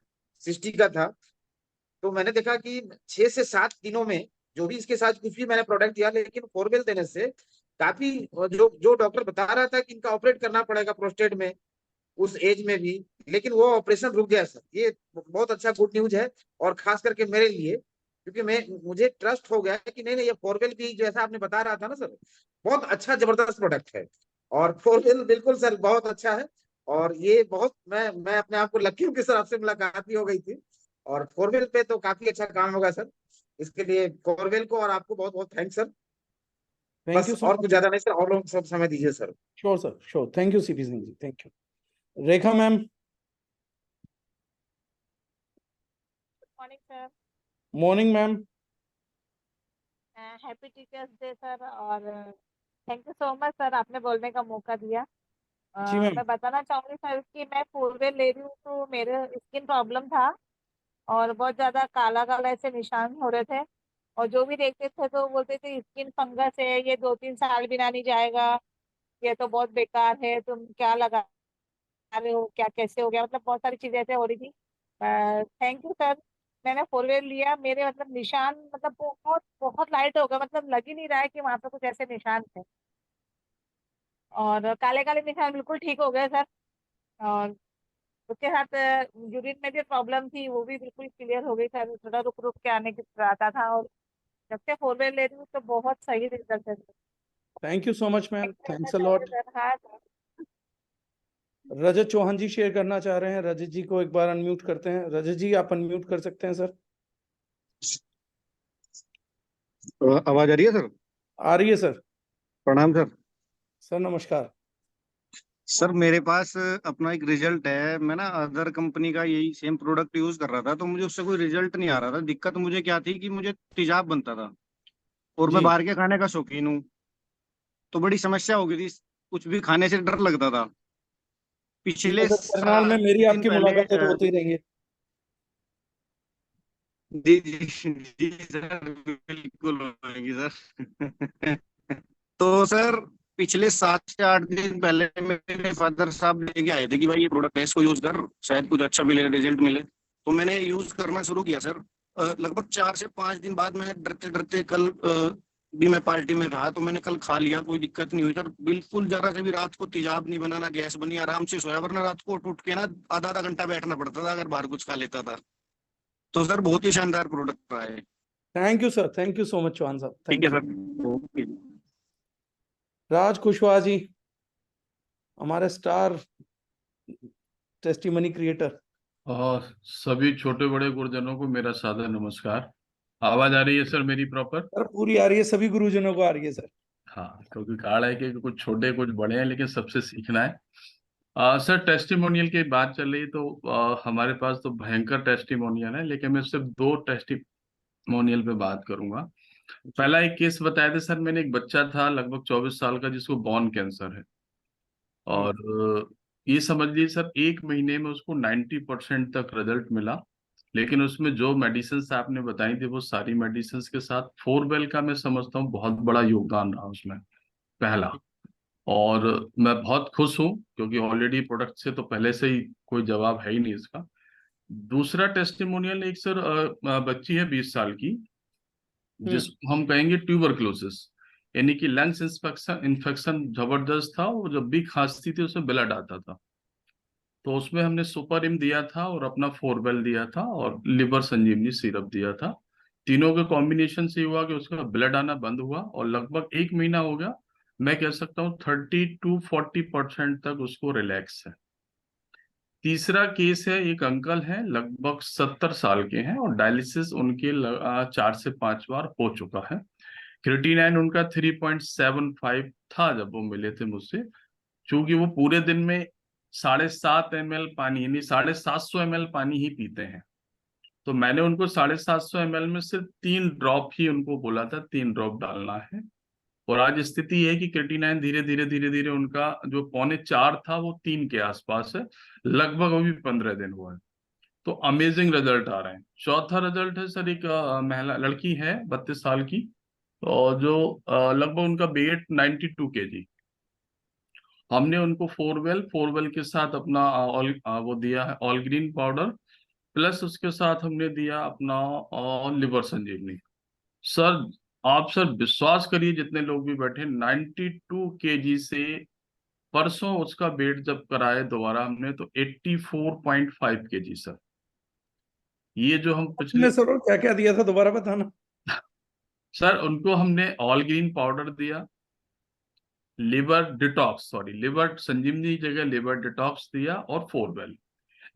60 का था। तो मैंने देखा कि 6 से 7 दिनों में जो भी इसके साथ कुछ भी मैंने प्रोडक्ट दिया, लेकिन फोरवेल देने से काफी, जो जो डॉक्टर बता रहा था कि इनका ऑपरेट करना पड़ेगा प्रोस्टेट में उस एज में भी, लेकिन वो ऑपरेशन रुक गया सर। ये बहुत अच्छा गुड न्यूज है, और खास करके मेरे लिए, क्योंकि मुझे ट्रस्ट हो गया है कि नहीं नहीं, ये फोरवेल भी जैसा आपने बता रहा था ना सर, बहुत अच्छा जबरदस्त प्रोडक्ट है। और फोरवेल बिल्कुल सर बहुत अच्छा है। और ये बहुत, मैं अपने आप को लकी हूँ कि सर आपसे मुलाकात भी हो गई थी। और फोरवेल पे तो काफी अच्छा काम होगा सर। इसके लिए फोरवेल को और आपको बहुत बहुत थैंक्स सर। थैंक यू बस सो और मच। कुछ ज्यादा नहीं सर, और लोग सब समय दीजिए sir. Sure sir, sure. Thank you CP Singh ji, thank you. Rekha ma'am. Morning sir. Morning ma'am. Happy teachers day sir, और thank you so much sir, आपने बोलने का मौका दिया। जी मैम। मैं बताना चाहूंगी सर कि मैं फुलवेल ले रही हूँ तो मेरे स्किन प्रॉब्लम था, और बहुत ज्यादा काला काला ऐसे निशान हो रहे थे। और जो भी देखते थे तो बोलते थे स्किन फंगस है, ये 2-3 साल बिना नहीं जाएगा, ये तो बहुत बेकार है, तुम क्या लगा रहे हो, क्या कैसे हो गया, मतलब बहुत सारी चीजें ऐसे हो रही थी। Thank you sir. मैंने फोरवेल लिया, मेरे मतलब निशान मतलब बहुत बहुत लाइट हो गया, मतलब लग ही नहीं रहा है कि वहां पे कुछ ऐसे निशान थे। और काले काले निशान बिल्कुल ठीक हो गए सर। और उसके साथ यूरिन में जो प्रॉब्लम थी वो भी बिल्कुल क्लियर हो गई सर, थोड़ा रुक रुक के आने की आता था। और जब से फोरवेल ले रही हूँ तो बहुत सही रिजल्ट है sir. Thank you so much ma'am, Thank you thanks a very much, lot. Sir. हाँ सर। रजत चौहान जी शेयर करना चाह रहे हैं, रजत जी को एक बार अनम्यूट करते हैं। रजत जी आप अनम्यूट कर सकते हैं सर। आवाज आ रही है सर? आ रही है सर। प्रणाम सर। सर नमस्कार। सर मेरे पास अपना एक रिजल्ट है। मैं ना अदर कंपनी का यही सेम प्रोडक्ट यूज कर रहा था, तो मुझे उससे कोई रिजल्ट नहीं आ रहा था। दिक्कत मुझे क्या थी कि मुझे तेजाब बनता था, और मैं जी। बाहर के खाने का शौकीन हूँ, तो बड़ी समस्या हो गई थी। कुछ भी खाने से डर लगता था। ठीक है पिछले सर, करनाल में 7 मेरी दिन आपकी पहले मुलाकातें तो होती ही रहेंगी। जी जी जी सर, बिल्कुल होगी सर। तो सर पिछले 7 से 8 दिन पहले मेरे फादर साहब लेके आए थे कि भाई ये प्रोडक्ट है, इसको यूज कर, शायद कुछ अच्छा मिले, रिजल्ट मिले। तो मैंने यूज करना शुरू किया सर। लगभग 4 से 5 दिन बाद मैं डरते डरते कल भी मैं पार्टी में था, तो मैंने कल खा लिया, कोई दिक्कत नहीं हुई सर। बिल्कुल जरा से भी रात को तेजाब नहीं बना, ना गैस बनी, आराम से सोया। वरना रात को उठ उठ के ना आधा आधा घंटा बैठना पड़ता था अगर बाहर कुछ खा लेता था। तो सर बहुत ही शानदार प्रोडक्ट रहा है। Thank you sir, thank you so much Chauhan साहब, ठीक थैंक है you. Sir, okay. Raj Kushwaha ji, हमारे स्टार टेस्टिमनी क्रिएटर। और सभी छोटे बड़े गुरुजनों को मेरा सादर नमस्कार। आवाज आ रही है सर मेरी प्रॉपर? सर पूरी आ रही है, सभी गुरुजनों को आ रही है सर। हाँ, क्योंकि कहा है कि कुछ छोटे कुछ बड़े हैं, लेकिन सबसे सीखना है। सर टेस्टिमोनियल की बात चल रही तो हमारे पास तो भयंकर टेस्टिमोनियल है, लेकिन मैं सिर्फ 2 टेस्टिमोनियल पे बात करूंगा। पहला एक केस बताया था सर, मैंने एक बच्चा था लगभग 24 साल का जिसको बोन कैंसर है, और ये समझ लीजिए सर 1 महीने में उसको 90% तक रिजल्ट मिला। लेकिन उसमें जो मेडिसिन आपने बताई थी वो सारी मेडिसिन के साथ 4वेल का मैं समझता हूँ बहुत बड़ा योगदान रहा उसमें, पहला। और मैं बहुत खुश हूँ क्योंकि ऑलरेडी प्रोडक्ट से तो पहले से ही कोई जवाब है ही नहीं इसका। दूसरा टेस्टिमोनियल एक सर बच्ची है 20 साल की, जिसको हम कहेंगे ट्यूबरक्लोसिस, यानी कि लंग्स इन्फेक्शन जबरदस्त था, वो जब भी खांसती थी उसमें ब्लड आता था। तो उसमें हमने सुपरइम दिया था और अपना 4वेल दिया था और लिवर संजीवनी सिरप दिया था। तीनों के कॉम्बिनेशन से हुआ कि उसका ब्लड आना बंद हुआ और लगभग 1 महीना हो गया। मैं कह सकता हूँ 30 to 40% तक उसको रिलैक्स है। तीसरा केस है, एक अंकल हैं लगभग 70 साल के हैं और डायलिसिस उनके 4 से 5 बार हो चुका है। क्रिएटिनिन उनका 3.75 था जब वो मिले थे मुझसे। चूंकि वो पूरे दिन में 7.5 ml पानी यानी 750 ml पानी ही पीते हैं, तो मैंने उनको 750 ml में सिर्फ 3 ड्रॉप ही उनको बोला था, 3 ड्रॉप डालना है। और आज स्थिति है कि क्रिएटिनिन धीरे धीरे उनका जो 3.25 था वो 3 के आसपास है, लगभग अभी 15 दिन हुआ है। तो अमेजिंग रिजल्ट आ रहे हैं। चौथा रिजल्ट है सर, एक महिला लड़की है 32 साल की, और जो लगभग उनका वेट 92 kg। हमने उनको 4वेल के साथ अपना वो दिया है ऑल ग्रीन पाउडर, प्लस उसके साथ हमने दिया अपना लिवर संजीवनी। सर आप सर विश्वास करिए, जितने लोग भी बैठे 92 kg से परसों उसका वेट जब कराए दोबारा हमने तो 84.5 kg सर। ये जो हम पिछले सर क्या क्या दिया था दोबारा बताना। सर उनको हमने ऑल ग्रीन पाउडर दिया, लिवर संजीवनी की जगह लिवर डिटॉक्स दिया और 4वेल।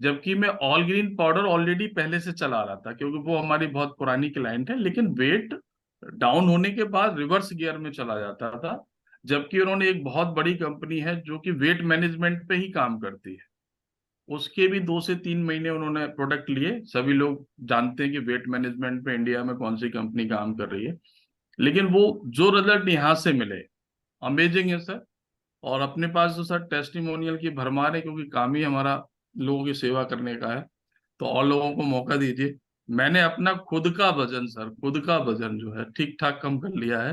जबकि मैं ऑल ग्रीन पाउडर ऑलरेडी पहले से चला रहा था क्योंकि वो हमारी बहुत पुरानी क्लाइंट है, लेकिन वेट डाउन होने के बाद रिवर्स गियर में चला जाता था। जबकि उन्होंने एक बहुत बड़ी कंपनी है जो कि वेट मैनेजमेंट पे ही काम करती है, उसके भी 2 से 3 महीने उन्होंने प्रोडक्ट लिए। सभी लोग जानते हैं कि वेट मैनेजमेंट पे इंडिया में कौन सी कंपनी काम कर रही है, लेकिन वो जो रिजल्ट यहाँ से मिले अमेजिंग है सर। और अपने पास तो सर टेस्टिमोनियल की भरमार है, क्योंकि काम ही हमारा लोगों की सेवा करने का है, तो और लोगों को मौका दीजिए। मैंने अपना खुद का वजन जो है ठीक ठाक कम कर लिया है।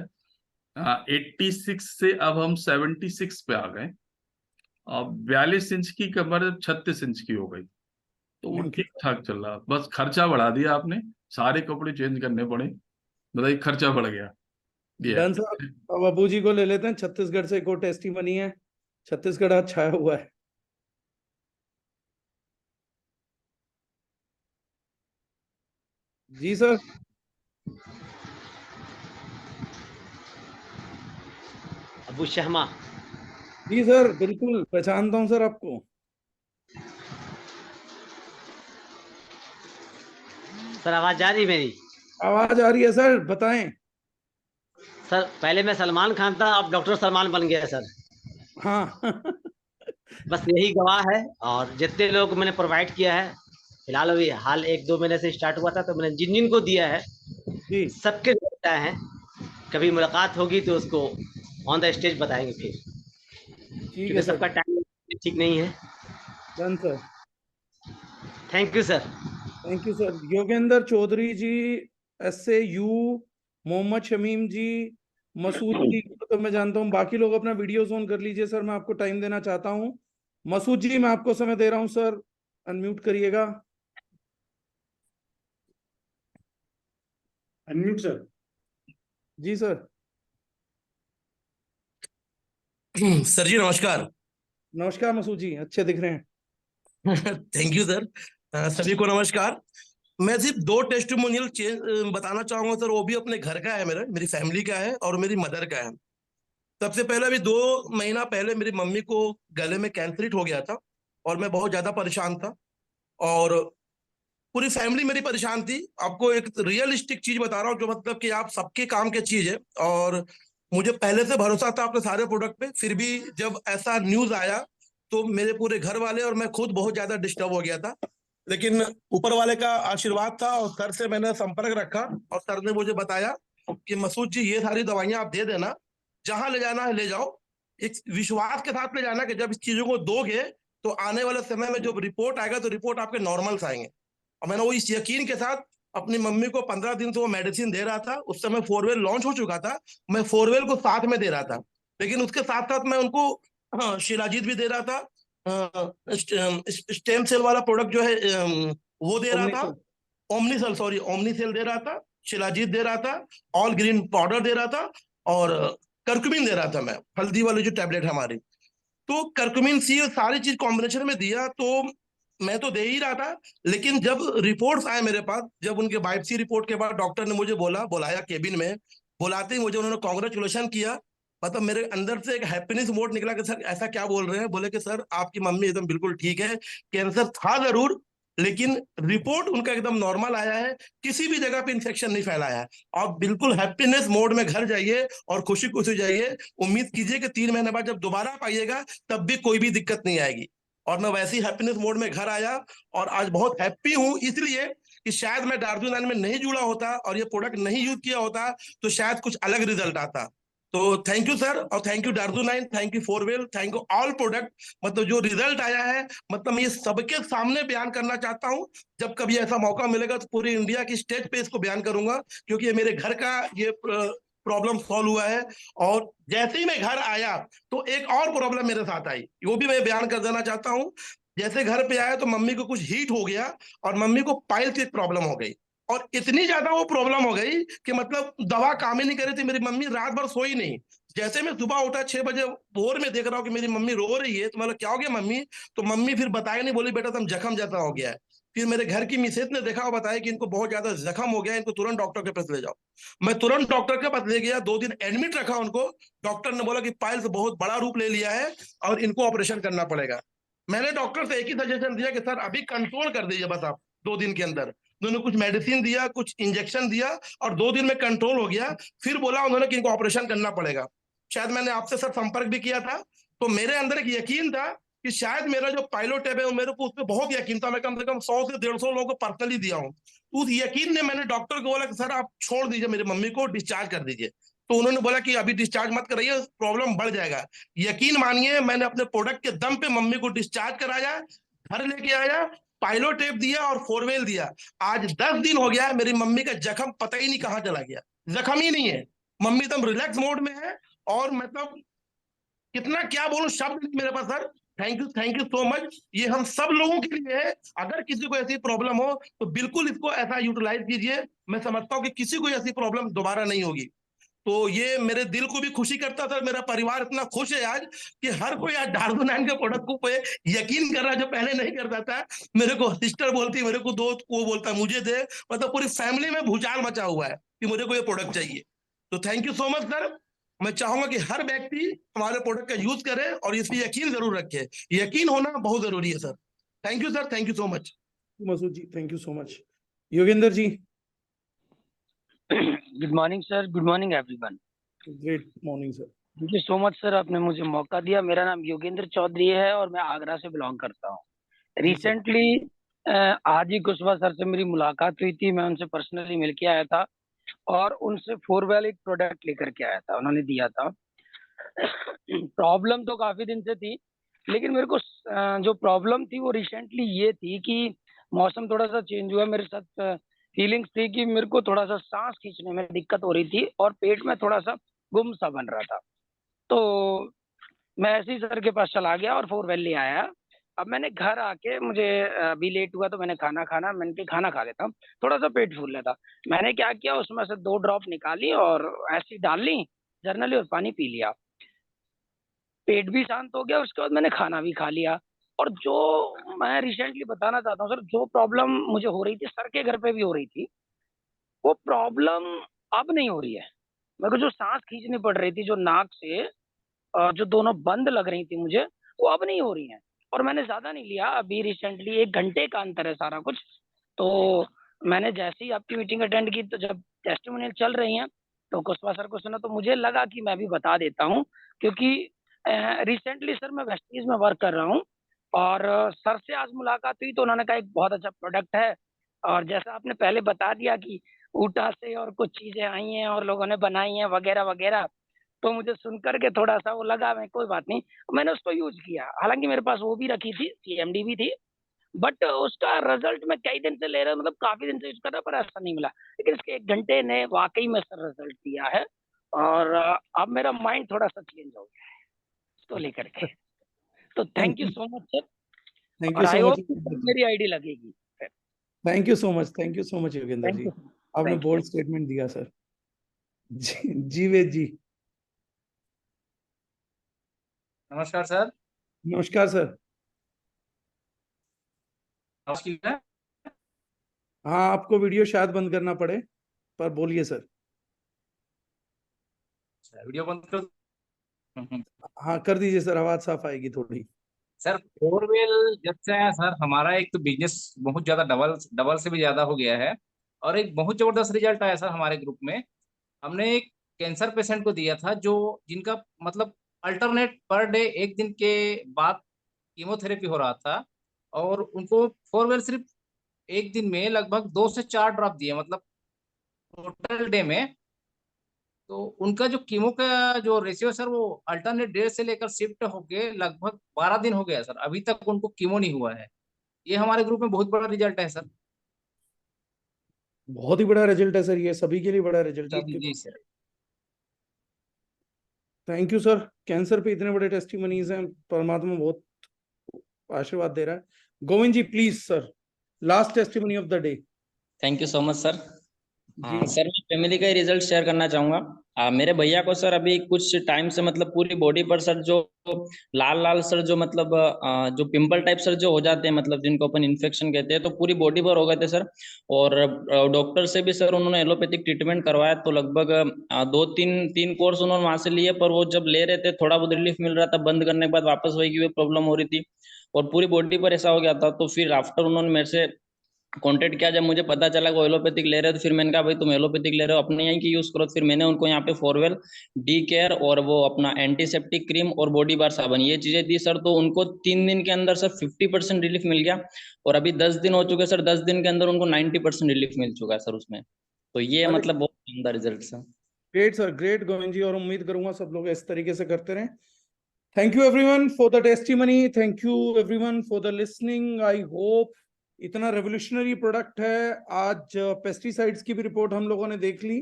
86 से अब हम 76 पे आ गए। अब 42 इंच की कमर 36 इंच की हो गई, तो वो ठीक ठाक चल रहा। बस खर्चा बढ़ा दिया आपने, सारे कपड़े चेंज करने पड़े, बताइए खर्चा बढ़ गया। डन सर, अब अबू जी को ले लेते हैं। छत्तीसगढ़ से एक और टेस्टिमनी है, छत्तीसगढ़ आज छाया हुआ है। जी सर। अबू शर्मा। जी सर, बिल्कुल पहचानता हूं सर आपको। सर आवाज आ रही मेरी? आवाज आ रही है सर, बताएं। सर पहले मैं सलमान खान था, अब डॉक्टर सलमान बन गया सर। हाँ बस यही गवाह है। और जितने लोग मैंने प्रोवाइड किया है, फिलहाल अभी हाल 1-2 महीने से स्टार्ट हुआ था, तो मैंने जिन जिन को दिया है सबके लगता है। कभी मुलाकात होगी तो उसको ऑन द स्टेज बताएंगे फिर, क्योंकि सबका टाइम ठीक नहीं है। Done sir, thank you sir. Thank you sir. Yogendra Chaudhary ji, SAU, Mohammad Shamim ji, Masood ji को तो मैं जानता हूँ। बाकी लोग अपना वीडियोस ऑन कर लीजिए सर, मैं आपको टाइम देना चाहता हूँ। मसूद जी मैं आपको समय दे रहा हूँ सर, अनम्यूट करिएगा। Unmute sir. जी सर। सर जी नमस्कार। नमस्कार मसूद जी, अच्छे दिख रहे हैं। Thank you sir. सभी को नमस्कार। मैं सिर्फ 2 टेस्टिमोनियल बताना चाहूंगा सर, वो भी अपने घर का है, मेरी फैमिली का है और मेरी मदर का है। सबसे पहले अभी 2 महीना पहले मेरी मम्मी को गले में कैंसरिट हो गया था और मैं बहुत ज्यादा परेशान था और पूरी फैमिली मेरी परेशान थी। आपको एक रियलिस्टिक चीज बता रहा हूँ जो मतलब कि आप सबके काम की चीज है, और मुझे पहले से भरोसा था अपने सारे प्रोडक्ट पे, फिर भी जब ऐसा न्यूज आया तो मेरे पूरे घर वाले और मैं खुद बहुत ज्यादा डिस्टर्ब हो गया था। लेकिन ऊपर वाले का आशीर्वाद था और सर से मैंने संपर्क रखा और सर ने मुझे बताया कि मसूद जी ये सारी दवाइयां आप दे देना, जहां ले जाना है ले जाओ, एक विश्वास के साथ ले जाना कि जब इस चीजों को दोगे तो आने वाले समय में जब रिपोर्ट आएगा तो रिपोर्ट आपके नॉर्मल्स आएंगे। और मैंने वो इस यकीन के साथ अपनी मम्मी को 15 दिन से वो मेडिसिन दे रहा था। उस समय फोरवेल लॉन्च हो चुका था, मैं फोरवेल को साथ में दे रहा था, लेकिन उसके साथ साथ मैं उनको शिलाजीत भी दे रहा था, स्टेम सेल वाला प्रोडक्ट जो है वो दे रहा था, ओमनीसेल दे रहा था, शिलाजीत दे रहा था, ऑल ग्रीन पाउडर दे रहा था और कर्कुमिन दे रहा था मैं, हल्दी वाली जो टैबलेट है हमारी। तो कर्कुमिन सी सारी चीज कॉम्बिनेशन में दिया तो मैं तो दे ही रहा था। लेकिन जब रिपोर्ट्स आए मेरे पास, जब उनके बायोप्सी रिपोर्ट के बाद डॉक्टर ने मुझे बुलाया केबिन में, बुलाते ही मुझे उन्होंने कांग्रेचुलेशन किया। मतलब मेरे अंदर से एक हैप्पीनेस मोड निकला कि सर ऐसा क्या बोल रहे हैं। बोले कि सर आपकी मम्मी एकदम बिल्कुल ठीक है, कैंसर था जरूर लेकिन रिपोर्ट उनका एकदम नॉर्मल आया है, किसी भी जगह पे इन्फेक्शन नहीं फैलाया है। आप बिल्कुल हैप्पीनेस मोड में घर जाइए और खुशी खुशी जाइए। उम्मीद कीजिए कि 3 महीने बाद जब दोबारा आप आइएगा तब भी कोई भी दिक्कत नहीं आएगी। और मैं वैसे ही हैप्पीनेस मोड में घर आया और आज बहुत हैप्पी हूं, इसलिए कि शायद मैं डार्जुनाइन में नहीं जुड़ा होता और ये प्रोडक्ट नहीं यूज किया होता तो शायद कुछ अलग रिजल्ट आता। तो थैंक यू सर, और थैंक यू डार्जुनाइन, thank you Forwell, thank you all product. मतलब जो रिजल्ट आया है, मतलब मैं ये सबके सामने बयान करना चाहता हूँ। जब कभी ऐसा मौका मिलेगा तो पूरी इंडिया की स्टेज पे इसको बयान करूंगा, क्योंकि ये मेरे घर का ये प्रॉब्लम सॉल्व हुआ है। और जैसे ही मैं घर आया तो एक और प्रॉब्लम मेरे साथ आई, वो भी मैं बयान कर देना चाहता हूँ। जैसे घर पे आया तो मम्मी को कुछ हीट हो गया और मम्मी को पाइल्स की प्रॉब्लम हो गई, और इतनी ज्यादा वो प्रॉब्लम हो गई कि मतलब दवा काम ही नहीं कर रही थी। मेरी मम्मी रात भर सोई नहीं। जैसे मैं सुबह उठा 6 बजे भोर में देख रहा हूँ कि मेरी मम्मी रो रही है, तो मतलब क्या हो गया मम्मी? तो मम्मी फिर बताया नहीं, बोली बेटा तुम जख्म जैसा हो गया है। फिर मेरे घर की मिसेज ने देखा और बताया कि इनको बहुत ज्यादा जख्म हो गया, इनको तुरंत डॉक्टर के पास ले जाओ। मैं तुरंत डॉक्टर के पास ले गया, 2 दिन एडमिट रखा उनको। डॉक्टर ने बोला कि पाइल्स बहुत बड़ा रूप ले लिया है और इनको ऑपरेशन करना पड़ेगा। मैंने डॉक्टर से एक ही सजेशन दिया कि सर अभी कंट्रोल कर दीजिए बस आप 2 दिन के अंदर। उन्होंने कुछ मेडिसिन दिया, कुछ इंजेक्शन दिया और 2 दिन में कंट्रोल हो गया। फिर बोला उन्होंने कि इनको ऑपरेशन करना पड़ेगा। शायद मैंने आपसे सर संपर्क भी किया था, तो मेरे अंदर एक यकीन था कि शायद मेरा जो पाइलोटैब है मेरे को उस पर बहुत यकीन था। मैं कम से कम 100 से 150 लोगों को पर्सनली दिया हूँ। उस यकीन ने मैंने डॉक्टर को बोला कि सर आप छोड़ दीजिए, मेरी मम्मी को डिस्चार्ज कर दीजिए। तो उन्होंने बोला कि अभी डिस्चार्ज मत कराइए, प्रॉब्लम बढ़ जाएगा। यकीन मानिए मैंने अपने प्रोडक्ट के दम पे मम्मी को डिस्चार्ज कराया, घर लेके आया, पाइलोटेप दिया और फोरवेल दिया। आज 10 दिन हो गया है, मेरी मम्मी का जख्म पता ही नहीं कहाँ चला गया, जख्म ही नहीं है। मम्मी एकदम रिलैक्स मोड में है। और मतलब कितना क्या बोलूं, शब्द नहीं मेरे पास sir. Thank you so much. ये हम सब लोगों के लिए है। अगर किसी को ऐसी प्रॉब्लम हो तो बिल्कुल इसको ऐसा यूटिलाइज कीजिए। मैं समझता हूँ कि किसी को ऐसी प्रॉब्लम दोबारा नहीं होगी। तो ये मेरे दिल को भी खुशी करता था। मेरा परिवार इतना खुश है आज कि हर कोई आज डार्जुनाइन के प्रोडक्ट को पे यकीन कर रहा है, जो पहले नहीं करता था। मेरे को सिस्टर बोलती, मेरे को दोस्त वो बोलता मुझे दे। मतलब पूरी फैमिली में भूचाल मचा हुआ है कि मुझे को ये प्रोडक्ट चाहिए। तो thank you so much sir. मैं चाहूंगा कि हर व्यक्ति हमारे प्रोडक्ट का यूज करे और इस पे यकीन जरूर रखे। यकीन होना बहुत जरूरी है sir. Thank you sir, thank you so much. Masood ji thank you so much. Yogendra ji. Good morning sir, good morning everyone. Great morning sir. Thank you so much sir, आपने मुझे मौका दिया। मेरा नाम योगेंद्र चौधरी है और मैं आगरा से बिलोंग करता हूँ। रिसेंटली आज ही कुशवा सर से मेरी मुलाकात हुई थी। मैं उनसे पर्सनली मिल के आया था और उनसे फोरवेल एक प्रोडक्ट लेकर के आया था, उन्होंने दिया था। प्रॉब्लम तो काफी दिन से थी, लेकिन मेरे को जो प्रॉब्लम थी वो रिसेंटली ये थी कि मौसम थोड़ा सा चेंज हुआ, मेरे साथ फीलिंग्स थी कि मेरे को थोड़ा सा सांस खींचने में दिक्कत हो रही थी और पेट में थोड़ा सा गुम सा बन रहा था। तो मैं ऐसे ही सर के पास चला गया और फोरवेल ले आया। अब मैंने घर आके, मुझे अभी लेट हुआ तो मैंने खाना खाना खा लेता हूँ, थोड़ा सा पेट फूल रहा था। मैंने क्या किया, उसमें से 2 ड्रॉप निकाली और ऐसी डाल ली जर्नली और पानी पी लिया। पेट भी शांत हो गया। उसके बाद मैंने खाना भी खा लिया। और जो मैं रिसेंटली बताना चाहता हूँ सर, जो प्रॉब्लम मुझे हो रही थी सर के घर पे भी हो रही थी, वो प्रॉब्लम अब नहीं हो रही है। मेरे को जो सांस खींचनी पड़ रही थी, जो नाक से जो दोनों बंद लग रही थी मुझे, वो अब नहीं हो रही हैं। और मैंने ज्यादा नहीं लिया, अभी रिसेंटली 1 घंटे का अंतर है सारा कुछ। तो मैंने जैसे ही आपकी मीटिंग अटेंड की, तो जब टेस्टिमोनियल चल रही हैं तो कुशवा सर को सुना, तो मुझे लगा कि मैं भी बता देता हूँ, क्योंकि रिसेंटली सर मैं वेस्टीज में वर्क कर रहा हूँ, और सर से आज मुलाकात हुई तो उन्होंने कहा एक बहुत अच्छा प्रोडक्ट है। और जैसा आपने पहले बता दिया कि ऊटा से और कुछ चीजें आई हैं और लोगों ने बनाई हैं वगैरह वगैरह, तो मुझे सुनकर के थोड़ा सा वो लगा, मैं कोई बात नहीं, मैंने उसको यूज किया। हालांकि मेरे पास वो भी रखी थी, सीएमडी भी थी, बट उसका रिजल्ट मैं कई दिन से ले रहा हूँ, मतलब काफी दिन से यूज कर रहा, पर ऐसा नहीं मिला। लेकिन इसके 1 घंटे ने वाकई में सर रिजल्ट दिया है, और अब मेरा माइंड थोड़ा सा चेंज हो गया है इसको लेकर के। तो thank you so much sir, thank और you I so hope much. मेरी आईडी लगेगी। Thank you so much, thank you so much Yogendra thank ji, you, आपने थैंक यू। बोल्ड स्टेटमेंट दिया सर। जीवेद जी। नमस्कार सर। नमस्कार सर। हाँ, आपको वीडियो शायद बंद करना पड़े, पर बोलिए सर। वीडियो बंद कर। हाँ कर दीजिए सर, आवाज साफ आएगी थोड़ी। सर फोरवेल जब से आया सर, हमारा एक तो बिजनेस बहुत ज्यादा डबल डबल से भी ज्यादा हो गया है, और एक बहुत जबरदस्त रिजल्ट आया सर हमारे ग्रुप में। हमने एक कैंसर पेशेंट को दिया था, जो जिनका मतलब अल्टरनेट पर डे 1 दिन के बाद कीमोथेरेपी हो रहा था, और उनको फोरवेल सिर्फ 1 दिन में लगभग 2 से 4 ड्रॉप दिए, मतलब टोटल डे में। तो उनका जो कीमो का जो रेशियो सर, वो अल्टरनेट डे से लेकर शिफ्ट होके लगभग 12 दिन हो गया सर, अभी तक उनको कीमो नहीं हुआ है। ये हमारे ग्रुप में बहुत बड़ा रिजल्ट है सर। बहुत ही बड़ा रिजल्ट है सर, ये सभी के लिए बड़ा रिजल्ट है जी जी आपके। जी sir. Thank you sir. Cancer पे इतने बड़े टेस्टिमनीज हैं, परमात्मा बहुत आशीर्वाद दे रहा है। Govind ji please sir, last testimony of the day. Thank you so much sir. हाँ जी सर, मैं फैमिली का ही रिजल्ट शेयर करना चाहूंगा। मेरे भैया को सर अभी कुछ टाइम से मतलब पूरी बॉडी पर सर जो लाल लाल सर जो मतलब जो पिंपल टाइप सर जो हो जाते हैं, मतलब जिनको अपन इन्फेक्शन कहते हैं, तो पूरी बॉडी पर हो गए थे सर। और डॉक्टर से भी सर उन्होंने एलोपैथिक ट्रीटमेंट करवाया, तो लगभग 2-3 कोर्स उन्होंने वहां से लिए, पर वो जब ले रहे थे थोड़ा बहुत रिलीफ मिल रहा था, बंद करने के बाद वापस वही की प्रॉब्लम हो रही थी, और पूरी बॉडी पर ऐसा हो गया था। तो फिर आफ्टर उन्होंने मेरे से कांटेक्ट किया, जब मुझे पता चला वो एलोपैथिक ले रहे हो, तो फिर मैंने कहा भाई तुम एलोपैथिक ले रहे हो, अपने यहीं की यूज करो। फिर मैंने उनको यहाँ पे फोरवेल डी केयर और वो अपना एंटीसेप्टिक क्रीम और बॉडी बार साबन, ये चीजें दी सर। तो उनको 3 दिन के अंदर सर 50% रिलीफ मिल गया, और अभी 10 दिन हो चुके सर, 10 दिन के अंदर उनको 90% रिलीफ मिल चुका है सर उसमें। तो ये मतलब बहुत शानदार result sir. Great sir, great Govind ji, और उम्मीद करूंगा सब लोग इस तरीके से करते रहें। Thank you everyone for the testimony, thank you everyone for the listening. I hope इतना रेवोल्यूशनरी प्रोडक्ट है। आज पेस्टिसाइड्स की भी रिपोर्ट हम लोगों ने देख ली,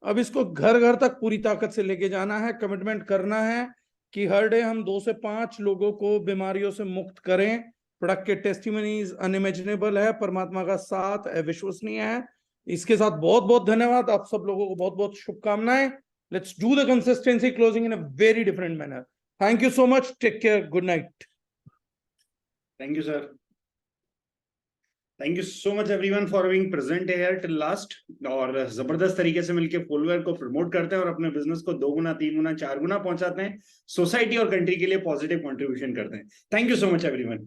अब इसको घर घर तक पूरी ताकत से लेके जाना है। कमिटमेंट करना है कि हर डे हम 2 से 5 लोगों को बीमारियों से मुक्त करें। प्रोडक्ट के टेस्टिमनीज अनइमेजिनेबल है, परमात्मा का साथ अविश्वसनीय है। इसके साथ बहुत बहुत धन्यवाद, आप सब लोगों को बहुत बहुत शुभकामनाएं। Let's do the consistency closing in a very different manner. Thank you so much, take care, good night. Thank you sir. Thank you so much everyone for being present here till last, और जबरदस्त तरीके से मिलकर फुलवेयर को promote करते हैं और अपने बिजनेस को 2 गुना 3 गुना 4 गुना पहुंचाते हैं, सोसाइटी और कंट्री के लिए पॉजिटिव कंट्रीब्यूशन करते हैं। Thank you so much everyone.